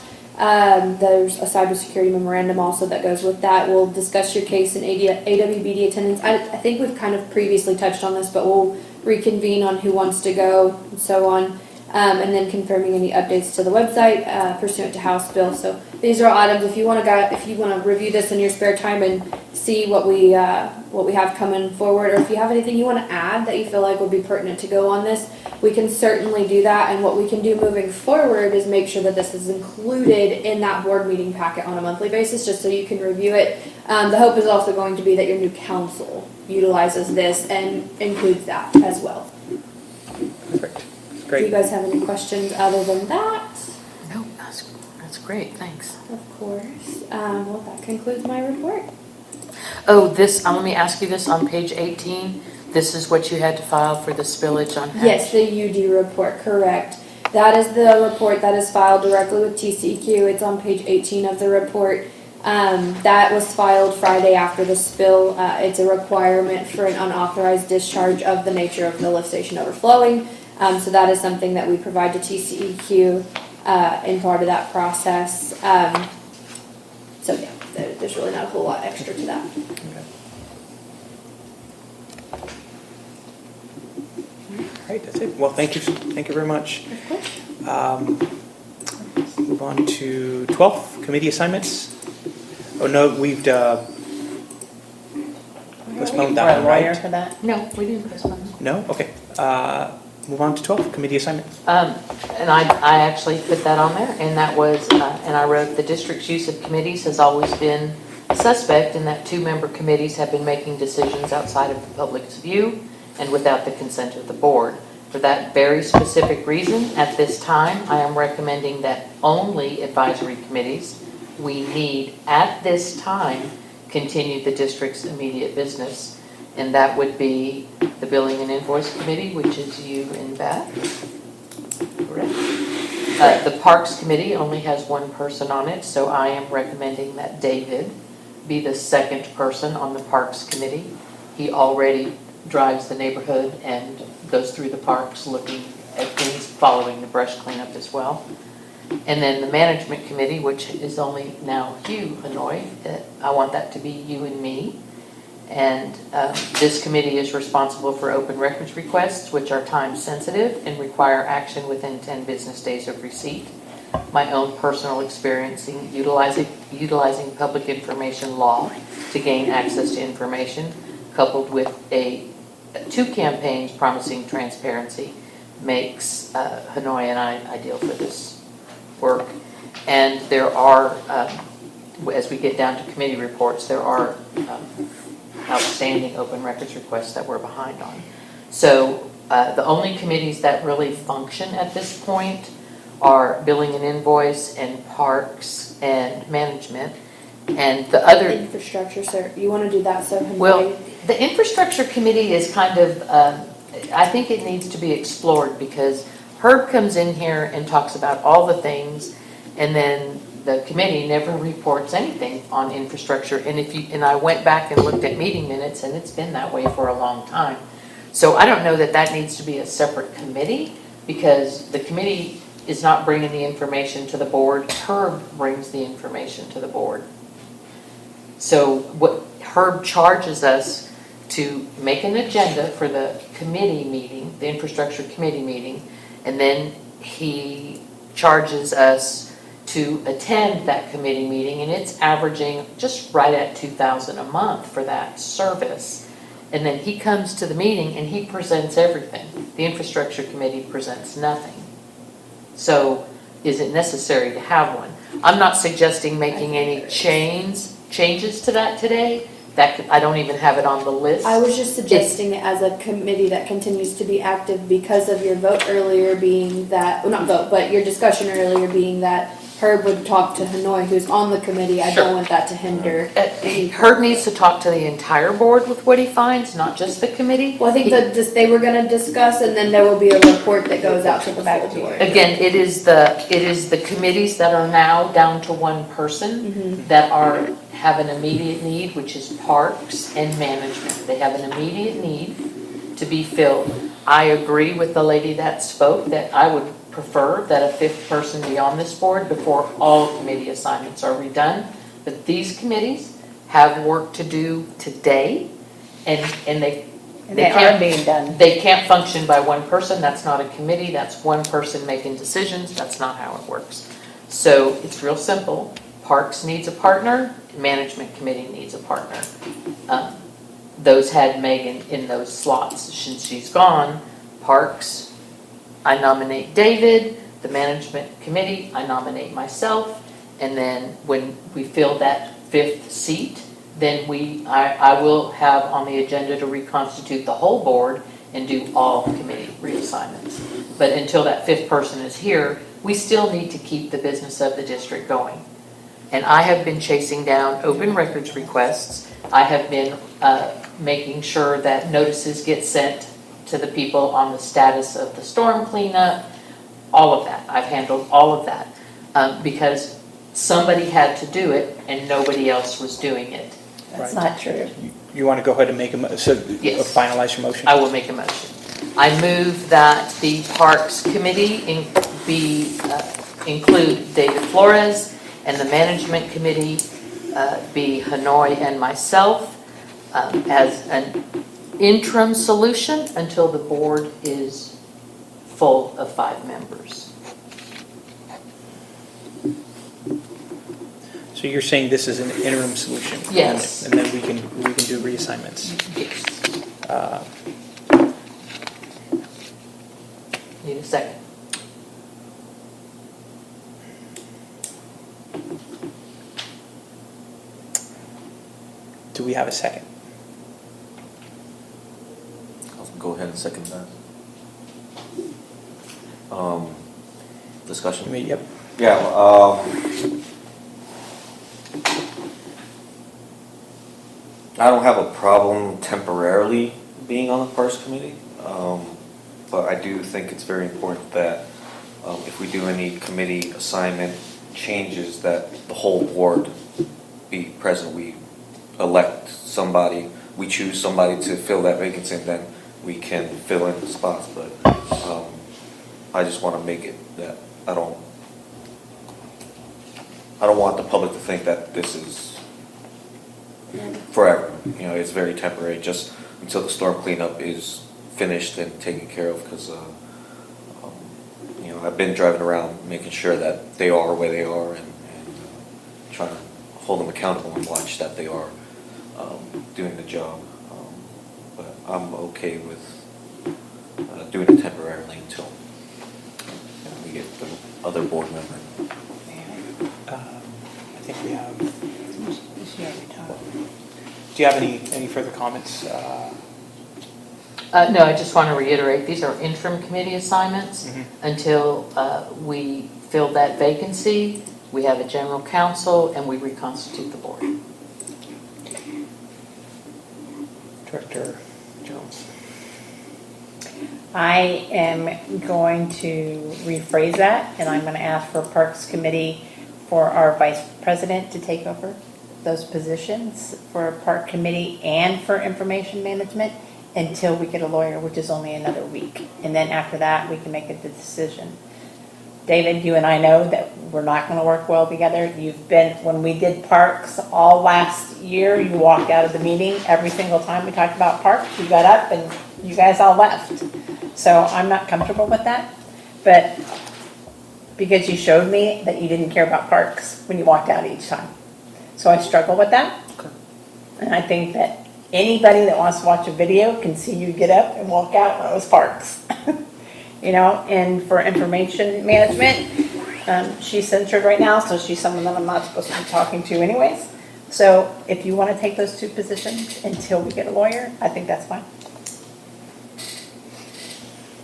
There's a cybersecurity memorandum also that goes with that. We'll discuss your case in AWBD attendance. I think we've kind of previously touched on this, but we'll reconvene on who wants to go and so on. And then confirming any updates to the website pursuant to House bill. So these are all items. If you want to review this in your spare time and see what we have coming forward, or if you have anything you want to add that you feel like would be pertinent to go on this, we can certainly do that. And what we can do moving forward is make sure that this is included in that board meeting packet on a monthly basis, just so you can review it. The hope is also going to be that your new council utilizes this and includes that as well. Perfect. Do you guys have any questions other than that? No, that's great, thanks. Of course. Well, that concludes my report. Oh, let me ask you this, on page 18, this is what you had to file for the spillage on Hatch? Yes, the UD report, correct. That is the report that is filed directly with TCEQ. It's on page 18 of the report. That was filed Friday after the spill. It's a requirement for an unauthorized discharge of the nature of the lift station overflowing. So that is something that we provide to TCEQ in part of that process. So yeah, there's really not a whole lot extra to that. Okay. All right, that's it. Well, thank you very much. Of course. Move on to 12, committee assignments. Oh no, we've postponed that one, right? For that? No, we didn't postpone. No? Okay. Move on to 12, committee assignments. And I actually put that on there, and that was, and I wrote, the district's use of committees has always been suspect in that 2-member committees have been making decisions outside of the public's view and without the consent of the board. For that very specific reason, at this time, I am recommending that only advisory committees we need at this time continue the district's immediate business. And that would be the Billing and Invoice Committee, which is you and Beth. Correct. The Parks Committee only has one person on it, so I am recommending that David be the second person on the Parks Committee. He already drives the neighborhood and goes through the parks looking at things, following the brush cleanup as well. And then the Management Committee, which is only now you, Hanoi, I want that to be you and me. And this committee is responsible for open records requests, which are time sensitive and require action within 10 business days of receipt. My own personal experience in utilizing public information law to gain access to information, coupled with two campaigns promising transparency, makes Hanoi and I ideal for this work. And there are, as we get down to committee reports, there are outstanding open records requests that we're behind on. So the only committees that really function at this point are Billing and Invoice and Parks and Management. And the other... Infrastructure, sir, you want to do that, so Hanoi? Well, the Infrastructure Committee is kind of, I think it needs to be explored because Herb comes in here and talks about all the things, and then the committee never reports anything on infrastructure. And I went back and looked at meeting minutes, and it's been that way for a long time. So I don't know that that needs to be a separate committee because the committee is not bringing the information to the board. Herb brings the information to the board. So what Herb charges us to make an agenda for the committee meeting, the infrastructure committee meeting, and then he charges us to attend that committee meeting, and it's averaging just right at $2,000 a month for that service. And then he comes to the meeting and he presents everything. The infrastructure committee presents nothing. So is it necessary to have one? I'm not suggesting making any changes to that today. I don't even have it on the list. I was just suggesting it as a committee that continues to be active because of your vote earlier being that, well, not vote, but your discussion earlier being that Herb would talk to Hanoi, who's on the committee. I don't want that to hinder. Herb needs to talk to the entire board with what he finds, not just the committee. Well, I think that they were going to discuss, and then there will be a report that goes out to the full board. Again, it is the committees that are now down to one person that have an immediate need, which is Parks and Management. They have an immediate need to be filled. I agree with the lady that spoke that I would prefer that a fifth person be on this board before all committee assignments are redone. But these committees have work to do today, and they are being done. They can't function by one person. That's not a committee. That's one person making decisions. That's not how it works. So it's real simple. Parks needs a partner. Management Committee needs a partner. Those had Megan in those slots. Since she's gone, Parks, I nominate David. The Management Committee, I nominate myself. And then when we fill that fifth seat, then I will have on the agenda to reconstitute the whole board and do all committee reassignments. But until that fifth person is here, we still need to keep the business of the district going. And I have been chasing down open records requests. I have been making sure that notices get sent to the people on the status of the storm cleanup, all of that. I've handled all of that because somebody had to do it and nobody else was doing it. That's not true. You want to go ahead and make Yes. finalize your motion? I will make a motion. I move that the Parks Committee include David Flores, and the Management Committee be Hanoi and myself as an interim solution until the board is full of 5 members. So you're saying this is an interim solution? Yes. And then we can do reassignments? Yes. Need a second. Do we have a second? I'll go ahead and second that. Discussion? Yep. Yeah, I don't have a problem temporarily being on the Parks Committee, but I do think it's very important that if we do any committee assignment changes, that the whole board be present. We elect somebody, we choose somebody to fill that vacancy, and then we can fill in the spots. But I just want to make it that I don't want the public to think that this is forever. You know, it's very temporary, just until the storm cleanup is finished and taken care of. Because you know, I've been driving around making sure that they are where they are, and trying to hold them accountable and watch that they are doing the job. But I'm okay with doing it temporarily until we get the other board member. I think we have. Do you have any further comments? No, I just want to reiterate, these are interim committee assignments until we fill that vacancy, we have a general counsel, and we reconstitute the board. Director Jones. I am going to rephrase that, and I'm going to ask for Parks Committee for our vice president to take over those positions for Park Committee and for information management until we get a lawyer, which is only another week. And then after that, we can make a decision. David, you and I know that we're not going to work well together. You've been, when we did parks all last year, you walked out of the meeting every single time we talked about parks. You got up and you guys all left. So I'm not comfortable with that. But because you showed me that you didn't care about parks when you walked out each time. So I struggle with that. Okay. And I think that anybody that wants to watch a video can see you get up and walk out when it was parks. You know, and for information management, she's censored right now, so she's someone that I'm not supposed to be talking to anyways. So if you want to take those two positions until we get a lawyer, I think that's fine.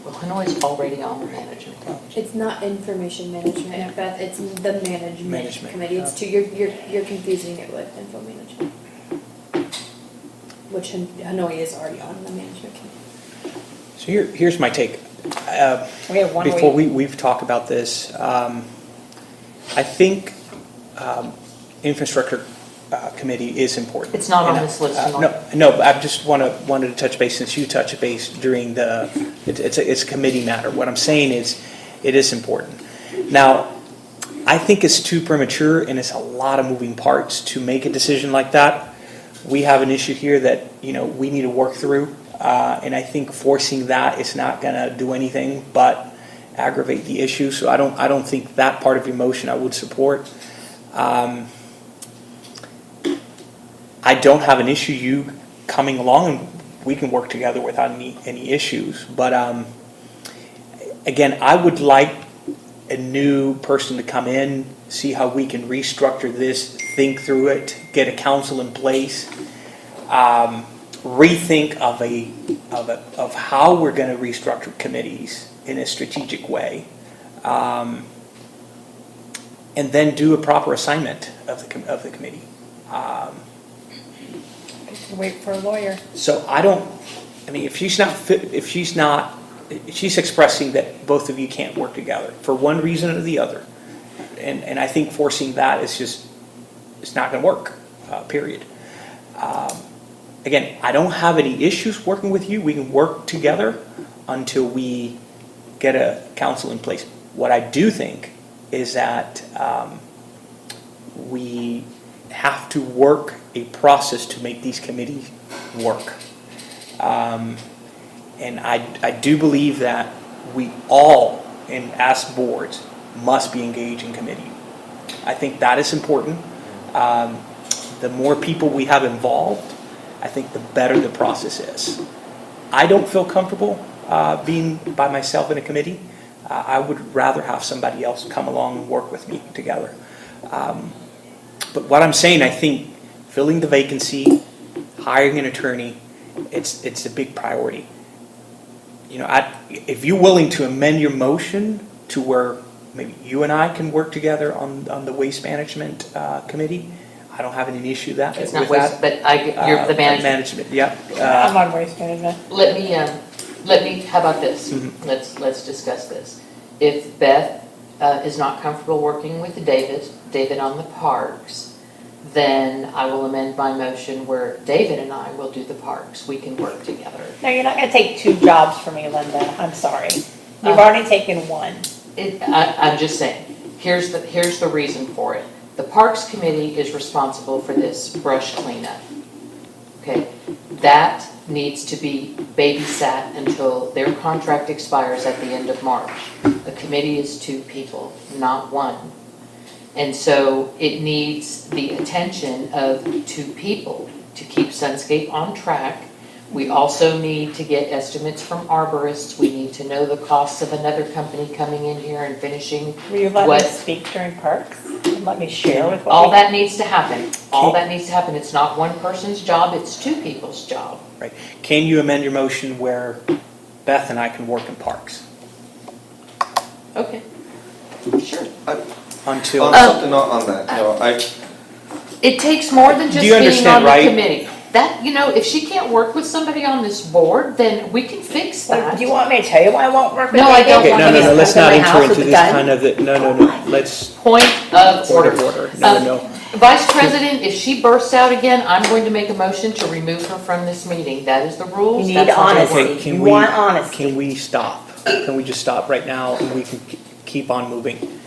Well, I know it's already on the management. It's not information management, Beth, it's the management Management. committee. It's two, you're confusing it with info management. Which Hanoi is already on the management committee. So here's my take. We have 1 week. Before we've talked about this, I think infrastructure committee is important. It's not on And, this list. No, but I just wanted to touch base, since you touched base during it's a committee matter. What I'm saying is, it is important. Now, I think it's too premature, and it's a lot of moving parts to make a decision like that. We have an issue here that, you know, we need to work through, and I think forcing that is not going to do anything but aggravate the issue. So I don't think that part of your motion I would support. I don't have an issue you coming along, and we can work together without any issues. But again, I would like a new person to come in, see how we can restructure this, think through it, get a council in place, rethink of how we're going to restructure committees in a strategic way, and then do a proper assignment of the committee. Wait for a lawyer. So if she's expressing that both of you can't work together for one reason or the other. And I think forcing that is it's not going to work, period. Again, I don't have any issues working with you. We can work together until we get a council in place. What I do think is that we have to work a process to make these committees work. And I do believe that we all, as boards, must be engaged in committee. I think that is important. The more people we have involved, I think the better the process is. I don't feel comfortable being by myself in a committee. I would rather have somebody else come along and work with me together. But what I'm saying, I think filling the vacancy, hiring an attorney, it's a big priority. if you're willing to amend your motion to where maybe you and I can work together on the waste management committee, I don't have any issue that. It's not with waste, that. but you're the management. Management, yep. I'm on waste management. Let me, how about this? Let's discuss this. If Beth is not comfortable working with David on the parks, then I will amend my motion where David and I will do the parks. We can work together. No, you're not gonna take 2 jobs from me, Linda. I'm sorry. You've already taken 1. I'm just saying, here's the reason for it. The Parks Committee is responsible for this brush cleanup. Okay, that needs to be babysat until their contract expires at the end of March. A committee is 2 people, not 1. And so it needs the attention of 2 people to keep Sunscape on track. We also need to get estimates from arborists. We need to know the costs of another company coming in here and finishing. Will you let me speak during parks? And let me share with what All that needs to happen. All that needs to happen. It's not one person's job, it's 2 people's job. Right. Can you amend your motion where Beth and I can work in parks? Okay, sure. Until. Something on that, It takes more than just Do you being understand, on the right? committee. That, if she can't work with somebody on this board, then we can fix that. Do you want me to tell you why I won't work with No, you? I don't Okay, want no, me to let's come not to my enter house into with a this gun? kind of, no, let's, Point of order. No. Vice President, if she bursts out again, I'm going to make a motion to remove her from this meeting. That is the rules. You need That's how they honesty. work. okay, You want honesty. Can we stop? Can we just stop right now and we can keep on moving?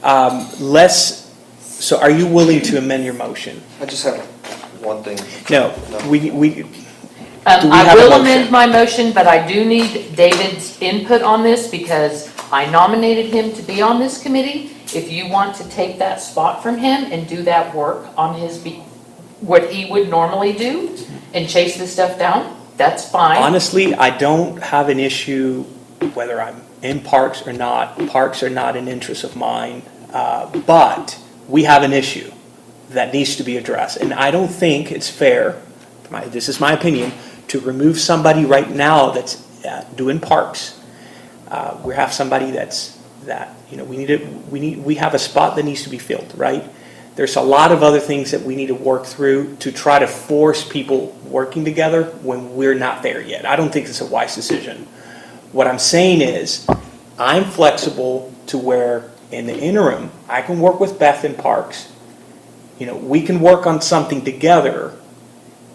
So are you willing to amend your motion? I just have one thing. No, we, do we I have a will motion? amend my motion, but I do need David's input on this because I nominated him to be on this committee. If you want to take that spot from him and do that work on what he would normally do and chase this stuff down, that's fine. Honestly, I don't have an issue whether I'm in parks or not. Parks are not an interest of mine, but we have an issue that needs to be addressed. And I don't think it's fair, this is my opinion, to remove somebody right now that's doing parks. We have somebody we have a spot that needs to be filled, right? There's a lot of other things that we need to work through to try to force people working together when we're not there yet. I don't think it's a wise decision. What I'm saying is, I'm flexible to where in the interim, I can work with Beth in parks. We can work on something together,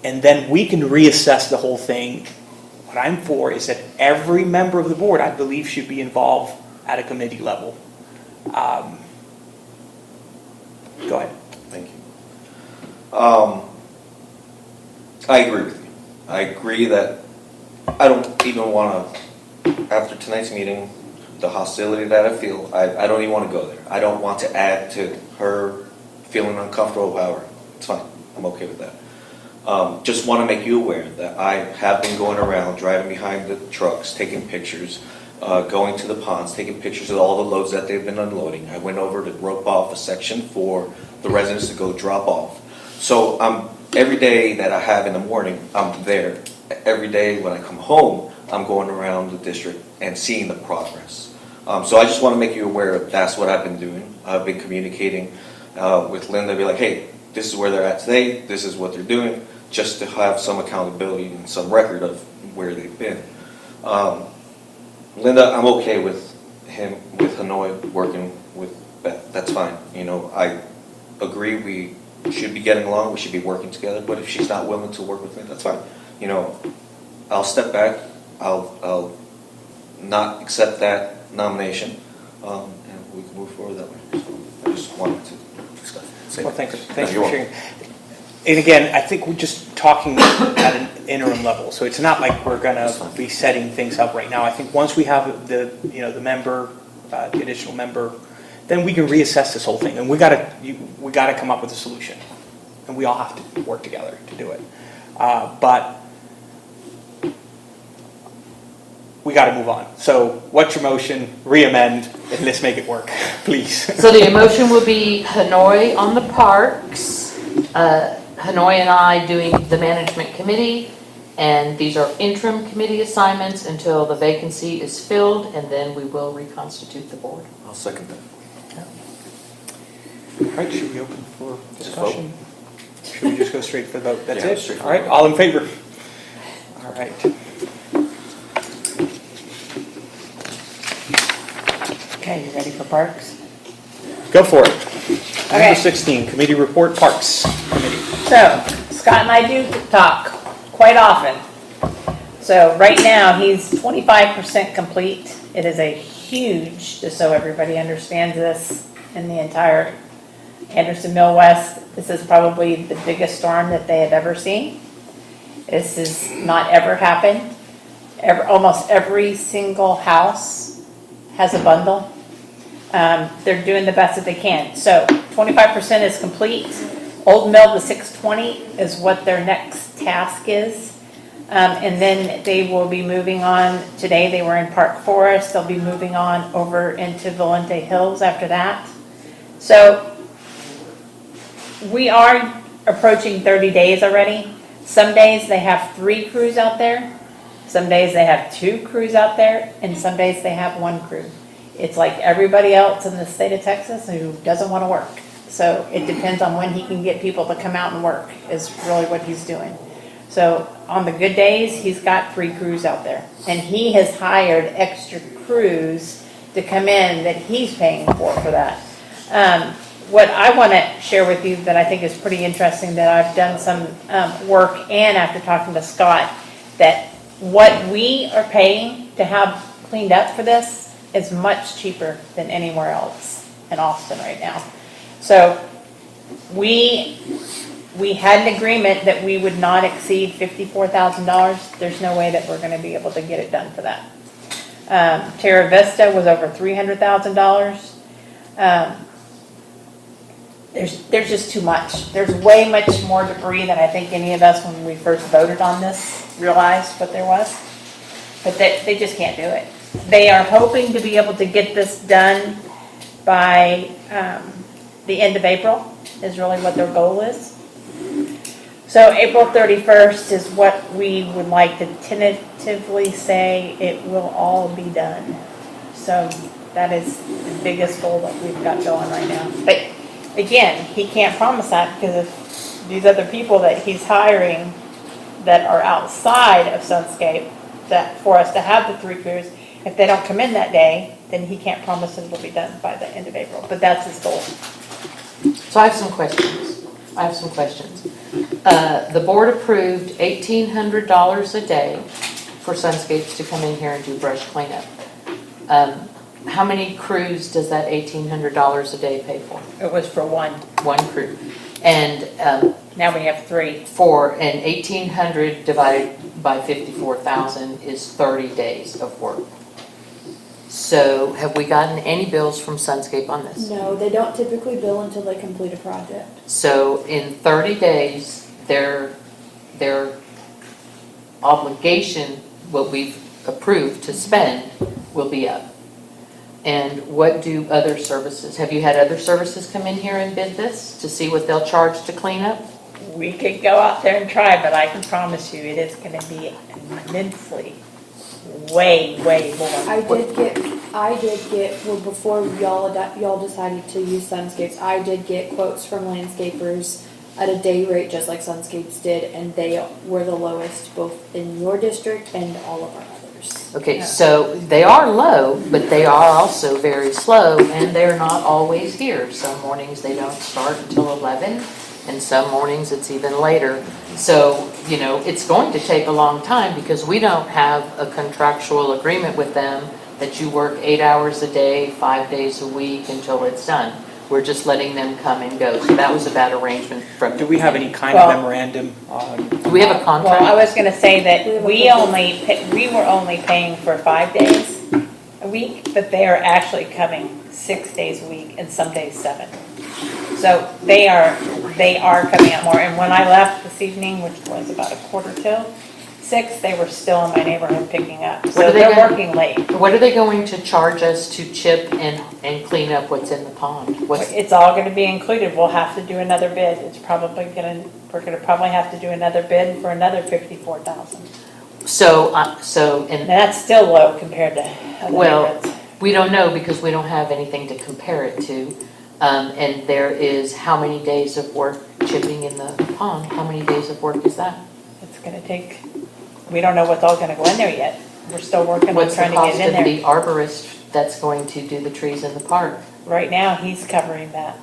and then we can reassess the whole thing. What I'm for is that every member of the board, I believe, should be involved at a committee level. Go ahead. Thank you. I agree with you. I agree that I don't even want to, after tonight's meeting, the hostility that I feel, I don't even want to go there. I don't want to add to her feeling uncomfortable with her. It's fine. I'm okay with that. Just want to make you aware that I have been going around, driving behind the trucks, taking pictures, going to the ponds, taking pictures of all the loads that they've been unloading. I went over to rope off a section for the residents to go drop off. So every day that I have in the morning, I'm there. Every day when I come home, I'm going around the district and seeing the progress. So I just want to make you aware of that's what I've been doing. I've been communicating with Linda, be like, hey, this is where they're at today, this is what they're doing, just to have some accountability and some record of where they've been. Linda, I'm okay with Hanoi working with Beth. That's fine. I agree we should be getting along, we should be working together, but if she's not willing to work with me, that's fine. I'll step back, I'll not accept that nomination, and we can move forward that way. So I just wanted to discuss it. Well, thanks for sharing. And again, I think we're just talking at an interim level, so it's not like we're going to be setting things up right now. I think once we have the member, the additional member, then we can reassess this whole thing, and we got to come up with a solution, and we all have to work together to do it. But we got to move on. So, what's your motion? Re-amend, and let's make it work, please. So the motion will be Hanoi on the parks, Hanoi and I doing the management committee, And these are interim committee assignments until the vacancy is filled, and then we will reconstitute the board. I'll second that. All right, should we open for discussion? Should we just go straight for the vote? That's Yeah, it? straight for All right, the all in favor? All right. Okay, you ready for parks? Go for it. Okay. Number 16, committee report, Parks Committee. So, Scott and I do talk quite often. So, right now, he's 25% complete. It is a huge, just so everybody understands this, in the entire Anderson Mill West, this is probably the biggest storm that they have ever seen. This has not ever happened. Almost every single house has a bundle. They're doing the best that they can. So 25% is complete. Old Mill to 620 is what their next task is. And then they will be moving on. Today they were in Park Forest. They'll be moving on over into Valente Hills after that. So we are approaching 30 days already. Some days they have 3 crews out there. Some days they have 2 crews out there. And some days they have 1 crew. It's like everybody else in the state of Texas who doesn't want to work. So it depends on when he can get people to come out and work is really what he's doing. So on the good days, he's got 3 crews out there. And he has hired extra crews to come in that he's paying for that. What I want to share with you that I think is pretty interesting, that I've done some work, and after talking to Scott, that what we are paying to have cleaned up for this is much cheaper than anywhere else in Austin right now. So we had an agreement that we would not exceed $54,000. There's no way that we're going to be able to get it done for that. Terra Vista was over $300,000. There's just too much. There's way much more debris than I think any of us, when we first voted on this, realized what there was. But they just can't do it. They are hoping to be able to get this done by the end of April, is really what their goal is. So April 31st is what we would like to tentatively say it will all be done. So that is the biggest goal that we've got going right now. But again, he can't promise that, because if these other people that he's hiring that are outside of Sunscape, that for us to have the 3 crews, if they don't come in that day, then he can't promise that it'll be done by the end of April. But that's his goal. So I have some questions. The board approved $1,800 a day for Sunscapes to come in here and do brush cleanup. How many crews does that $1,800 a day pay for? It was for 1. 1 crew. And now we have 3. And 1,800 divided by 54,000 is 30 days of work. So have we gotten any bills from Sunscape on this? No, they don't typically bill until they complete a project. So in 30 days, their obligation, what we've approved to spend, will be up. And what do other services, have you had other services come in here and bid this to see what they'll charge to clean up? We could go out there and try, but I can promise you it is going to be immensely, way more. I did get, well, before y'all decided to use Sunscapes, I did get quotes from landscapers at a day rate, just like Sunscapes did, and they were the lowest both in your district and all of our others. Okay, so they are low, but they are also very slow, and they're not always here. Some mornings they don't start until 11, and some mornings it's even later. So, it's going to take a long time, because we don't have a contractual agreement with them that you work 8 hours a day, 5 days a week until it's done. We're just letting them come and go. So that was a bad arrangement from. Do we have any kind of memorandum? Do we have a contract? Well, I was going to say that we were only paying for 5 days a week, but they are actually coming 6 days a week and some days 7. So they are coming out more. And when I left this evening, which was about 1:45, 6, they were still in my neighborhood picking up. What So are they they're gonna- working late. What are they going to charge us to chip and clean up what's in the pond? What's, It's all gonna be included. We'll have to do another bid. We're gonna probably have to do another bid for another 54,000. so, And and, that's still low compared to other well, neighborhoods. we don't know because we don't have anything to compare it to. And there is how many days of work chipping in the pond? How many days of work is that? It's gonna take, we don't know what's all gonna go in there yet. We're still working on What's the trying to cost get of it in the there. arborist that's going to do the trees in the park? Right now, he's covering that,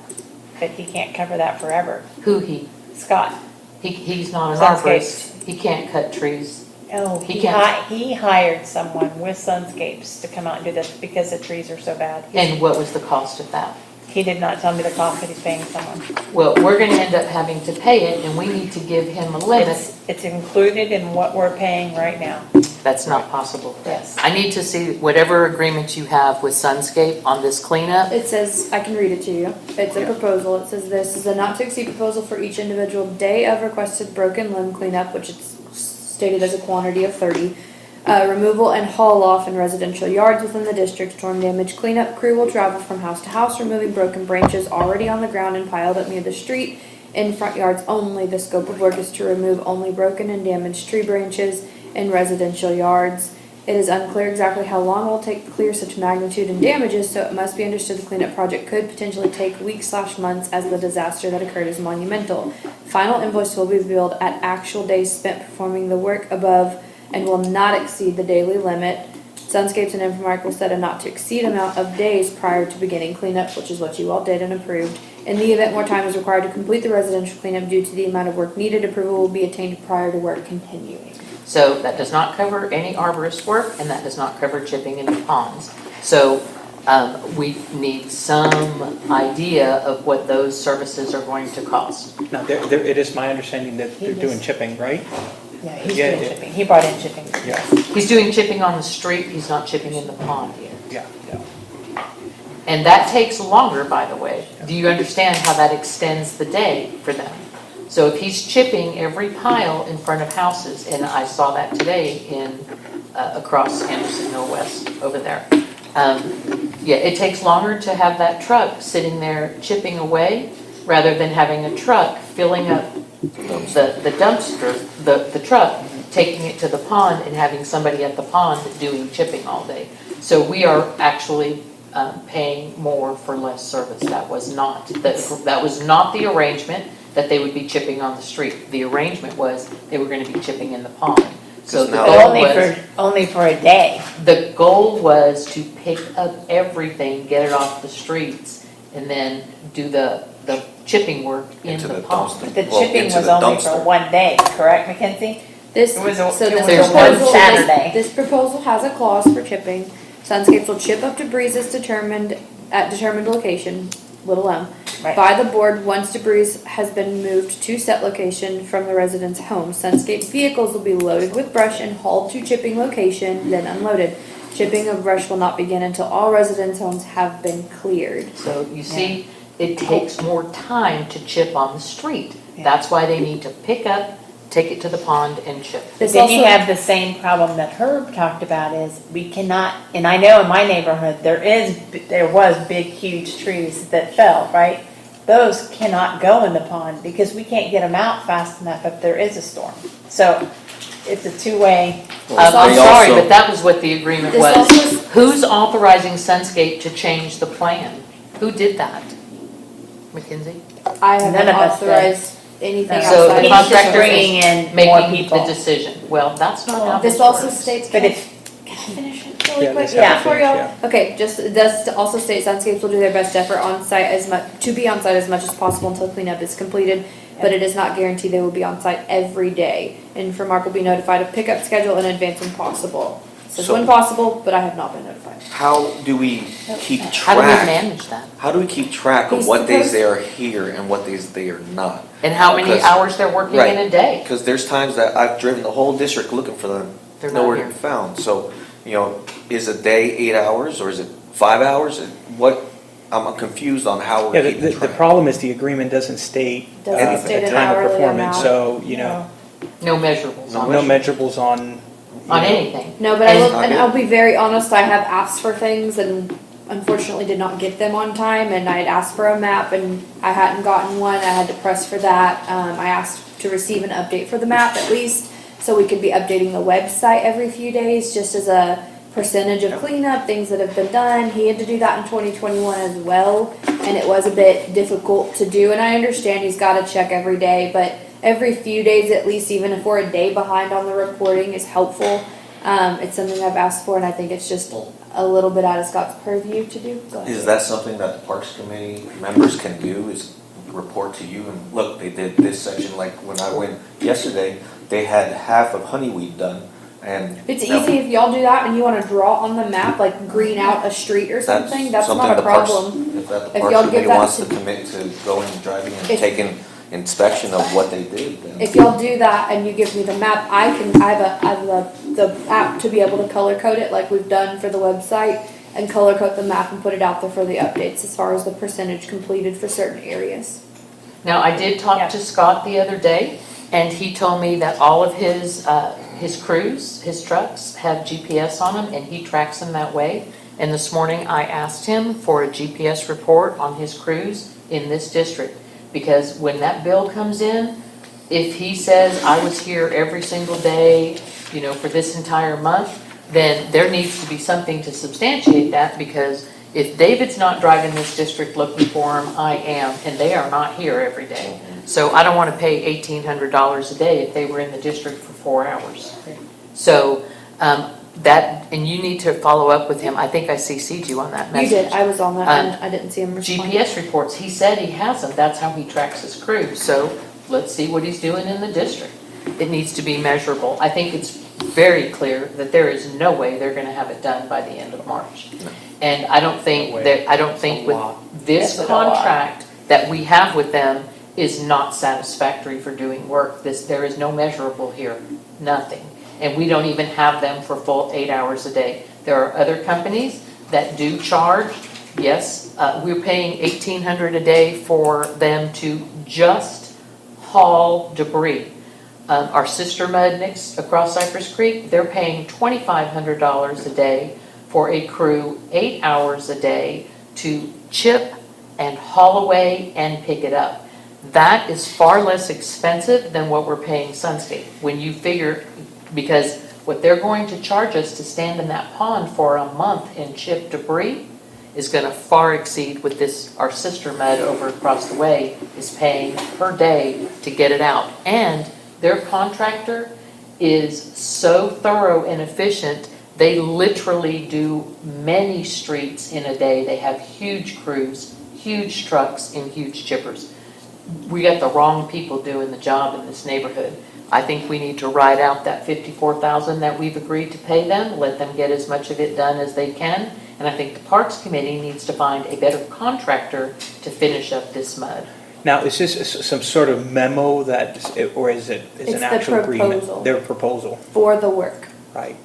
but he can't cover that forever. Who he? Scott, He's not an Sunscapes. arborist. He can't cut trees. oh, He he can't. he hired someone with Sunscapes to come out and do this because the trees are so bad. And what was the cost of that? He did not tell me the cost that he's paying someone. Well, we're gonna end up having to pay it, and we need to give him a limit. It's included in what we're paying right now. That's not possible. Yes. I need to see whatever agreement you have with Sunscape on this cleanup. It says, I can read it to you. It's a proposal. It says this is a not to exceed proposal for each individual day of requested broken limb cleanup, which it's stated as a quantity of 30. Removal and haul off in residential yards within the district. Storm damage cleanup crew will travel from house to house, removing broken branches already on the ground and piled up near the street. In front yards only, the scope of work is to remove only broken and damaged tree branches in residential yards. It is unclear exactly how long it will take to clear such magnitude and damages, so it must be understood the cleanup project could potentially take weeks/months as the disaster that occurred is monumental. Final invoice will be billed at actual days spent performing the work above and will not exceed the daily limit. Sunscapes and Infomark will set a not to exceed amount of days prior to beginning cleanup, which is what you all did and approved. In the event more time is required to complete the residential cleanup due to the amount of work needed, approval will be attained prior to work continuing. So that does not cover any arborist work, and that does not cover chipping in the ponds. So we need some idea of what those services are going to cost. Now, it is my understanding that they're doing chipping, right? Yeah, he's Yeah, doing yeah. chipping. He brought in chipping. Yeah, He's doing chipping on the street, he's not chipping in the pond yet. yeah, yeah. And that takes longer, by the way. Do you understand how that extends the day for them? So if he's chipping every pile in front of houses, and I saw that today across Anderson Mill West over there. Yeah, it takes longer to have that truck sitting there chipping away rather than having a truck filling up the dumpster, the truck, taking it to the pond and having somebody at the pond doing chipping all day. So we are actually paying more for less service. That was not the arrangement that they would be chipping on the street. The arrangement was they were going to be chipping in the pond. So the Now- goal Only for a day. the goal was to pick up everything, get it off the streets, and then do the chipping work in Into the the pond. dumpster. The Well, chipping into was the only for dumpster. one day, correct, Mackenzie? This, It was so a- this it was a proposal, one Saturday. this proposal has a clause for chipping. Sunscapes will chip up debris as determined at determined location, little m, Right. by the board once debris has been moved to set location from the resident's home. Sunscape vehicles will be loaded with brush and hauled to chipping location, then unloaded. Chipping of brush will not begin until all residents' homes have been cleared. So you see, it takes more time to chip on the street. Yeah. That's why they need to pick up, take it to the pond and chip. But This then you also- have the same problem that Herb talked about is we cannot, and I know in my neighborhood, there was big, huge trees that fell, right? Those cannot go in the pond because we can't get them out fast enough if there is a storm. So it's a two-way. I'm they sorry, also- but that was what the agreement This was. also- Who's authorizing Sunscape to change the plan? Who did that? Mackenzie? I haven't None of us did. authorized anything So outside the of He's just contractor bringing in more Making the people. decision. Well, that's not how This this also works. states, But can I it's, finish it really Yeah, quick this has to before finish, y'all? yeah. Okay, just, it does also state Sunscapes will do their best effort on site to be on site as much as possible until cleanup is completed, but it is not guaranteed they will be on site every day. Infomark will be notified of pickup schedule in advance when possible. Says So- when possible, but I have not been notified. How do we keep How do we track? manage that? How do we keep track of He's what days supposed- they are here and what days they are not? And how many Because- hours they're working in a day? Because there's times that I've driven the whole district looking for them, They're not nowhere to here. be found. So, is a day 8 hours or is it 5 hours? What, I'm confused on how Yeah, we're keeping the track. problem is the agreement doesn't state Doesn't state a an time of hourly performance, amount. so, No measurables on No it, measurables on. on anything. No, but I will, And- and I'll be very honest, I have asked for things and unfortunately did not get them on time, and I had asked for a map and I hadn't gotten one, I had to press for that. I asked to receive an update for the map at least, so we could be updating the website every few days, just as a percentage of cleanup, things that have been done. He had to do that in 2021 as well, and it was a bit difficult to do, and I understand he's gotta check every day, but every few days at least, even if we're a day behind on the reporting, is helpful. It's something I've asked for, and I think it's just a little bit out of Scott's purview to do. Go ahead. Is that something that the Parks Committee members can do, is report to you and, look, they did this section, like when I went yesterday, they had half of Honeyweed done, and. It's easy if y'all do that and you wanna draw on the map, like green out a street or something, that's not a problem. If that the If Parks y'all give Committee that wants to- to commit to going and driving and If- taking inspection of what they did, then. If y'all do that and you give me the map, I have the app to be able to color code it like we've done for the website, and color code the map and put it out there for the updates as far as the percentage completed for certain areas. Now, I did talk to Scott the other day, and he told me that all of his crews, his trucks, have GPS on them, and he tracks them that way. And this morning, I asked him for a GPS report on his crews in this district. Because when that bill comes in, if he says, I was here every single day, for this entire month, then there needs to be something to substantiate that, because if David's not driving this district looking for him, I am, and they are not here every day. So I don't want to pay $1,800 a day if they were in the district for 4 hours. So and you need to follow up with him. I think I CC'd you on that You message. did, I was on that and I didn't see him respond. GPS reports, he said he has them, that's how he tracks his crew. So let's see what he's doing in the district. It needs to be measurable. I think it's very clear that there is no way they're gonna have it done by the end of March. And I don't think with this That's a lot. contract that we have with them is not satisfactory for doing work. There is no measurable here, nothing. And we don't even have them for full 8 hours a day. There are other companies that do charge. Yes, we're paying $1,800 a day for them to just haul debris. Our sister mud next across Cypress Creek, they're paying $2,500 a day for a crew 8 hours a day to chip and haul away and pick it up. That is far less expensive than what we're paying Sunscape. When you figure, because what they're going to charge us to stand in that pond for a month and chip debris is going to far exceed what our sister mud over across the way is paying per day to get it out. And their contractor is so thorough and efficient, they literally do many streets in a day. They have huge crews, huge trucks, and huge chippers. We got the wrong people doing the job in this neighborhood. I think we need to ride out that $54,000 that we've agreed to pay them, let them get as much of it done as they can. And I think the Parks Committee needs to find a better contractor to finish up this mud. Now, is this some sort of memo or is it It's an the actual agreement? proposal. Their proposal, For the work. right.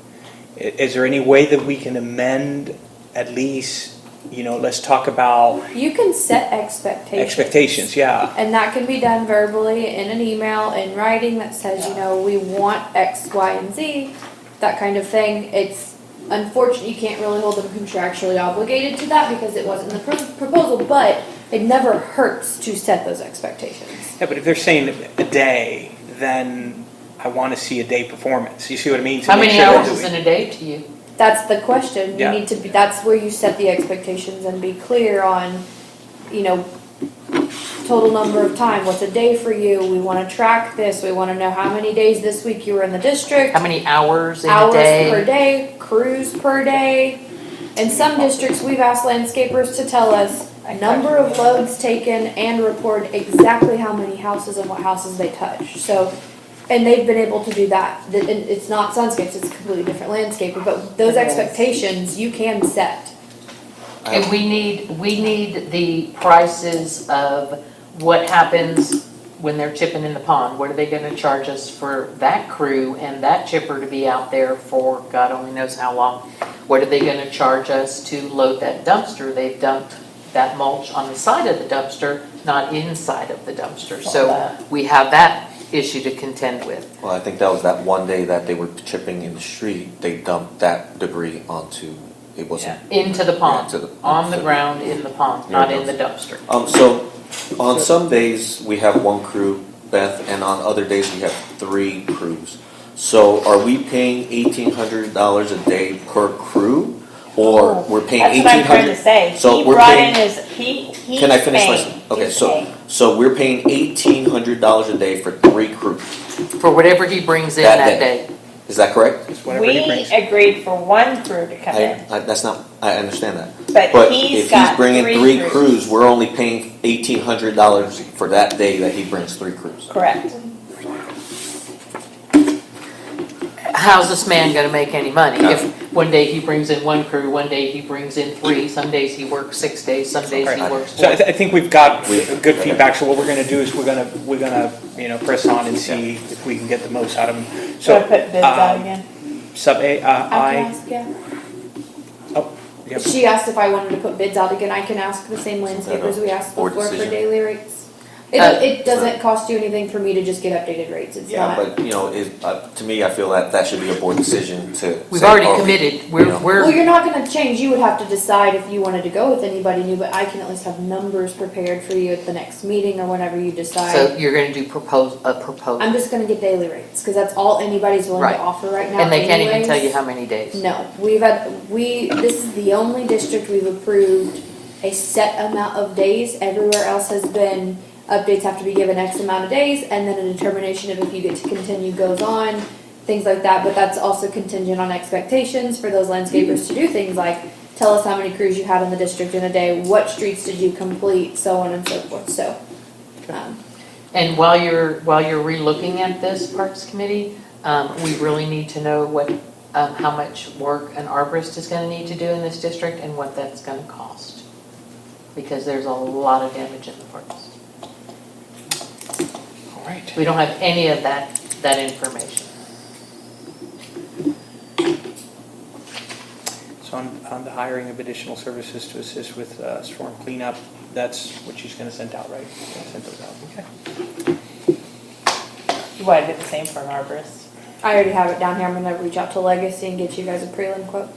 Is there any way that we can amend at least, let's talk about You can set expectations, yeah. And that can be done verbally in an email, in writing that says, we want X, Y, and Z, that kind of thing. It's unfortunate you can't really hold them contractually obligated to that because it wasn't in the proposal, but it never hurts to set those expectations. Yeah, but if they're saying a day, then I want to see a day performance. You see what I mean? To How make many sure they're hours is doing- in a day to you? That's the question. You Yeah. need to be, that's where you set the expectations and be clear on, total number of time. What's a day for you? We want to track this. We want to know how many days this week you were in the district. How many hours in a Hours day? per day, crews per day. In some districts, we've asked landscapers to tell us number of loads taken and report exactly how many houses and what houses they touch. So, and they've been able to do that. And it's not Sunscapes, it's a completely different landscaper, but those expectations you can set. And we need the prices of what happens when they're chipping in the pond. What are they gonna charge us for that crew and that chipper to be out there for God only knows how long? What are they gonna charge us to load that dumpster? They've dumped that mulch on the side of the dumpster, not inside of the dumpster. So we have that issue to contend with. Well, I think that was that one day that they were chipping in the street, they dumped that debris onto, it wasn't. Into the pond, Yeah, to the- on the to- ground, in the pond, not in the dumpster. So, on some days, we have one crew, Beth, and on other days, we have 3 crews. So are we paying $1,800 a day per crew? Or we're paying That's what I'm trying to $1,800? say. So He we're brought paying- in his, he's Can I finish my, paying. okay, He's so, paying. so we're paying $1,800 a day for 3 crews. For whatever he brings in That that day. day. Is that correct? It's whatever he We brings. agreed for one crew to come in, That's not, I understand that. but But he's if got he's bringing 3 3 crews, we're only paying $1,800 for that day that he brings 3 crews. Correct. How's this man gonna make any money? If one day he brings in 1 crew, one day he brings in 3, some days he works 6 days, some days he Right. works So 4. I think we've got good feedback, so what we're gonna do is we're gonna, press on and see if we can get the most out of them. So I put bids out again. Sub A, I can I, ask, yeah. yep. She asked if I wanted to put bids out again. I can ask the same landscapers we asked Board before for decision? daily rates. It doesn't cost you anything for me to just get updated rates. It's Yeah, not. but, to me, I feel that should be a board decision to. We've say, already oh, committed, Well, we're, you're not gonna change. You would have to decide if you wanted to go with anybody new, but I can at least have numbers prepared for you at the next meeting or whenever you so decide. you're gonna do a proposal. I'm just gonna get daily rates, cause that's all anybody's willing Right. to offer right now And they can't even anyways. tell you how many days. No, this is the only district we've approved a set amount of days. Everywhere else has been, updates have to be given X amount of days, and then a determination of if you get to continue goes on, things like that, but that's also contingent on expectations for those landscapers to do things like, tell us how many crews you had in the district in a day, what streets did you complete, so on and so forth, so. And while you're relooking at this, Parks Committee, we really need to know what, how much work an arborist is gonna need to do in this district and what that's gonna cost. Because there's a lot of damage in the parks. All right. We don't have any of that information. So on the hiring of additional services to assist with storm cleanup, that's what she's gonna send out, right? Send those out, okay. You want to do the same for an arborist? I already have it down here, I'm gonna reach out to Legacy and get you guys a prelim quote.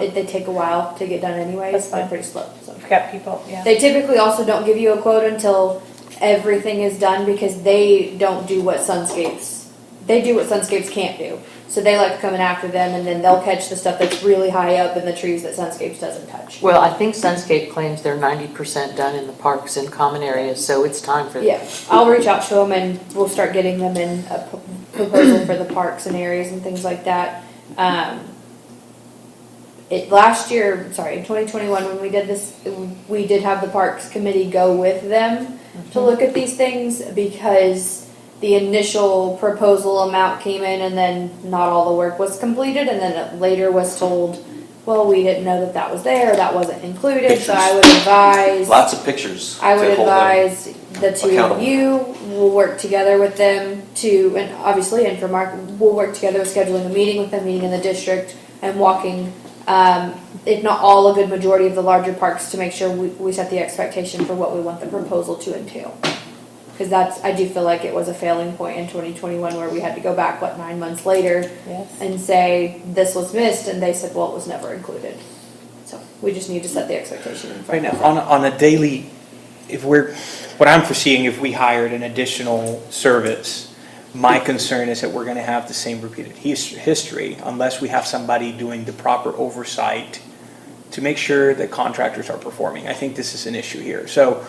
They take a while to get done anyways, That's they're fine. pretty slow, so. We've got people, yeah. They typically also don't give you a quote until everything is done because they don't do what Sunscapes, they do what Sunscapes can't do. So they like coming after them and then they'll catch the stuff that's really high up in the trees that Sunscapes doesn't touch. Well, I think Sunscape claims they're 90% done in the parks and common areas, so it's time for them. Yeah, I'll reach out to them and we'll start getting them in a proposal for the parks and areas and things like that. Last year, in 2021, when we did this, we did have the Parks Committee go with them to look at these things because the initial proposal amount came in and then not all the work was completed and then it later was told, well, we didn't know that was there, that wasn't included, so I would advise. Lots of pictures. I would to hold them. advise the two of accountable. you will work together with them to, and obviously, and for Mark, we'll work together with scheduling a meeting with them, meeting in the district and walking, if not all, a good majority of the larger parks to make sure we set the expectation for what we want the proposal to entail. Because I do feel like it was a failing point in 2021 where we had to go back, 9 months later Yes. and say, this was missed, and they said, well, it was never included. So we just need to set the expectation in Right front now, of them. on a daily, what I'm foreseeing, if we hired an additional service, my concern is that we're gonna have the same repeated history unless we have somebody doing the proper oversight to make sure that contractors are performing. I think this is an issue here. So,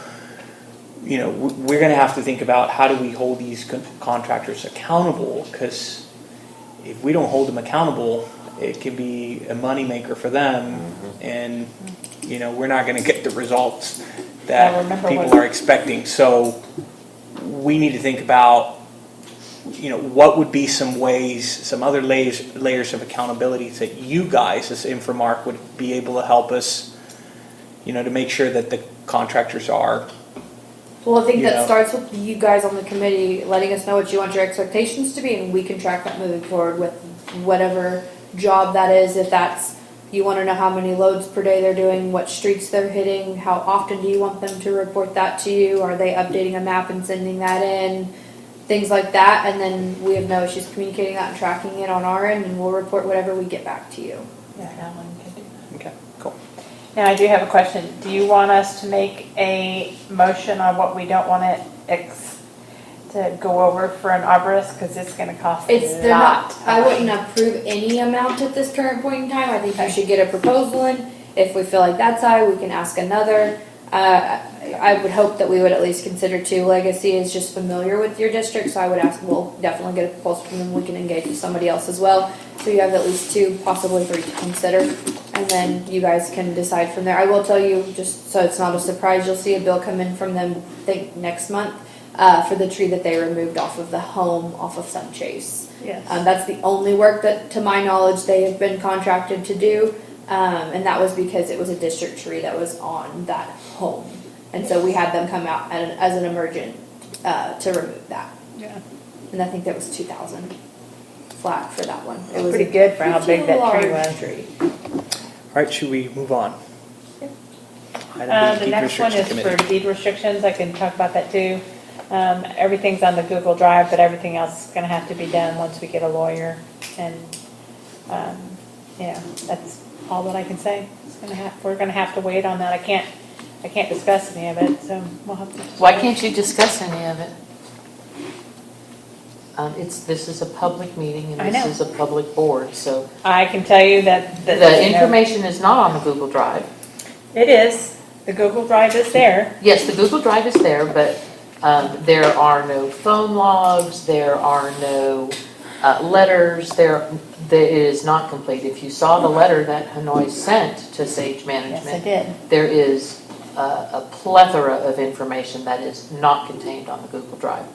we're gonna have to think about how do we hold these contractors accountable, because if we don't hold them accountable, it can be a moneymaker for them, and, we're not gonna get the results Yeah, that remember people what- are expecting. So we need to think about, what would be some ways, some other layers of accountability that you guys as Infomark would be able to help us, to make sure that the contractors are. Well, I think you that know. starts with you guys on the committee letting us know what you want your expectations to be, and we can track that moving forward with whatever job that is. If that's, you want to know how many loads per day they're doing, what streets they're hitting, how often do you want them to report that to you? Are they updating a map and sending that in? things like that, and then we have no issues communicating that and tracking it on our end, and we'll report whatever we get back to you. Yeah, Alan can do that. Okay, cool. Now, I do have a question. Do you want us to make a motion on what we don't want to go over for an arborist? Because it's going to cost They're not, I wouldn't approve any amount at this current point in time. I think you should get a proposal in. If we feel like that's high, we can ask another. I would hope that we would at least consider two. Legacy is just familiar with your district, so I would ask, we'll definitely get a proposal from them. We can engage with somebody else as well. So you have at least two, possibly three to consider. And then you guys can decide from there. I will tell you, just so it's not a surprise, you'll see a bill come in from them, I think, next month for the tree that they removed off of the home off of Sun Chase. Yes. That's the only work that, to my knowledge, they have been contracted to do. And that was because it was a district tree that was on that home. And so we had them come out as an emergent to remove that. Yeah. And I think that was 2,000 flat for that one. It was Pretty good for how big that tree large was. tree. All right, should we move on? Item B, The deed next one restriction is for committee. deed restrictions. I can talk about that too. Everything's on the Google Drive, but everything else is going to have to be done once we get a lawyer. And, yeah, that's all that I can say. We're going to have to wait on that. I can't discuss any of it, so we'll have to. Why can't you discuss any of it? This is a public meeting I and know. this is a public board, so I can tell you that. the you know, information is not on the Google Drive. It is. The Google Drive is there. Yes, the Google Drive is there, but there are no phone logs, there are no letters, it is not complete. If you saw the letter that Hanoi sent to Sage Management. Yes, I did. There is a plethora of information that is not contained on the Google Drive.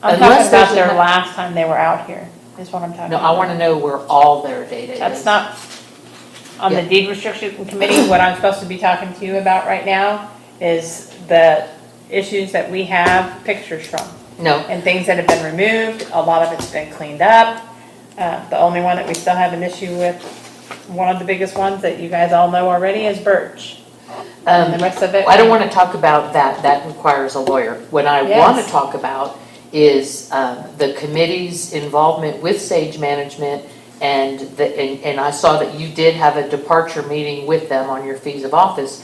I'm Unless talking about there's their a- last time they were out here, is what I'm talking No, about. I want to know where all their data is. That's not, on the Yeah. deed restriction committee, what I'm supposed to be talking to you about right now is the issues that we have pictures from. No, And things that have been removed, a lot of it's been cleaned up. The only one that we still have an issue with, one of the biggest ones that you guys all know already is Birch. And the rest of it. I don't want to talk about that. That requires a lawyer. What I want to Yes. talk about is the committee's involvement with Sage Management, and I saw that you did have a departure meeting with them on your fees of office.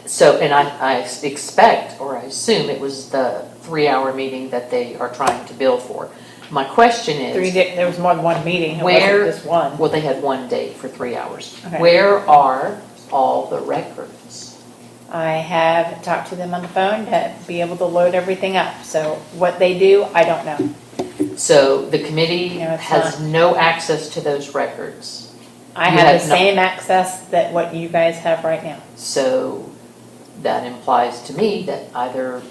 So, and I expect, or I assume it was the 3-hour meeting that they are trying to bill for. My question is, There was more than one meeting, it where, wasn't just one. well, they had one day for 3 hours. Okay. Where are all the records? I have talked to them on the phone to be able to load everything up. So what they do, I don't know. So the committee No, it's has no access to those records. I You have have the not- same access that what you guys have right now. So that implies to me that either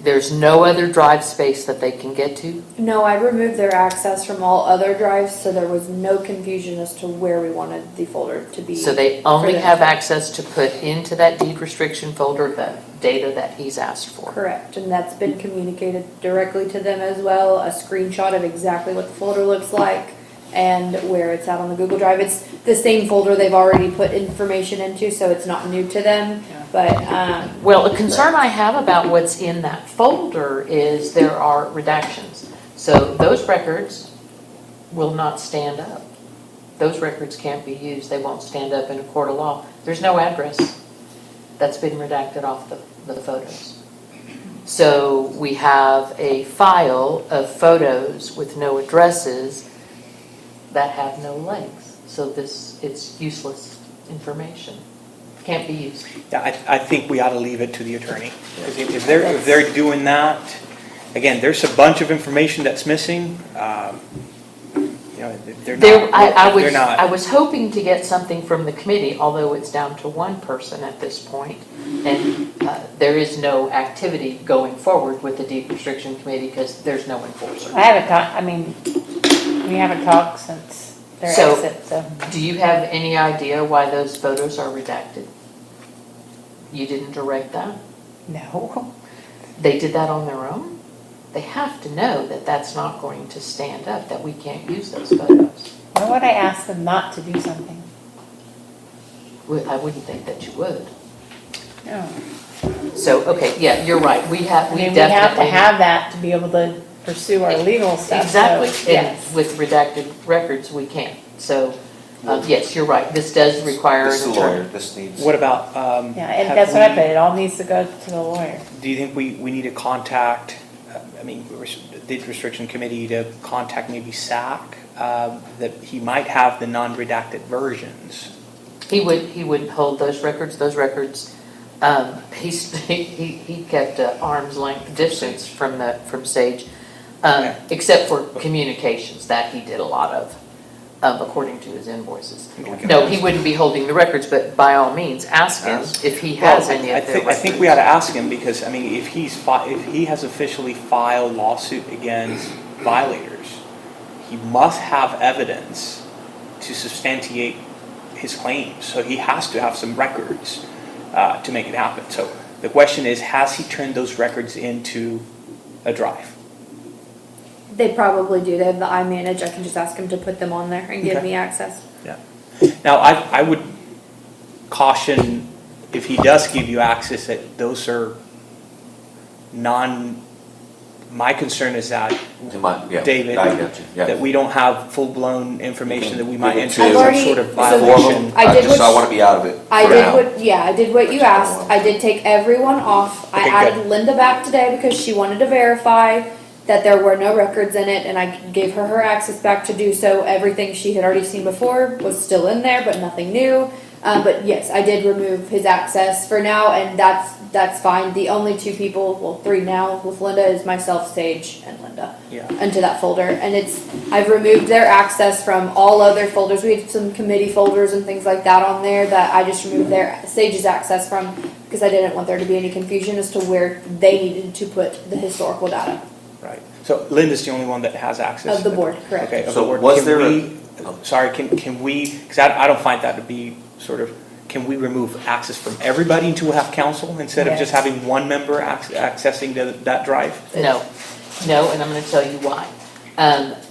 there's no other drive space that they can get to. No, I removed their access from all other drives, so there was no confusion as to where we wanted the folder to be. So they for only them. have access to put into that deed restriction folder the data that he's asked for. Correct, and that's been communicated directly to them as well, a screenshot of exactly what the folder looks like and where it's at on the Google Drive. It's the same folder they've already put information into, so it's not new to them, but, Well, a concern I have about what's in that folder is there are redactions. So those records will not stand up. Those records can't be used. They won't stand up in a court of law. There's no address that's been redacted off the photos. So we have a file of photos with no addresses that have no legs. So it's useless information. Can't be used. Yeah, I think we ought to leave it to the attorney. Because if they're doing that, again, there's a bunch of information that's missing. They're not. I was hoping to get something from the committee, although it's down to one person at this point, and there is no activity going forward with the deed restriction committee because there's no enforcer. We haven't talked since their So- exit, so. Do you have any idea why those photos are redacted? You didn't direct that? No. They did that on their own? They have to know that that's not going to stand up, that we can't use those photos. Why would I ask them not to do something? I wouldn't think that you would. No. So, okay, yeah, you're right. We I mean, we have to definitely. have that to be able to pursue our legal stuff. so, Exactly. Yes. And with redacted records, we can't. So, yes, you're right. This does require This an is a lawyer, attorney. this needs. What about, Yeah, and have that's what I we- put, it all needs to go to the lawyer. do you think we need to contact, the restriction committee to contact maybe SAC, that he might have the non-redacted versions? He wouldn't hold those records. Those records, he kept arm's length distance from Sage, except for communications, that he did a lot of, according to his invoices. Okay. No, he wouldn't be holding the records, but by all means, ask him if he has any I of their think, I think records. we ought to ask him, because, I mean, if he has officially filed lawsuit against violators, he must have evidence to substantiate his claims, so he has to have some records to make it happen. So the question is, has he turned those records into a drive? They probably do. They have the iManage. I can just ask him to put them on there and give Okay. me access. Now, I would caution, if he does give you access, that those are my concern is that, David, I got you, yeah. that we don't have full-blown information that we might enter I've into some already- sort of so- violation. I did just, I what- wanna be out of it I for did now. I did what you asked. I did take everyone off. I Okay, added good. Linda back today because she wanted to verify that there were no records in it, and I gave her access back to do so. Everything she had already seen before was still in there, but nothing new. But yes, I did remove his access for now, and that's fine. The only two people, well, three now with Linda, is myself, Sage, and Linda. Yeah. Into that folder, and I've removed their access from all other folders. We had some committee folders and things like that on there that I just removed their Sage's access from, because I didn't want there to be any confusion as to where they needed to put the historical data Right. So Linda's the only one that has access? of the board, correct? Okay, of the So board. was Can there a- we- Sorry, can we, because I don't find that to be sort of, can we remove access from everybody until we have council, instead of just Yes. having one member accessing that drive? No, and I'm gonna tell you why.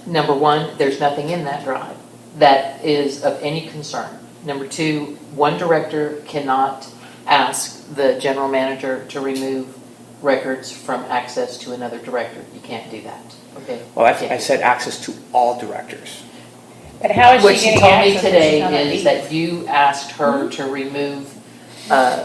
Number one, there's nothing in that drive that is of any concern. Number two, one director cannot ask the general manager to remove records from access to another director. You can't do that, okay? Well, I said access to all directors. But how is What she she getting told me access if she's today not on is leave? that you asked her to remove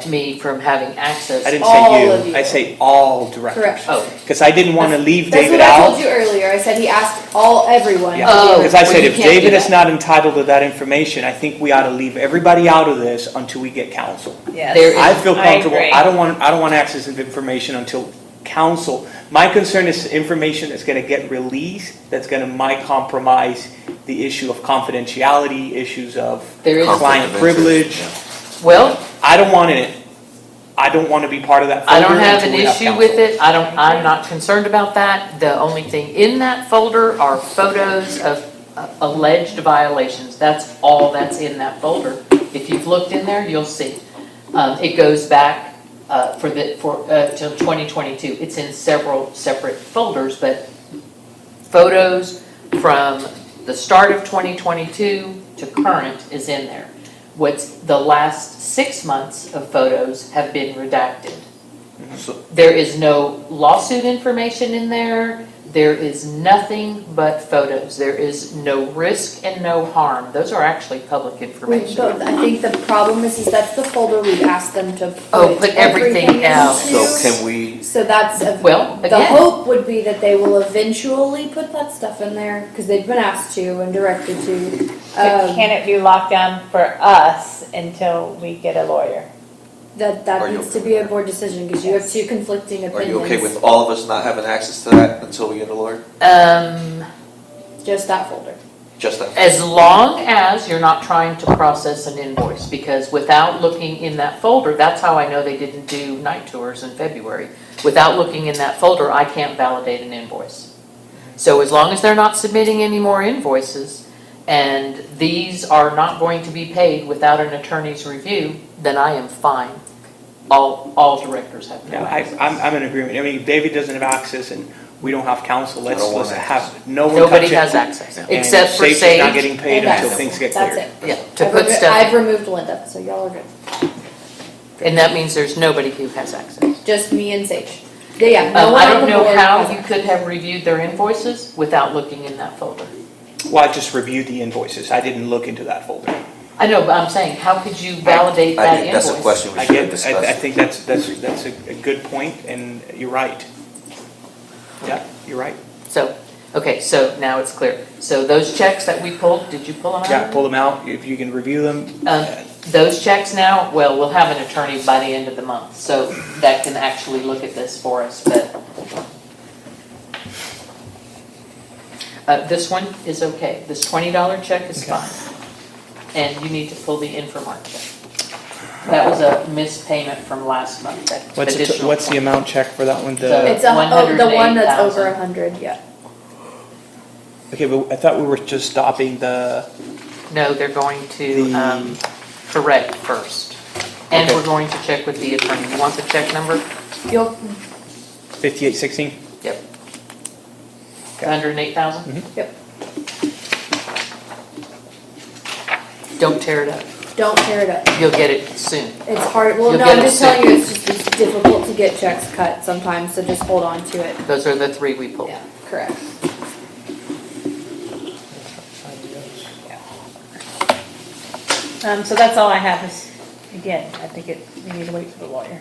me from having access. I didn't All say of you, you. I say all directors. Correct. Oh, Because I didn't want to leave That's David what I out. told you earlier. I said he asked everyone. Yeah, Oh, because I well, said you if can't do David is that. not entitled to that information, I think we ought to leave everybody out of this until we get counsel. Yes. There is- I feel comfortable, agree. I don't want access to information until council. My concern is information that's gonna get released, that's gonna might compromise the issue of confidentiality, issues of There is- client Conflict of privilege. interest, well, I don't want to be part of that I folder don't have until an we have issue with counsel. it. I'm not concerned about that. The only thing in that folder are photos of alleged violations. That's all that's in that folder. If you've looked in there, you'll see. It goes back till 2022. It's in several separate folders, but photos from the start of 2022 to current is in there. What's the last 6 months of photos have been redacted. So- There is no lawsuit information in there. There is nothing but photos. There is no risk and no harm. Those are actually public But information. I think the problem is that's the folder we've asked them to Oh, put everything out. into. So can we, So that's, Well, the again, hope would be that they will eventually put that stuff in there, because they've been asked to and directed to. But can it be locked down for us until we get a lawyer? That Are you needs okay to be a with board decision, because you have two conflicting are opinions. you okay with all of us not having access to that until we get a lawyer? Just that folder. Just that? as long as you're not trying to process an invoice, because without looking in that folder, that's how I know they didn't do night tours in February. Without looking in that folder, I can't validate an invoice. So as long as they're not submitting any more invoices, and these are not going to be paid without an attorney's review, then I am fine. All directors have no Yeah, access. I'm in agreement. I mean, if David doesn't have access and we don't have counsel, let's don't want have no one Nobody touch it. has access, And except for Sage is Sage. not getting paid And until that's- things get That's cleared. it. Yeah, to put stuff. I've removed Linda, so y'all are good. And that means there's nobody who has access. Just me and Sage. Yeah, no one I on don't the know board how has you access. could have reviewed their invoices without looking in that folder. Well, I just reviewed the invoices. I didn't look into that folder. I know, but I'm saying, how could you validate I that think invoice? that's a question we I should have get, I discussed. think that's a good point, and you're right. Yeah, you're right. So, okay, so now it's clear. So those checks that we pulled, did you pull them out? Yeah, pull them out, if you can review them. Those checks now, well, we'll have an attorney by the end of the month, so that can actually look at this for us, but this one is okay. This $20 check is fine. And you need to pull the Infomart check. That was a missed payment from last month. That additional What's the amount check for that one? It's the one that's over 100, yeah. Okay, but I thought we were just stopping the, No, they're going to correct first. And Okay. we're going to check with the attorney. You want the check number? You'll, 5816? Yep. 108,000? Yep. Don't tear it up. don't tear it up. You'll get it soon. It's hard, well, You'll no, get I'm it just telling you, it's difficult to get checks cut sometimes, so just hold on to it. Those are the three we pulled. Yeah, correct. So that's all I have is, again, I think we need to wait for the lawyer.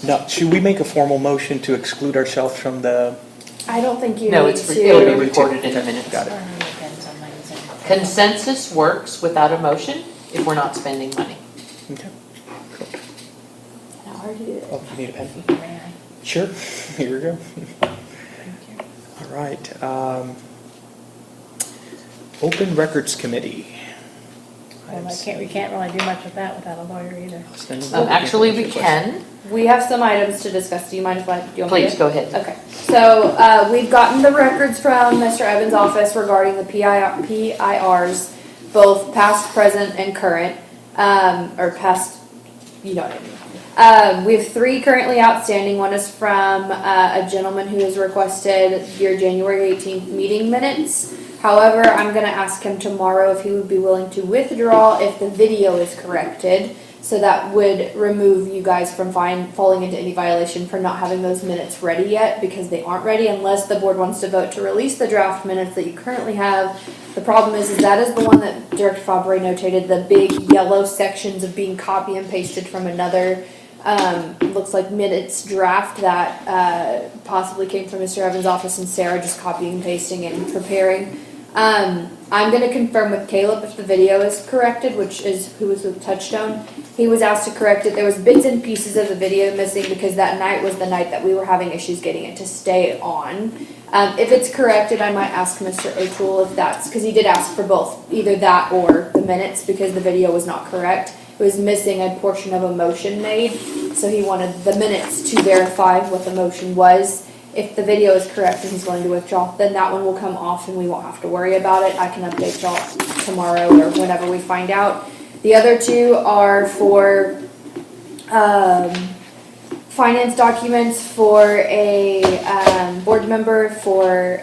No, should we make a formal motion to exclude ourselves from the, I don't think you No, need it'll be to. recorded in a minute. got it. Consensus works without a motion if we're not spending money. Okay. How hard to do it. Oh, you need a pen? Sure, here we go. All right. Open Records Committee. Well, we can't really do much with that without a lawyer either. Actually, we can. We have some items to discuss. Do you mind if do you want me to? Please, go ahead. Okay, so, we've gotten the records from Mr. Evans' office regarding the PIRs, both past, present, and current, or past, you know what I mean. We have 3 currently outstanding. One is from, a gentleman who has requested your January 18th meeting minutes. However, I'm gonna ask him tomorrow if he would be willing to withdraw if the video is corrected. So that would remove you guys from falling into any violation for not having those minutes ready yet, because they aren't ready unless the board wants to vote to release the draft minutes that you currently have. The problem is that is the one that Director Fabre notated, the big yellow sections of being copy and pasted from another, looks like minutes draft that, possibly came from Mr. Evans' office and Sarah just copying and pasting and preparing. I'm gonna confirm with Caleb if the video is corrected, which is who was with Touchstone. He was asked to correct it. There was bits and pieces of the video missing because that night was the night that we were having issues getting it to stay on. If it's corrected, I might ask Mr. O'Toole if that's, because he did ask for both, either that or the minutes because the video was not correct. It was missing a portion of a motion made, so he wanted the minutes to verify what the motion was. If the video is correct and he's willing to withdraw, then that one will come off and we won't have to worry about it. I can update y'all tomorrow or whenever we find out. The other 2 are for finance documents for a board member for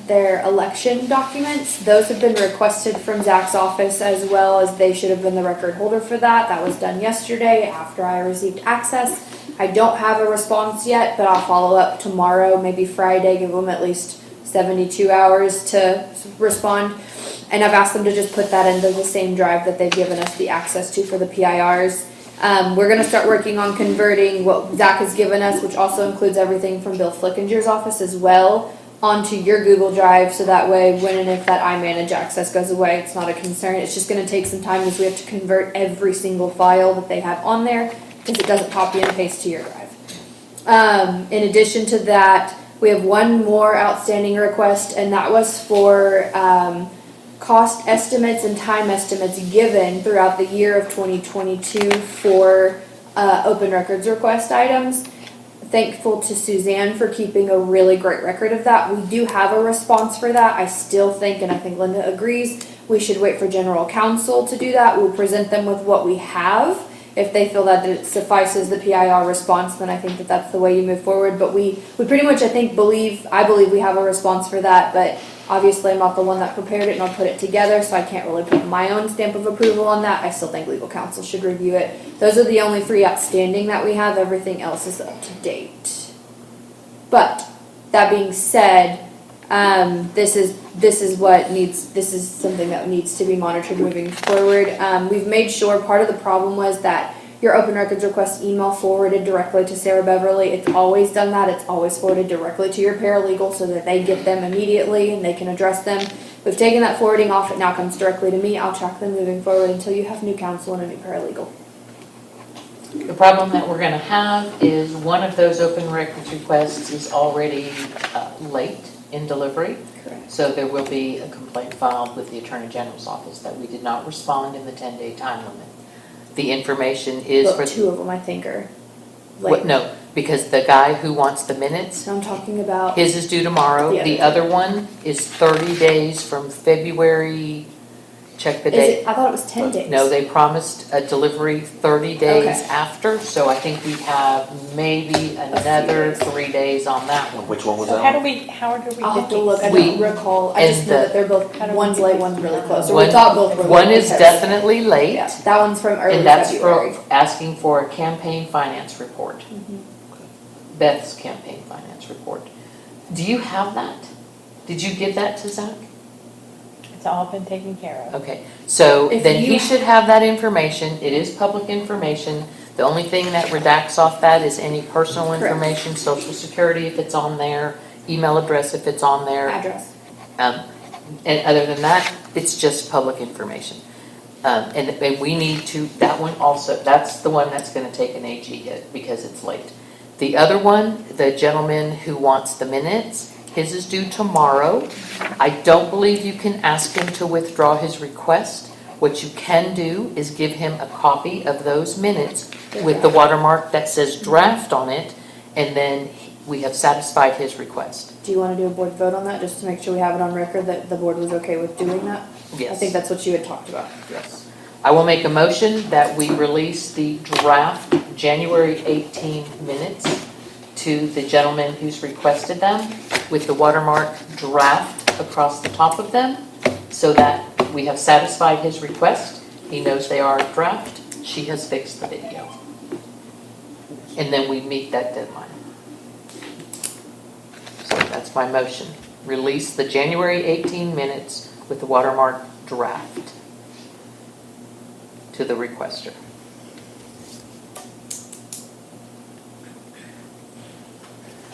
their election documents. Those have been requested from Zach's office as well, as they should have been the record holder for that. That was done yesterday after I received access. I don't have a response yet, but I'll follow up tomorrow, maybe Friday, give them at least 72 hours to respond. And I've asked them to just put that into the same drive that they've given us the access to for the PIRs. We're gonna start working on converting what Zach has given us, which also includes everything from Bill Flickinger's office as well, onto your Google Drive, so that way when and if that iManage access goes away, it's not a concern. It's just gonna take some time as we have to convert every single file that they have on there, because it doesn't copy and paste to your drive. In addition to that, we have one more outstanding request, and that was for cost estimates and time estimates given throughout the year of 2022 for open records request items. Thankful to Suzanne for keeping a really great record of that. We do have a response for that. I still think, and I think Linda agrees, we should wait for general counsel to do that. We'll present them with what we have. if they feel that it suffices the PIR response, then I think that that's the way you move forward. But we pretty much, I believe we have a response for that, but obviously I'm not the one that prepared it and I'll put it together, so I can't really put my own stamp of approval on that. I still think legal counsel should review it. Those are the only 3 outstanding that we have. Everything else is up to date. But that being said, this is something that needs to be monitored moving forward. We've made sure part of the problem was that your open records request email forwarded directly to Sarah Beverly. It's always done that. It's always forwarded directly to your paralegal so that they get them immediately and they can address them. We've taken that forwarding off. It now comes directly to me. I'll track them moving forward until you have new counsel and a new paralegal. The problem that we're gonna have is one of those open records requests is already late in delivery. Correct. So there will be a complaint filed with the Attorney General's office that we did not respond in the 10-day time limit. The information is But for. 2 of them, I think, are What, late. no, because the guy who wants the minutes, So I'm talking about. his is due tomorrow. The The other other one is 30 days from February, check the date. I thought it was 10 days. No, they promised a delivery 30 days Okay. after, so I think we have maybe another 3 days on that one. Which one was So that how do one? we I'll get have to look. I these? don't recall. I and just know that they're both, How do we one's get late, these? one's really close. Or we One- thought both were late. One is because- definitely late, Yeah, that one's from early and that's February. for asking for a campaign finance report. Beth's campaign finance report. Do you have that? Did you give that to Zach? It's all been taken care of. Okay, so If then you- he should have that information. It is public information. The only thing that redacts off that is any personal Correct. information, social security if it's on there, email address if it's on there. Address. And other than that, it's just public information. And we need to, that one also, that's the one that's gonna take an AG hit because it's late. The other one, the gentleman who wants the minutes, his is due tomorrow. I don't believe you can ask him to withdraw his request. What you can do is give him a copy of those minutes with the watermark that says draft on it, and then we have satisfied his request. Do you want to do a board vote on that, just to make sure we have it on record that the board was okay with doing that? Yes. I think that's what you had talked about. Yes. I will make a motion that we release the draft January 18 minutes to the gentleman who's requested them with the watermark draft across the top of them so that we have satisfied his request. He knows they are a draft. She has fixed the video. And then we meet that deadline. So that's my motion. Release the January 18 minutes with the watermark draft to the requester.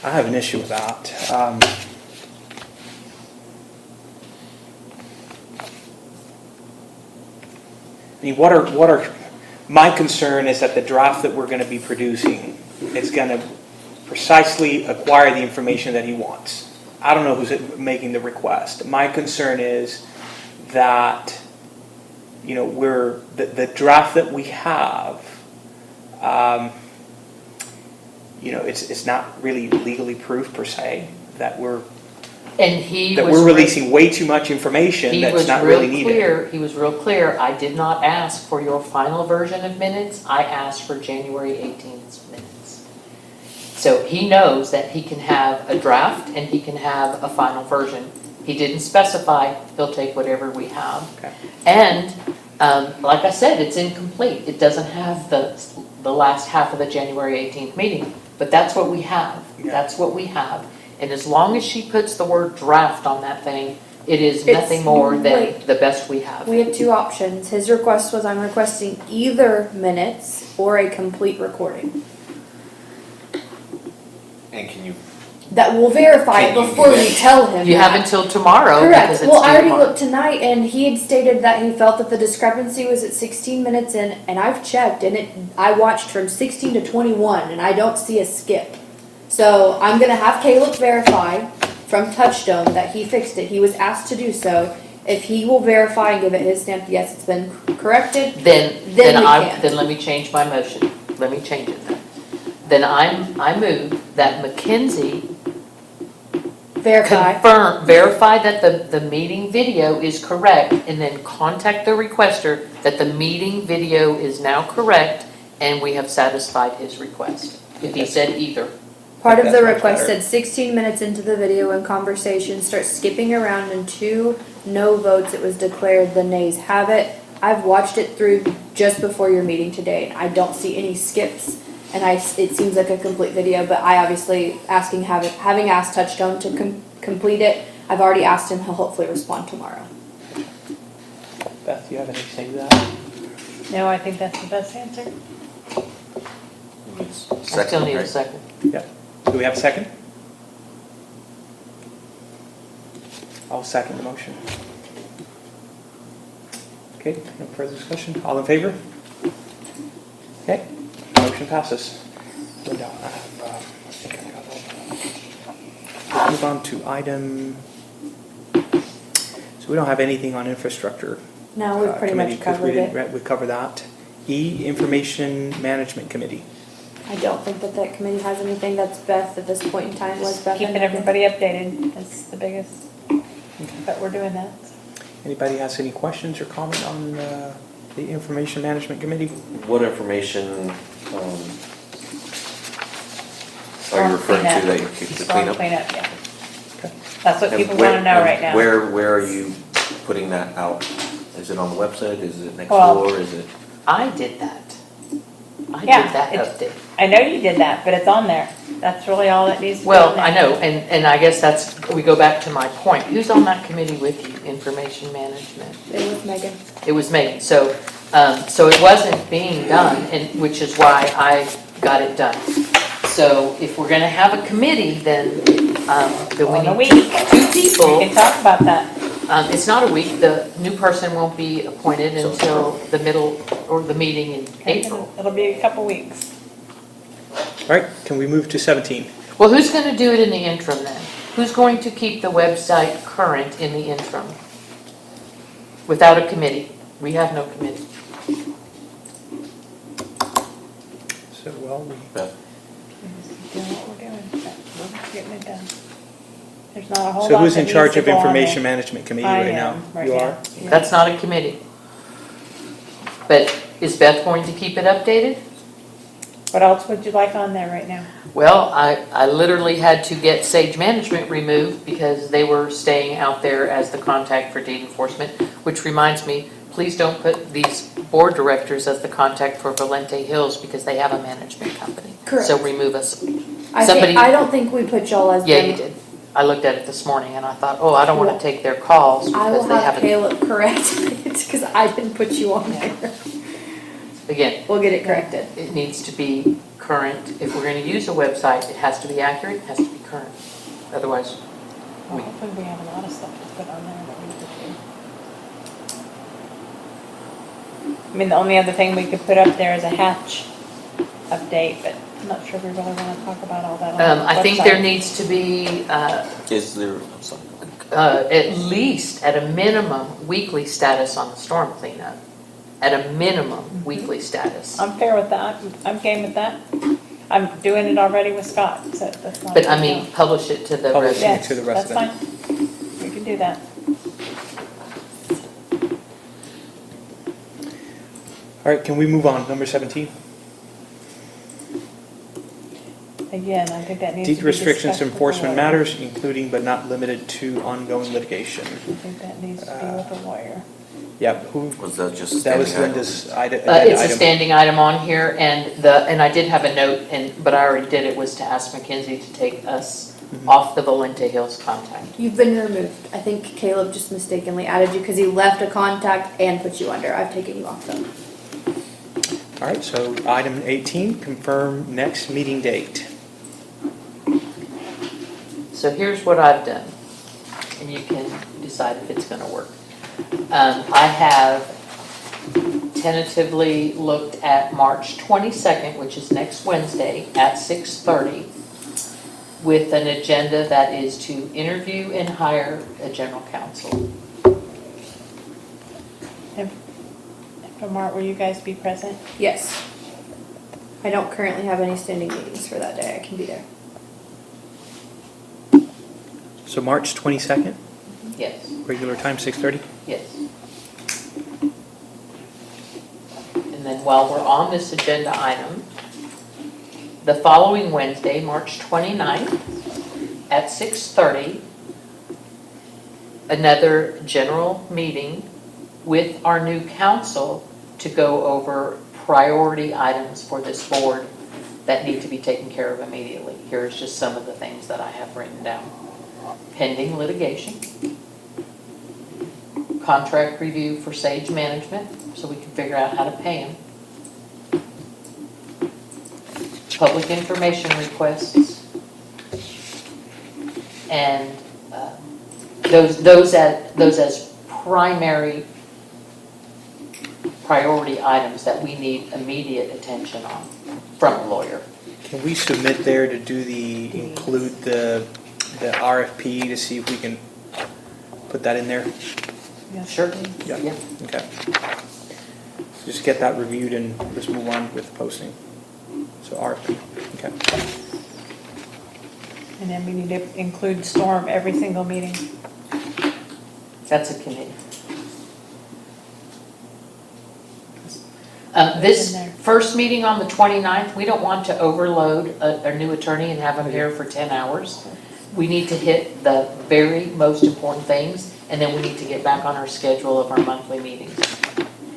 I have an issue with that. I mean, my concern is that the draft that we're going to be producing is going to precisely acquire the information that he wants. I don't know who's making the request. My concern is that, the draft that we have, it's not really legally proof per se that we're releasing way too much information that's not really needed. He was real clear. I did not ask for your final version of minutes. I asked for January 18th minutes. So he knows that he can have a draft and he can have a final version. He didn't specify. He'll take whatever we have. Okay. And like I said, it's incomplete. It doesn't have the last half of the January 18th meeting, but that's what we have. Yeah. That's what we have. And as long as she puts the word draft on that thing, it is It's- nothing more than wait. the best we have. We had 2 options. His request was, I'm requesting either minutes or a complete recording. And can you, That will verify it Can you before we vet? tell him You have that. until tomorrow Correct. because it's Well, I due already tomorrow. looked tonight, and he had stated that he felt that the discrepancy was at 16 minutes in, and I've checked, and I watched from 16 to 21, and I don't see a skip. So I'm gonna have Caleb verify from Touchstone that he fixed it. He was asked to do so. If he will verify and give it his stamp, yes, it's been corrected. Then we can. let me change my motion. Let me change it then. Then I move that Mackenzie verify that the meeting video is correct, and then contact the requester that the meeting video is now correct, and we have satisfied his request. If he said either. Part of the That's much request better. said 16 minutes into the video and conversation, start skipping around and 2 no votes. It was declared the nays have it. I've watched it through just before your meeting today. I don't see any skips, and it seems like a complete video. But I obviously having asked Touchstone to complete it. I've already asked him. He'll hopefully respond tomorrow. Beth, you have anything to say to that? No, I think that's the best answer. I still need a second. Yeah. Do we have a second? I'll second the motion. Okay, no further discussion. All in favor? Okay, motion passes. Go down. I think I got all. Move on to item. So we don't have anything on infrastructure. No, we've pretty committee, much 'cause covered it. We covered that. E, Information Management Committee. I don't think that committee has anything. That's Beth at this point in time. Was Beth? Keeping everybody updated, that's the biggest, but we're doing that. Anybody has any questions or comment on the Information Management Committee? What information, are you referring to that you keep the Storm cleanup? cleanup, yeah. Okay. That's what And people wanna know right now. Where are you putting that out? Is it on the website? Is it next Well- door? Is it? I did that. I Yeah, did that it's- update. I know you did that, but it's on there. That's really all that needs to be on Well, there. I know, and I guess we go back to my point. Who's on that committee with you, Information Management? It was Megan. It was Megan, so it wasn't being done, and, which is why I got it done. So if we're gonna have a committee, then we On a need week. two people. We can talk about that. It's not a week, the new person won't be appointed until the middle, or the meeting in April. It'll be a couple weeks. All right, can we move to 17? Well, who's gonna do it in the interim then? Who's going to keep the website current in the interim? Without a committee? We have no committee. So, well, Doing what we're doing, but we're getting it done. There's not a whole lot so who's that in needs charge to of go on Information there. Management Committee I right now? am right You now. are? That's not a committee. But is Beth going to keep it updated? What else would you like on there right now? Well, I literally had to get Sage Management removed because they were staying out there as the contact for deed enforcement, which reminds me, please don't put these board directors as the contact for Valente Hills because they have a management company. Correct. So remove us. I don't think we put y'all as. Yeah, them. you did. I looked at it this morning and I thought, oh, I don't want to take their calls I will because they have haven't. Caleb correct it because I didn't put you on there. Again, We'll get it corrected. it needs to be current. If we're going to use a website, it has to be accurate, it has to be current. Otherwise, Well, hopefully we have a lot of stuff to put on there that we could do. I mean, the only other thing we could put up there is a hatch update, but I'm not sure we really want to talk about all that on the I think there website. needs to be Is there, I'm sorry. at least, at a minimum, weekly status on the storm cleanup. At a minimum, weekly status. I'm fair with that. I'm game with that. I'm doing it already with Scott, so that's not. But I mean, publish it to the Publish it. residents. Yes, to the that's fine. resident. We can do that. All right, can we move on? Number 17? Again, I think that needs to Deed be restrictions discussed with the enforcement lawyer. matters, including but not limited to ongoing litigation. I think that needs to be with the lawyer. Yep, who, Was that just a that was standing item? Linda's agenda It's a item. standing item on here, and I did have a note, but I already did it, was to ask Mackenzie to take us off the Valente Hills contact. You've been removed. I think Caleb just mistakenly added you because he left a contact and put you under. I've taken you off though. All right, so item 18, confirm next meeting date. So here's what I've done, and you can decide if it's gonna work. I have tentatively looked at March 22nd, which is next Wednesday at 6:30, with an agenda that is to interview and hire a general counsel. And from Art, will you guys be present? Yes. I don't currently have any standing meetings for that day. I can be there. So March 22nd, Yes, regular time, 6:30? yes. And then while we're on this agenda item, the following Wednesday, March 29th, at 6:30, another general meeting with our new council to go over priority items for this board that need to be taken care of immediately. Here's just some of the things that I have written down. Pending litigation, contract review for Sage Management, so we can figure out how to pay them, public information requests, and those as primary priority items that we need immediate attention on from a lawyer. Can we submit there to include the RFP to see if we can put that in there? Sure. Yeah. Okay. Just get that reviewed and let's move on with the posting. So RFP, okay. And then we need to include storm every single meeting. That's a committee. This first meeting on the 29th, we don't want to overload a new attorney and have him here for 10 hours. We need to hit the very most important things, and then we need to get back on our schedule of our monthly meetings.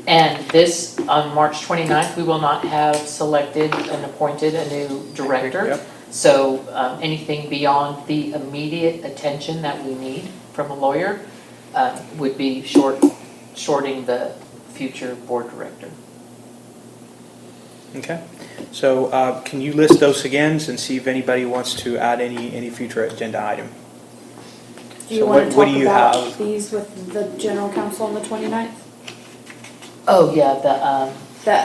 And this, on March 29th, we will not have selected and appointed a new director. Yep. So anything beyond the immediate attention that we need from a lawyer would be shorting the future board director. Okay. So can you list those again and see if anybody wants to add any future agenda item? Do you So want to what talk do you about have? these with the general counsel on the 29th? Oh, yeah,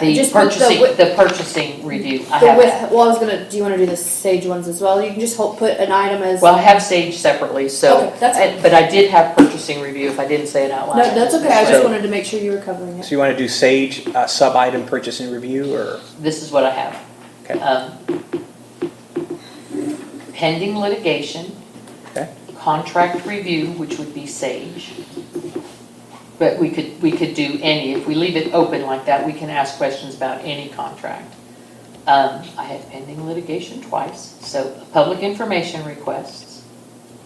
Just the purchasing review. I have that. Well, do you want to do the Sage ones as well? You can just put an item as. Well, I have Sage separately, so, Okay, that's fine. but I did have purchasing review if I didn't say it out loud. No, that's okay. I just So- wanted to make sure you were covering it. So you want to do Sage sub-item purchasing review or? This is what I have. Okay. Pending litigation. Okay. Contract review, which would be Sage. But we could do any, if we leave it open like that, we can ask questions about any contract. I had pending litigation twice, so public information requests,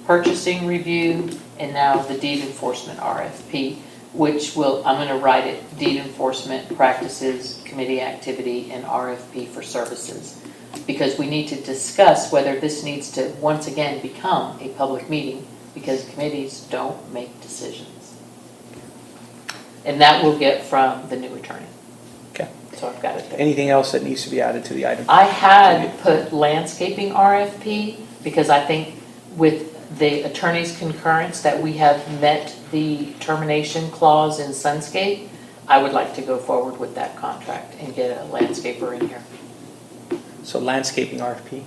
purchasing review, and now the deed enforcement RFP, which I'm gonna write it, deed enforcement practices, committee activity, and RFP for services. Because we need to discuss whether this needs to once again become a public meeting, because committees don't make decisions. And that we'll get from the new attorney. Okay. So I've got it there. Anything else that needs to be added to the item? I had put landscaping RFP because I think with the attorney's concurrence that we have met the termination clause in Sunscape, I would like to go forward with that contract and get a landscaper in here. So landscaping RFP.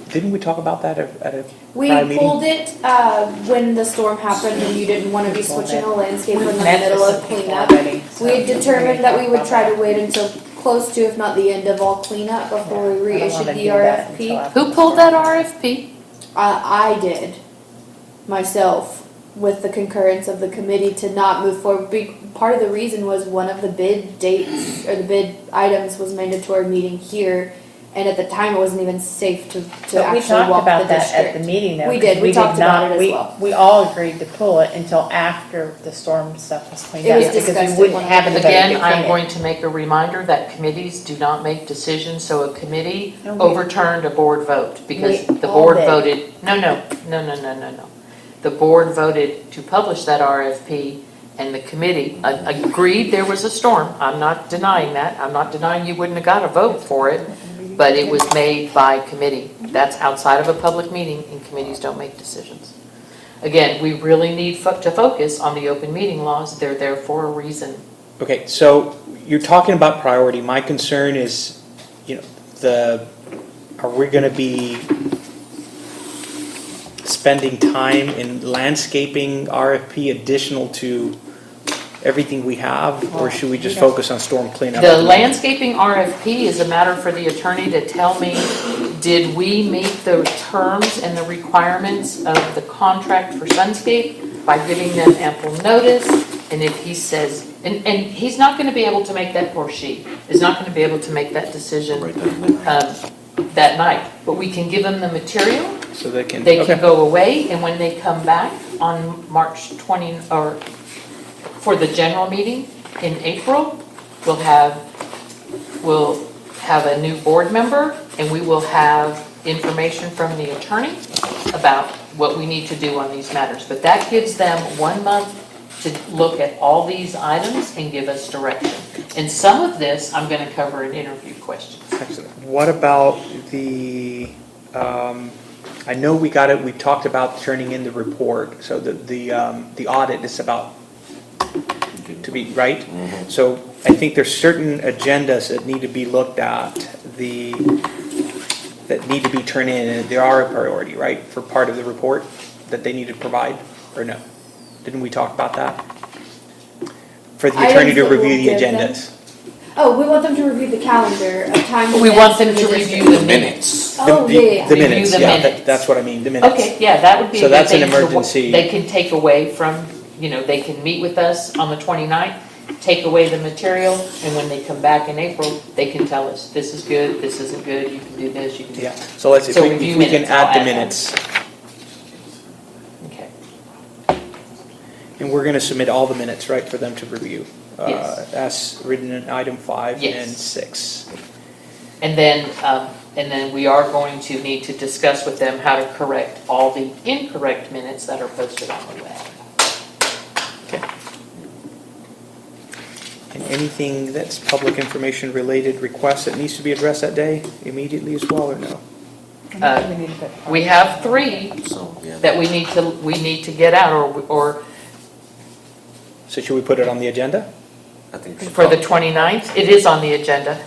Didn't we talk about that at a We prior meeting? pulled it when the storm happened and you didn't want to be switching a landscaper in the Met middle with of some people cleanup. already, so We determined that we would talk try about to wait until close to, if not the end of all cleanup before we I don't reissued wanna the do that RFP. until after. Who pulled that RFP? I did, myself, with the concurrence of the committee to not move forward. Part of the reason was one of the bid dates, or the bid items was mandatory meeting here, and at the time it wasn't even safe to But we actually talked walk the about that at district. the meeting though. We did. 'cause We talked about not- it as well. We all agreed to pull it until after the storm stuff was cleaned It up. was Because discussed we at wouldn't one have point. anybody Again, to I'm clean it. going to make a reminder that committees do not make decisions, so a committee No, we- overturned a board vote because We the all board did. voted, no. The board voted to publish that RFP and the committee agreed there was a storm. I'm not denying that. I'm not denying you wouldn't have got a vote for it, but it was made by committee. That's outside of a public meeting and committees don't make decisions. Again, we really need to focus on the open meeting laws. They're there for a reason. Okay, so you're talking about priority. My concern is, are we going to be spending time in landscaping RFP additional to everything we have, or should we just focus on storm cleanup? The landscaping RFP is a matter for the attorney to tell me, did we meet the terms and the requirements of the contract for Sunscape by giving them ample notice And if he says, and he's not gonna be able to make that, or she, is not gonna be able to make that decision that night. But we can give them the material, So they can. they okay. can go away, and when they come back on March 20, or for the general meeting in April, we'll have a new board member, and we will have information from the attorney about what we need to do on these matters. But that gives them 1 month to look at all these items and give us direction. And some of this, I'm gonna cover in interview questions. Excellent. What about the, I know we talked about turning in the report, so the audit is about to be, right? Mm-hmm. So I think there's certain agendas that need to be looked at, that need to be turned in, and they are a priority, right? For part of the report that they need to provide, or no? Didn't we talk about that? For the attorney to Items that review the we'll give them. agendas. Oh, we want them to review the calendar of time. We want them events to for the review district. the minutes. Oh, The yeah. the Review minutes, the yeah, minutes. that's what I mean, the minutes. Okay, yeah, that would be a So good that's an thing to- emergency. They can take away from, they can meet with us on the 29th, take away the material, and when they come back in April, they can tell us, this is good, this isn't good, you can do this, you can do Yeah, that. so let's, if So we review can minutes, I'll add the add that. minutes. Okay. And we're gonna submit all the minutes, right, for them to review? Yes. As written in item 5 Yes. and 6. And then we are going to need to discuss with them how to correct all the incorrect minutes that are posted on the web. Okay. And anything that's public information related requests that needs to be addressed that day immediately as well, or no? We have 3 So, yeah. that we need to get out, or So should we put it on the agenda? I think we should for the talk. 29th, it is on the agenda.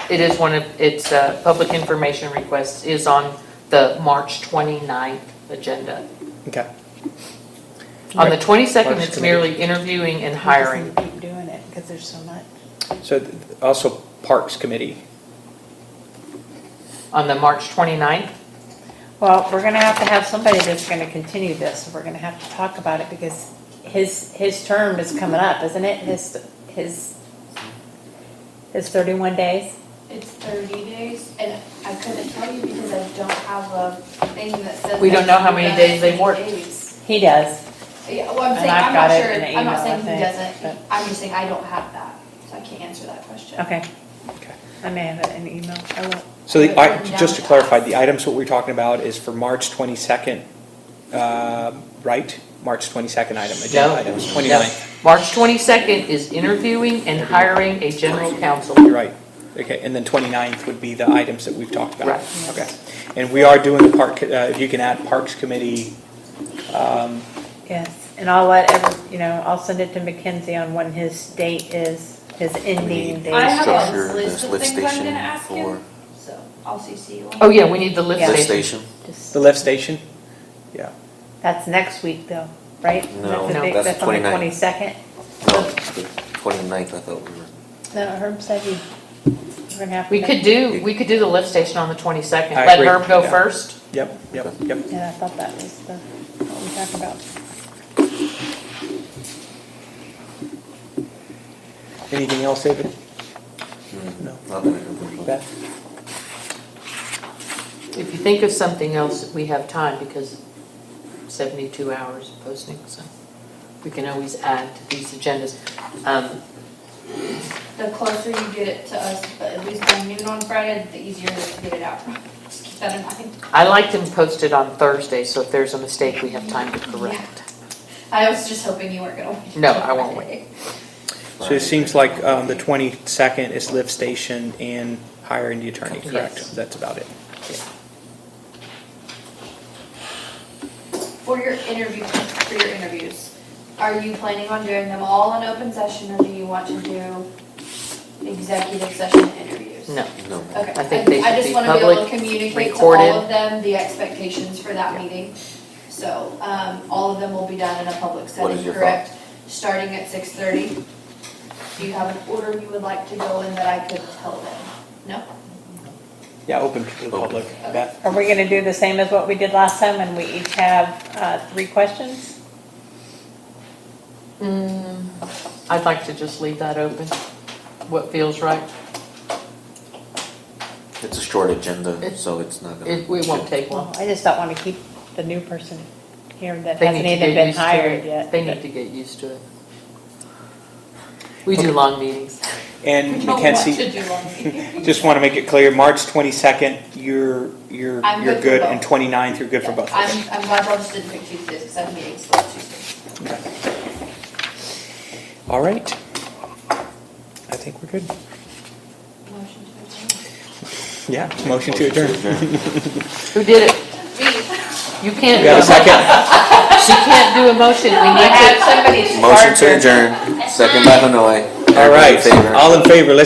It is it's public information requests is on the March 29th agenda. Okay. On the 22nd, Parks it's Committee. merely interviewing and hiring. Keep doing it because there's so much. So also Parks Committee. On the March 29th, Well, we're gonna have somebody that's gonna continue this, so we're gonna have to talk about it because his term is coming up, isn't it? His 31 days? It's 30 days, and I couldn't tell you because I don't have a thing that says. We don't know how many that days they've many worked. days. He does. Yeah, well, I'm And saying, I've I'm got not it sure, in an I'm not email, saying I he think, doesn't, but- I'm just saying I don't have that, so I can't answer that question. Okay. Okay. I may have it in email. I will. So just to down. clarify, the items what we're talking about is for March 22nd, right? March 22nd item, agenda No. items, no. 29th. March 22nd is interviewing and hiring a general counsel. You're right. Okay, and then 29th would be the items that we've talked about. Right. Okay. And we are doing the if you can add Parks Committee, Yes, and I'll I'll send it to Mackenzie on when his date is, his ending date. I have Structure, a list this of lift things I'm station gonna ask for him, so I'll CC you on. Oh, yeah, we need the lift Yeah. lift station. station. Just- the lift station? Yeah. That's next week though, right? No, That's the big- that's That's on the 29th. 22nd? No, the 29th, I thought we were. No, Herb said we're gonna have to. We could do the lift station on the 22nd. I Let agree. Herb go Yeah. first. Yep. Yeah, I thought that was what we talked about. Anything else, David? No. Not that I can think of. Beth? If you think of something else, we have time because 72 hours posting, so we can always add to these agendas. The closer you get it to us, but at least by noon on Friday, the easier it is to get it out. Just keep that in mind. I like them posted on Thursday, so if there's a mistake, we have time to correct. I was just hoping you weren't gonna wait. No, until I won't Friday. So it seems like the 22nd is lift station and hiring the attorney, correct? Yes. That's about it. For your interviews, are you planning on doing them all in open session, or do you want to do executive session interviews? No. No. Okay, I think they I should just be want to be able to public, communicate to recorded. all of them the expectations for that meeting. So, all of them will be done in a public What is setting, your correct? Starting at 6:30. Do you have an order you would like to go in that I could tell them? No? Yeah, open to the public. Beth? Are we gonna do the same as what we did last time and we each have 3 questions? I'd like to just leave that open, what feels right. It's a short agenda, so it's not gonna. It won't take long. I just don't want to keep the new person here that They hasn't need to even get been used to hired it. yet. They need to get used to it. We do long meetings. And Don't want to Mackenzie, do long meetings. just want to make it clear, March 22nd, you're I'm good for good, both. and 29th, you're good for both. Okay. I'm glad George didn't pick Tuesdays, because I have meetings both Tuesdays. All right. I think we're good. Motion to adjourn. Yeah, motion to adjourn. Who did it? You can't. You got a second? She can't do a motion. We need to. Somebody Motion to adjourn, second by Hanoi. All right, Everybody in favor? all in favor, let's